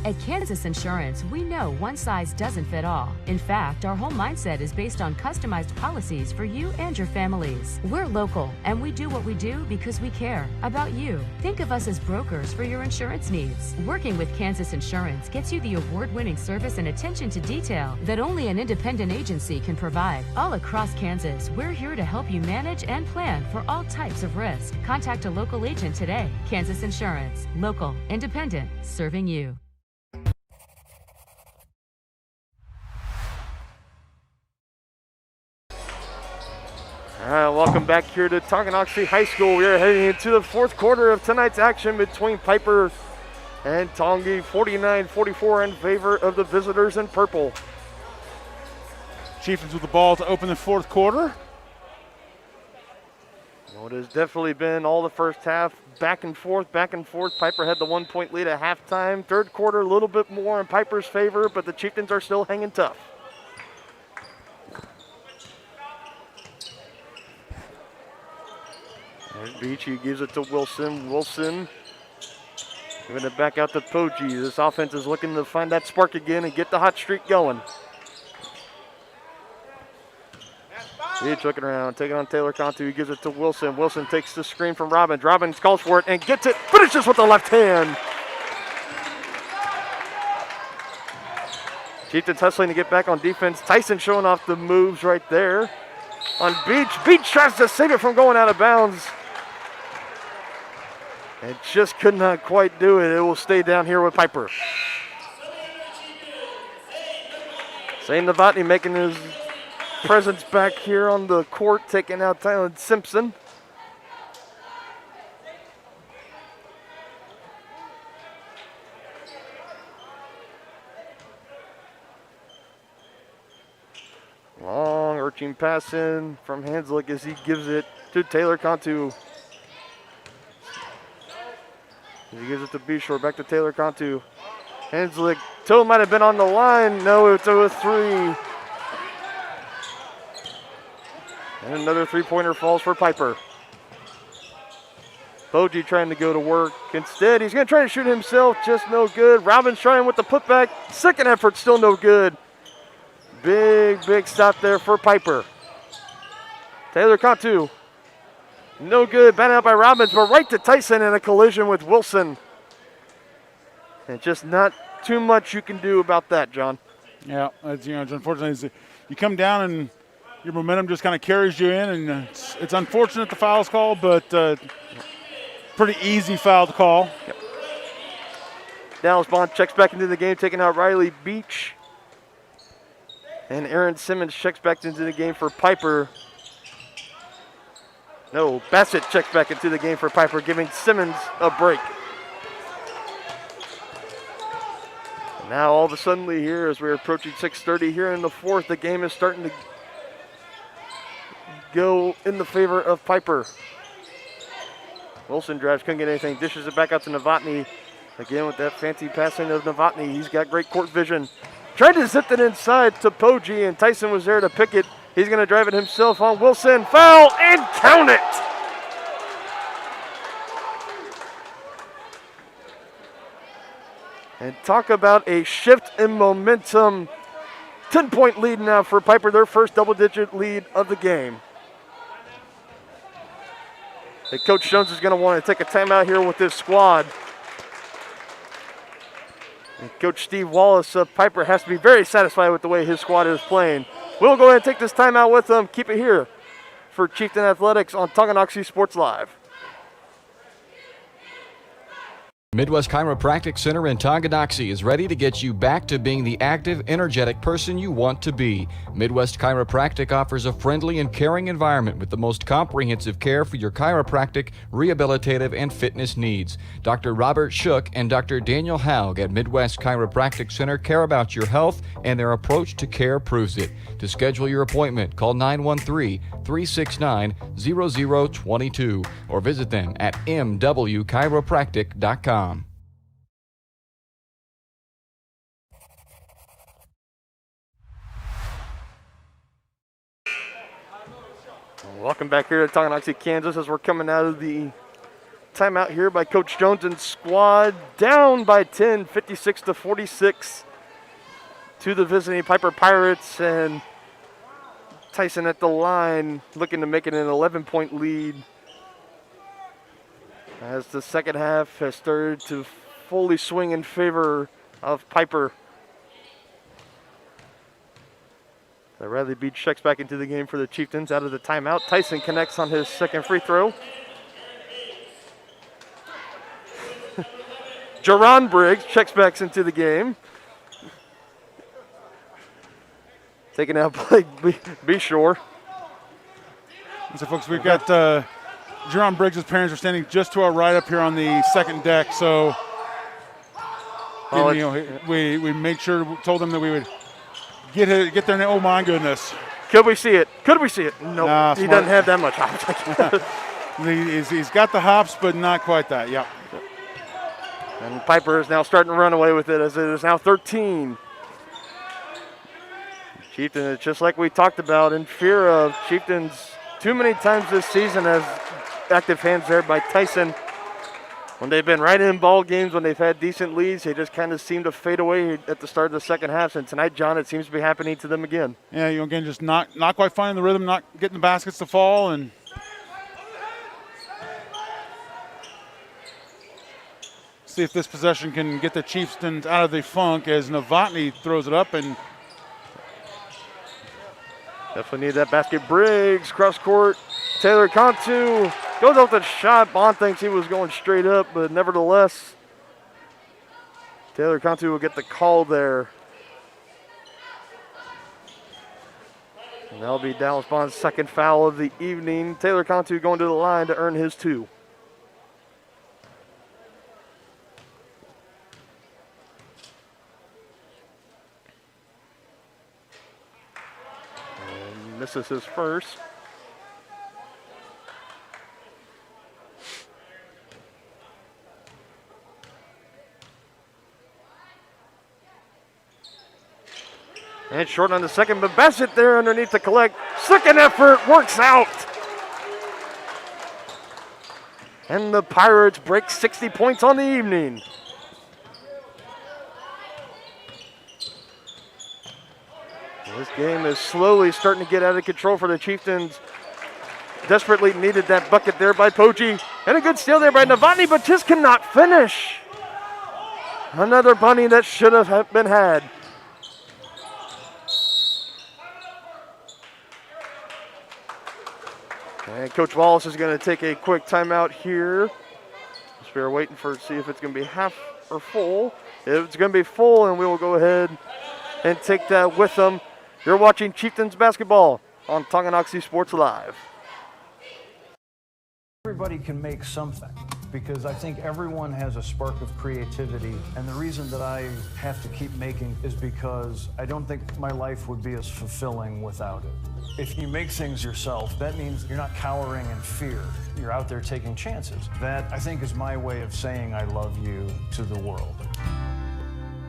At Kansas Insurance, we know one size doesn't fit all. In fact, our whole mindset is based on customized policies for you and your families. We're local, and we do what we do because we care about you. Think of us as brokers for your insurance needs. Working with Kansas Insurance gets you the award-winning service and attention to detail that only an independent agency can provide. All across Kansas, we're here to help you manage and plan for all types of risk. Contact a local agent today. Kansas Insurance. Local, independent, serving you. All right, welcome back here to Tonganoxie High School. We are heading into the fourth quarter of tonight's action between Piper and Tongi. 49-44 in favor of the visitors in purple. Chieftains with the ball to open the fourth quarter. Well, it has definitely been all the first half, back and forth, back and forth. Piper had the 1-point lead at halftime. Third quarter, a little bit more in Piper's favor, but the Chieftains are still hanging tough. There's Beachy, gives it to Wilson. Wilson giving it back out to Poggi. This offense is looking to find that spark again and get the hot streak going. Beach looking around, taking on Taylor Cantu. He gives it to Wilson. Wilson takes the screen from Robbins. Robbins calls for it and gets it. Finishes with the left hand. Chieftains hustling to get back on defense. Tyson showing off the moves right there on Beach. Beach tries to save it from going out of bounds. It just could not quite do it. It will stay down here with Piper. Zane Novotny making his presence back here on the court, taking out Tyler Simpson. Long arching pass in from Hanslick as he gives it to Taylor Cantu. He gives it to Beshore, back to Taylor Cantu. Hanslick, toe might have been on the line. No, it's a three. And another three-pointer falls for Piper. Boji trying to go to work. Instead, he's going to try to shoot himself, just no good. Robbins trying with the putback. Second effort, still no good. Big stop there for Piper. Taylor Cantu. No good, batted out by Robbins, but right to Tyson in a collision with Wilson. And just not too much you can do about that, John. Yeah, it's unfortunately, you come down and your momentum just kind of carries you in, and it's unfortunate the foul's called, but pretty easy foul to call. Yep. Dallas Bond checks back into the game, taking out Riley Beach. And Aaron Simmons checks back into the game for Piper. No, Bassett checks back into the game for Piper, giving Simmons a break. And now all of a sudden here, as we're approaching 6:30 here in the fourth, the game is starting to go in the favor of Piper. Wilson drives, couldn't get anything, dishes it back out to Novotny. Again with that fancy passing of Novotny. He's got great court vision. Tried to zip it inside to Poggi, and Tyson was there to pick it. He's going to drive it himself on Wilson. Foul, and count it! And talk about a shift in momentum. 10-point lead now for Piper, their first double-digit lead of the game. And Coach Jones is going to want to take a timeout here with this squad. And Coach Steve Wallace of Piper has to be very satisfied with the way his squad is playing. We'll go ahead and take this timeout with them. Keep it here for Chieftain Athletics on Tonganoxie Sports Live. Midwest Chiropractic Center in Tonganoxie is ready to get you back to being the active, energetic person you want to be. Midwest Chiropractic offers a friendly and caring environment with the most comprehensive care for your chiropractic, rehabilitative, and fitness needs. Dr. Robert Shook and Dr. Daniel Haug at Midwest Chiropractic Center care about your health, and their approach to care proves it. To schedule your appointment, call 913-369-0022 or visit them at mwchiropractic.com. Welcome back here to Tonganoxie, Kansas, as we're coming out of the timeout here by Coach Jones and squad. Down by 10, 56-46 to the visiting Piper Pirates, and Tyson at the line looking to make it an 11-point lead as the second half has started to fully swing in favor of Piper. Riley Beach checks back into the game for the Chieftains out of the timeout. Tyson connects on his second free throw. Jerron Briggs checks back into the game. Taking out Blake Beshore. So, folks, we've got Jerron Briggs' parents are standing just to our right up here on the second deck. So, we made sure, told them that we would get there. Oh my goodness! Could we see it? Could we see it? No, nope. He doesn't have that much hops. He's got the hops, but not quite that. Yep. And Piper is now starting to run away with it as it is now 13. Chieftains, just like we talked about, in fear of Chieftains too many times this season as active hands there by Tyson. When they've been right in ball games, when they've had decent leads, they just kind of seem to fade away at the start of the second half. And tonight, John, it seems to be happening to them again. Yeah, again, just not quite finding the rhythm, not getting the baskets to fall, and see if this possession can get the Chieftains out of the funk as Novotny throws it up and definitely need that basket. Briggs, cross court. Taylor Cantu Goes up the shot. Bond thinks he was going straight up, but nevertheless, Taylor Cantu will get the call there. And that'll be Dallas Bond's second foul of the evening. Taylor Cantu going to the line to earn his 2. And misses his first. And short on the second, but Bassett there underneath to collect. Second effort works out. And the Pirates break 60 points on the evening. This game is slowly starting to get out of control for the Chieftains. Desperately needed that bucket there by Poggi. And a good steal there by Novotny, but just cannot finish. Another bunny that should have been had. And Coach Wallace is going to take a quick timeout here. Just we're waiting for see if it's going to be half or full. If it's going to be full, and we will go ahead and take that with them. You're watching Chieftains basketball on Tonganoxie Sports Live. Everybody can make something, because I think everyone has a spark of creativity, and the reason that I have to keep making is because I don't think my life would be as fulfilling without it. If you make things yourself, that means you're not cowering in fear. You're out there taking chances. That, I think, is my way of saying I love you to the world.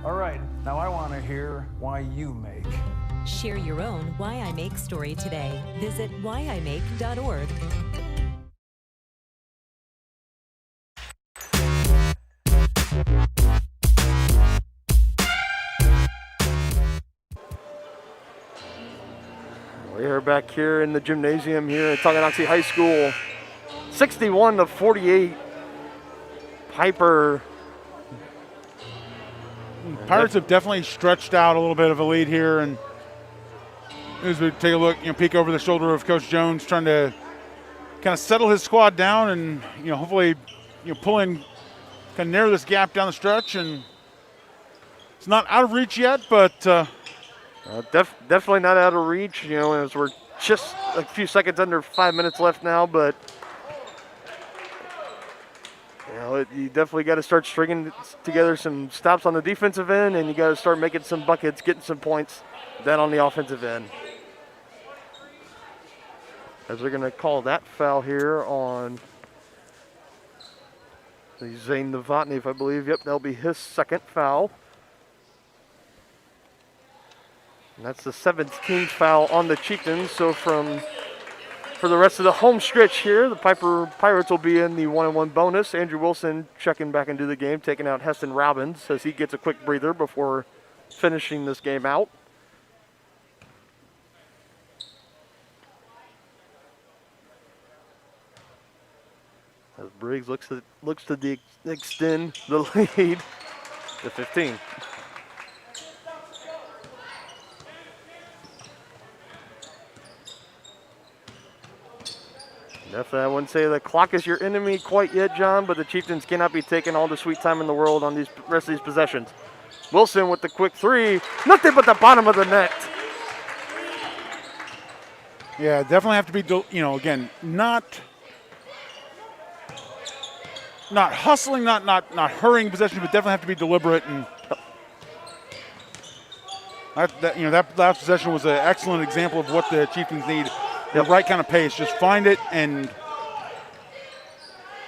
All right, now I want to hear why you make. Share your own Why I Make story today. Visit whyimake.org. We are back here in the gymnasium here at Tonganoxie High School. 61-48. Piper. Pirates have definitely stretched out a little bit of a lead here, and as we take a look, peek over the shoulder of Coach Jones, trying to kind of settle his squad down, and hopefully, pull in, kind of narrow this gap down the stretch. And it's not out of reach yet, but definitely not out of reach. As we're just a few seconds under 5 minutes left now, but. You definitely got to start stringing together some stops on the defensive end, and you got to start making some buckets, getting some points then on the offensive end. As they're going to call that foul here on Zane Novotny, I believe. Yep, that'll be his second foul. And that's the 17th foul on the Chieftains. So for the rest of the home stretch here, the Pirates will be in the 1-on-1 bonus. Andrew Wilson checking back into the game, taking out Heston Robbins as he gets a quick breather before finishing this game out. As Briggs looks to extend the lead to 15. Definitely, I wouldn't say the clock is your enemy quite yet, John, but the Chieftains cannot be taking all the sweet time in the world on these rest of these possessions. Wilson with the quick three. Nothing but the bottom of the net. Yeah, definitely have to be, again, not hustling, not hurrying possession, but definitely have to be deliberate. And that last possession was an excellent example of what the Chieftains need. The right kind of pace, just find it and.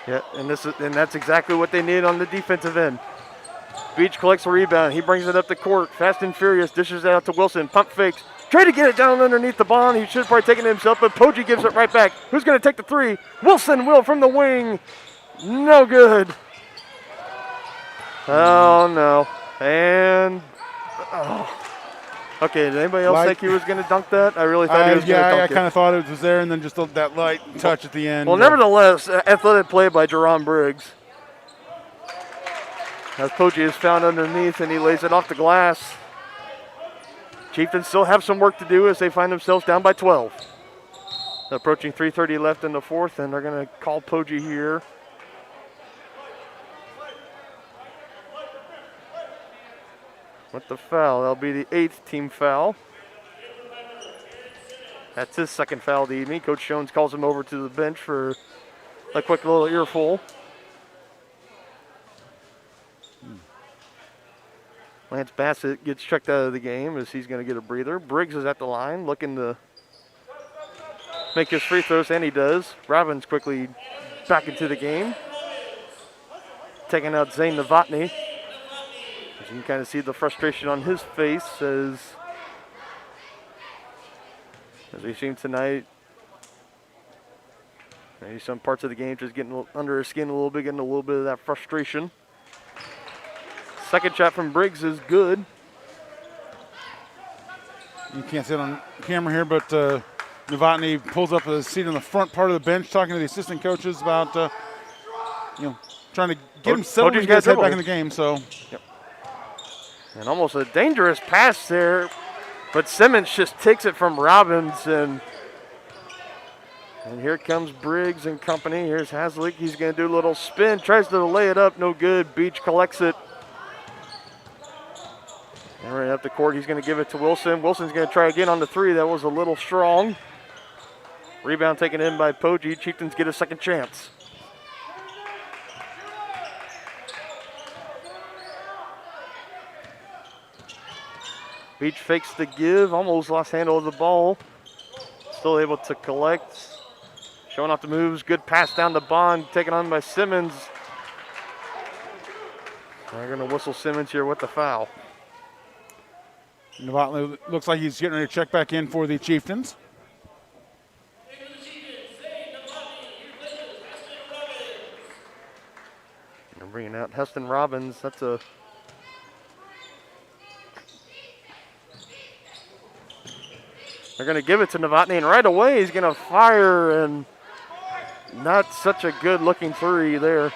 Yeah, and that's exactly what they need on the defensive end. Beach collects a rebound. He brings it up the court. Fast and furious, dishes it out to Wilson. Pump fakes. Try to get it down underneath the bond. He should have probably taken it himself, but Poggi gives it right back. Who's going to take the three? Wilson will from the wing. No good. Oh, no. And. Okay, did anybody else think he was going to dunk that? I really thought he was going to dunk it. I kind of thought it was there, and then just that light touch at the end. Well, nevertheless, athletic play by Jerron Briggs. As Poggi is found underneath, and he lays it off the glass. Chieftains still have some work to do as they find themselves down by 12. Approaching 3:30 left in the fourth, and they're going to call Poggi here. With the foul, that'll be the 8th team foul. That's his second foul of the evening. Coach Jones calls him over to the bench for a quick little earful. Lance Bassett gets checked out of the game as he's going to get a breather. Briggs is at the line looking to make his free throws, and he does. Robbins quickly back into the game, taking out Zane Novotny. As you can kind of see the frustration on his face as we've seen tonight. Maybe some parts of the game just getting under his skin a little bit, getting a little bit of that frustration. Second shot from Briggs is good. You can't see it on camera here, but Novotny pulls up a seat on the front part of the bench, talking to the assistant coaches about, trying to get him settled to get his head back in the game. So, yep. And almost a dangerous pass there, but Simmons just takes it from Robbins, and here comes Briggs and company. Here's Haslick. He's going to do a little spin, tries to lay it up, no good. Beach collects it. And right up the court, he's going to give it to Wilson. Wilson's going to try again on the three. That was a little strong. Rebound taken in by Poggi. Chieftains get a second chance. Beach fakes the give, almost lost handle of the ball. Still able to collect. Showing off the moves, good pass down to Bond, taken on by Simmons. They're going to whistle Simmons here with the foul. Novotny looks like he's getting ready to check back in for the Chieftains. They're bringing out Heston Robbins. That's a They're going to give it to Novotny, and right away he's going to fire, and not such a good looking three there.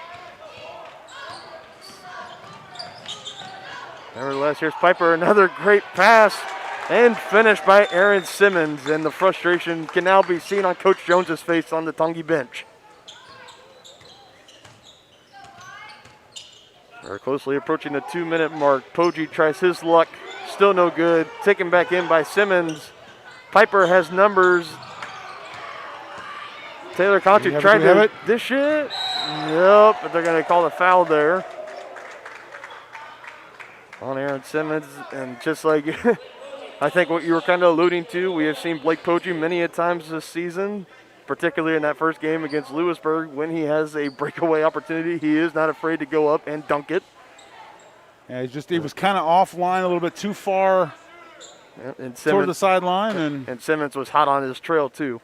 Nevertheless, here's Piper, another great pass, and finished by Aaron Simmons, and the frustration can now be seen on Coach Jones's face on the Tongi bench. We're closely approaching the 2-minute mark. Poggi tries his luck, still no good. Taken back in by Simmons. Piper has numbers. Taylor Conti tried to dish it. Yep, but they're going to call the foul there on Aaron Simmons. And just like I think what you were kind of alluding to, we have seen Blake Poggi many a times this season, particularly in that first game against Lewisburg. When he has a breakaway opportunity, he is not afraid to go up and dunk it. Yeah, he was kind of offline, a little bit too far. Yep, and Simmons, toward the sideline. And Simmons was hot on his trail, too.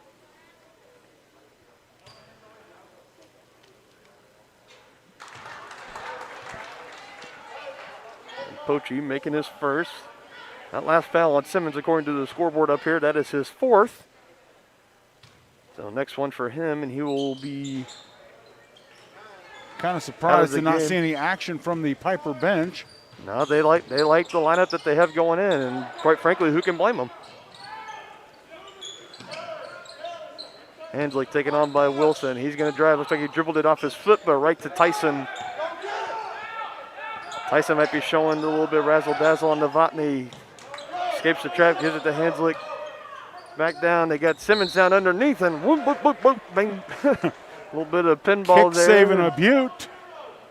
And Poggi making his first. That last foul on Simmons, according to the scoreboard up here, that is his fourth. So next one for him, and he will be kind of surprised to not see any action from the Piper bench. No, they like the lineup that they have going in, and quite frankly, who can blame them? Hanslick taken on by Wilson. He's going to drive. Looks like he dribbled it off his foot, but right to Tyson. Tyson might be showing a little bit razzle-dazzle on Novotny. Escapes the trap, gives it to Hanslick. Back down. They got Simmons down underneath, and whoop, whoop, whoop, whoop, bang. A little bit of pinball there. Kick-saving a beaut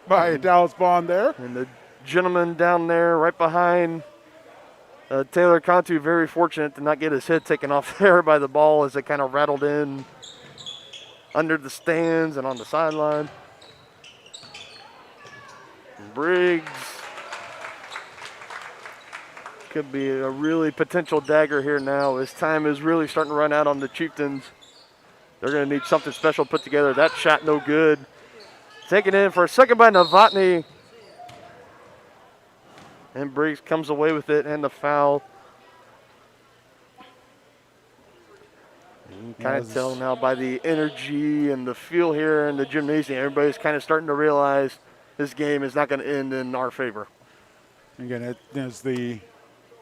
by Dallas Bond there. And the gentleman down there right behind Taylor Conti, very fortunate to not get his head taken off there by the ball as it kind of rattled in under the stands and on the sideline. Briggs could be a really potential dagger here now as time is really starting to run out on the Chieftains. They're going to need something special put together. That shot no good. Taken in for a second by Novotny. And Briggs comes away with it and the foul. You can kind of tell now by the energy and the feel here in the gymnasium, everybody's kind of starting to realize this game is not going to end in our favor. Again, as the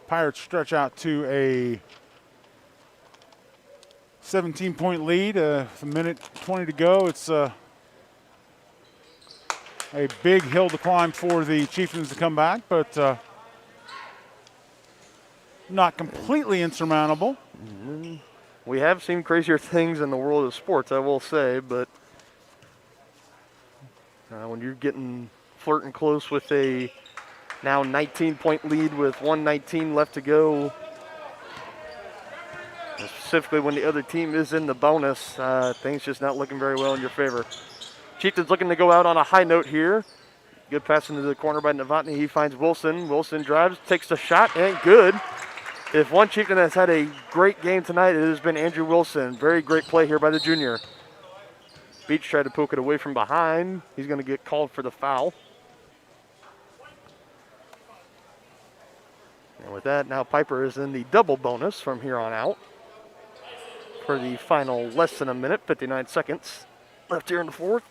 Pirates stretch out to a 17-point lead, a minute 20 to go. It's a big hill to climb for the Chieftains to come back, but not completely insurmountable. We have seen crazier things in the world of sports, I will say, but when you're flirting close with a now 19-point lead with 1:19 left to go, specifically when the other team is in the bonus, things just not looking very well in your favor. Chieftains looking to go out on a high note here. Good pass into the corner by Novotny. He finds Wilson. Wilson drives, takes the shot, and good. If one Chieftain has had a great game tonight, it has been Andrew Wilson. Very great play here by the junior. Beach tried to poke it away from behind. He's going to get called for the foul. And with that, now Piper is in the double bonus from here on out for the final less than a minute, 59 seconds left here in the fourth.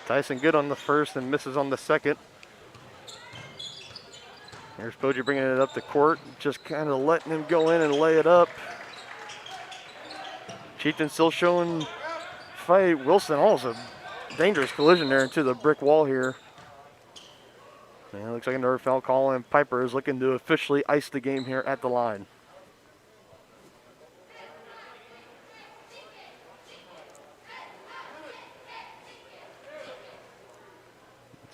Tyson good on the first and misses on the second. Here's Boji bringing it up the court, just kind of letting him go in and lay it up. Chieftain still showing fight. Wilson almost a dangerous collision there into the brick wall here. And it looks like another foul call, and Piper is looking to officially ice the game here at the line.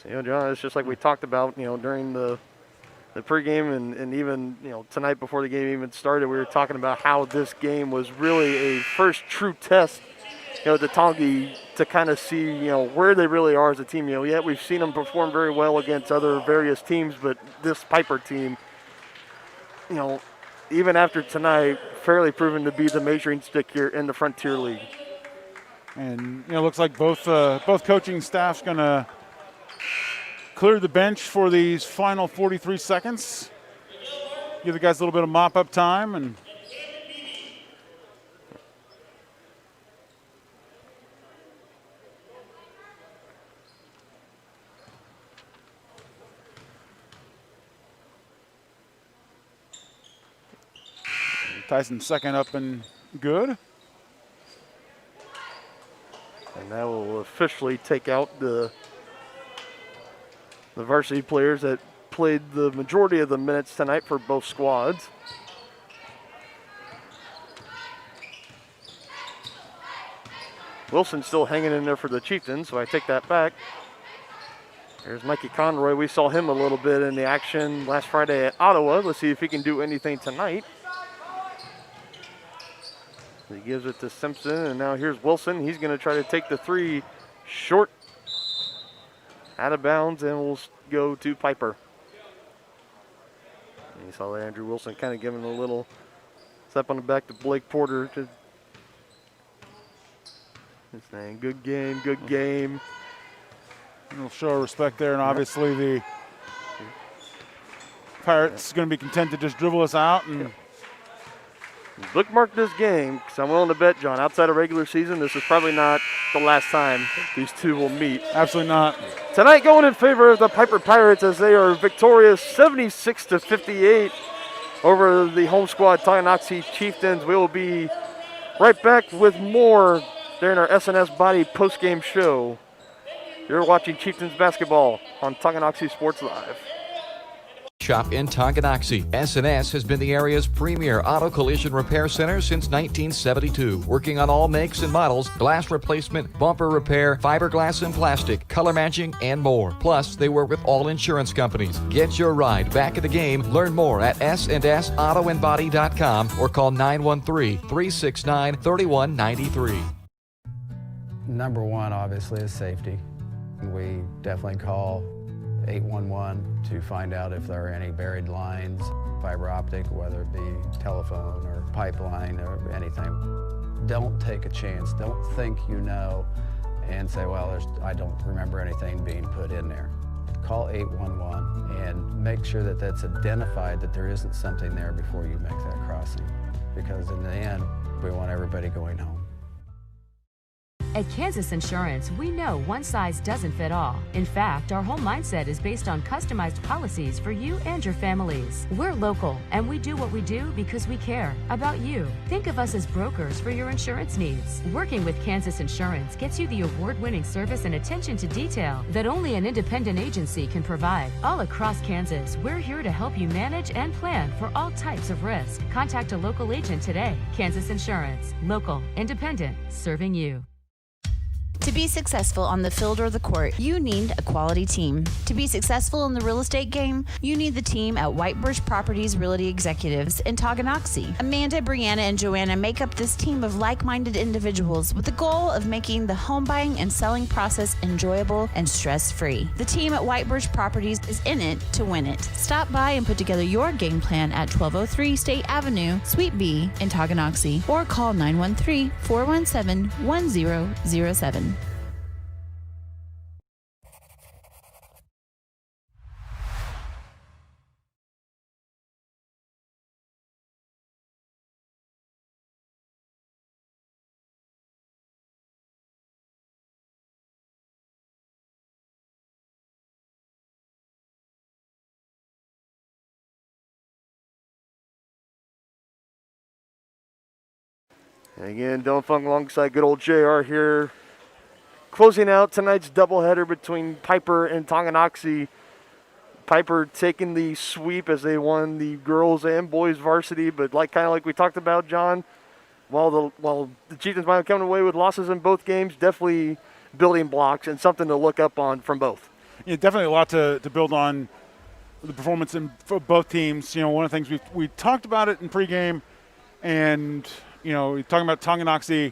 So, John, it's just like we talked about, during the pregame and even, tonight before the game even started, we were talking about how this game was really a first true test, to Tongi to kind of see, where they really are as a team. Yet we've seen them perform very well against other various teams, but this Piper team, even after tonight, fairly proven to be the measuring stick here in the Frontier League. And, looks like both coaching staffs going to clear the bench for these final 43 seconds. Give the guys a little bit of mop-up time. And Tyson second up and good. And that will officially take out the varsity players that played the majority of the minutes tonight for both squads. Wilson's still hanging in there for the Chieftains, so I take that back. There's Mikey Conroy. We saw him a little bit in the action last Friday at Ottawa. Let's see if he can do anything tonight. He gives it to Simpson, and now here's Wilson. He's going to try to take the three short, out of bounds, and we'll go to Piper. And you saw Andrew Wilson kind of giving a little step on the back to Blake Porter. His name, good game, good game. We'll show our respect there, and obviously the Pirates going to be content to just dribble us out. And bookmark this game, because I'm willing to bet, John, outside of regular season, this is probably not the last time these two will meet. Absolutely not. Tonight going in favor of the Piper Pirates as they are victorious 76-58 over the home squad Tonganoxie Chieftains. We will be right back with more during our SNS Body postgame show. You're watching Chieftains basketball on Tonganoxie Sports Live. Shop in Tonganoxie. SNS has been the area's premier auto collision repair center since 1972, working on all makes and models, glass replacement, bumper repair, fiberglass and plastic, color matching, and more. Plus, they work with all insurance companies. Get your ride back in the game. Learn more at snsautoandbody.com or call 913-369-3193. Number one, obviously, is safety. We definitely call 811 to find out if there are any buried lines, fiber optic, whether it be telephone or pipeline or anything. Don't take a chance. Don't think you know and say, well, I don't remember anything being put in there. Call 811 and make sure that that's identified, that there isn't something there before you make that crossing. Because in the end, we want everybody going home. At Kansas Insurance, we know one size doesn't fit all. In fact, our whole mindset is based on customized policies for you and your families. We're local, and we do what we do because we care about you. Think of us as brokers for your insurance needs. Working with Kansas Insurance gets you the award-winning service and attention to detail that only an independent agency can provide. All across Kansas, we're here to help you manage and plan for all types of risk. Contact a local agent today. Kansas Insurance. Local, independent, serving you. To be successful on the field or the court, you need a quality team. To be successful in the real estate game, you need the team at White Birch Properties Realty Executives in Tonganoxie. Amanda, Brianna, and Joanna make up this team of like-minded individuals with the goal of making the home buying and selling process enjoyable and stress-free. The team at White Birch Properties is in it to win it. Stop by and put together your game plan at 1203 State Avenue, Suite B in Tonganoxie, or call 913-417-1007. And again, Dylan Funk alongside good old JR here, closing out tonight's doubleheader between Piper and Tonganoxie. Piper taking the sweep as they won the girls and boys varsity, but kind of like we talked about, John, while the Chieftains might have come away with losses in both games, definitely building blocks and something to look up on from both. Yeah, definitely a lot to build on the performance for both teams. You know, one of the things we talked about it in pregame, and you know, talking about Tonganoxie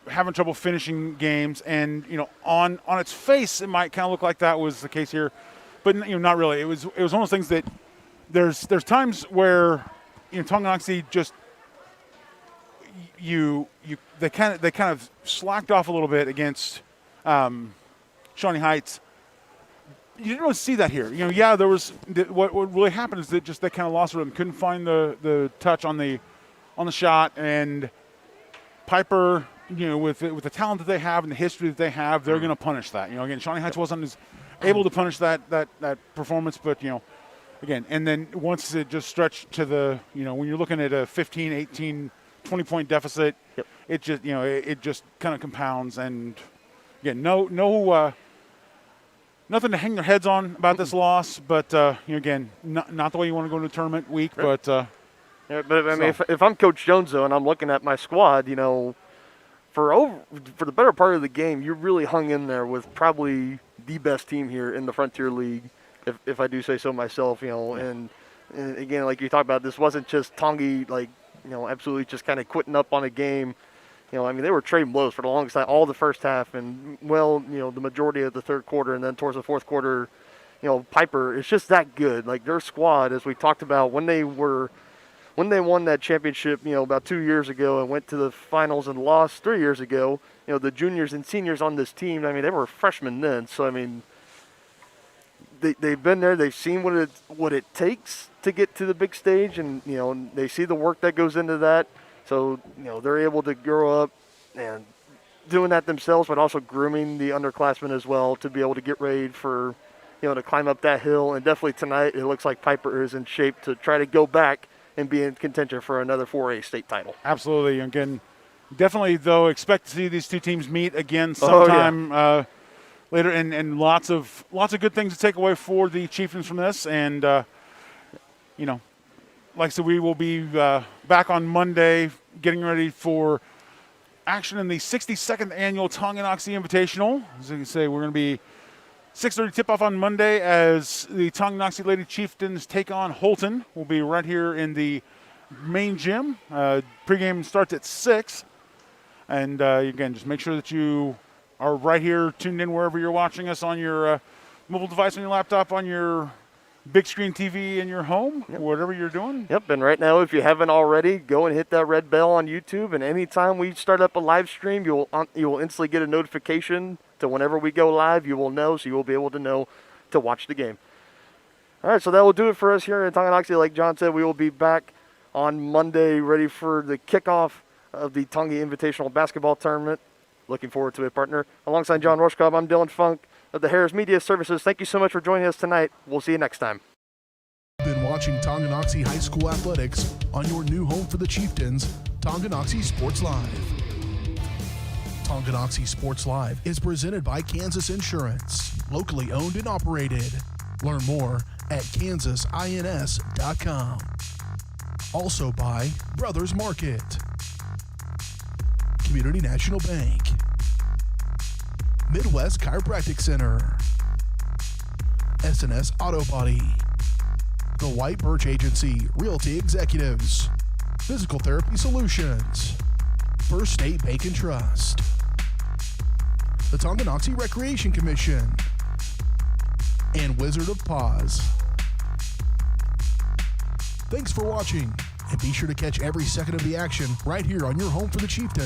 having trouble finishing games, and you know, on its face, it might kind of look like that was the case here, but you know, not really. It was one of those things that there's times where you know Tonganoxie just they kind of slacked off a little bit against Shawnee Heights. You didn't really see that here. You know, yeah, there was what really happened is that just they kind of lost rhythm, couldn't find the touch on the shot, and Piper, you know, with the talent that they have and the history that they have, they're going to punish that. You know, again, Shawnee Heights wasn't as able to punish that performance, but you know, again, and then once it just stretched to the, you know, when you're looking at a 15, 18, 20-point deficit, yep. It just, you know, it just kind of compounds, and again, nothing to hang their heads on about this loss, but you know, again, not the way you want to go into a tournament week, right. But. Yeah, but I mean, if I'm Coach Jones, though, and I'm looking at my squad, you know, for the better part of the game, you really hung in there with probably the best team here in the Frontier League, if I do say so myself, you know. And again, like you talked about, this wasn't just Tongi, like, you know, absolutely just kind of quitting up on a game. You know, I mean, they were trading blows for the longest time, all the first half, and, well, you know, the majority of the third quarter, and then towards the fourth quarter, you know, Piper is just that good. Like, their squad, as we talked about, when they won that championship, you know, about 2 years ago and went to the finals and lost 3 years ago, you know, the juniors and seniors on this team, I mean, they were freshmen then. So, I mean, they've been there. They've seen what it takes to get to the big stage, and, you know, they see the work that goes into that. So, you know, they're able to grow up and doing that themselves, but also grooming the underclassmen as well to be able to get ready for, you know, to climb up that hill. And definitely tonight, it looks like Piper is in shape to try to go back and be in contention for another 4A state title. Absolutely. Again, definitely, though, expect to see these two teams meet again sometime later, and lots of good things to take away for the Chieftains from this. And, you know, like I said, we will be back on Monday getting ready for action in the 62nd annual Tonganoxie Invitational. As you can say, we're going to be 6:30 tip-off on Monday as the Tonganoxie Lady Chieftains take on Holton. We'll be right here in the main gym. Pregame starts at 6. And, again, just make sure that you are right here tuned in wherever you're watching us on your mobile device, on your laptop, on your big screen TV in your home, whatever you're doing. Yep, and right now, if you haven't already, go and hit that red bell on YouTube, and anytime we start up a live stream, you will instantly get a notification to whenever we go live. You will know, so you will be able to know to watch the game. All right, so that will do it for us here in Tonganoxie. Like John said, we will be back on Monday ready for the kickoff of the Tonga Invitational Basketball Tournament. Looking forward to it, partner. Alongside John Roshkob, I'm Dylan Funk of the Harris Media Services. Thank you so much for joining us tonight. We'll see you next time. You've been watching Tonganoxie High School Athletics on your new home for the Chieftains, Tonganoxie Sports Live. Tonganoxie Sports Live is presented by Kansas Insurance, locally owned and operated. Learn more at kansasins.com. Also by Brothers Market, Community National Bank, Midwest Chiropractic Center, S&S Auto Body, The White Birch Agency Realty Executives, Physical Therapy Solutions, First State Bank and Trust, the Tonganoxie Recreation Commission, and Wizard of Paws. Thanks for watching, and be sure to catch every second of the action right here on your home for the Chieftains.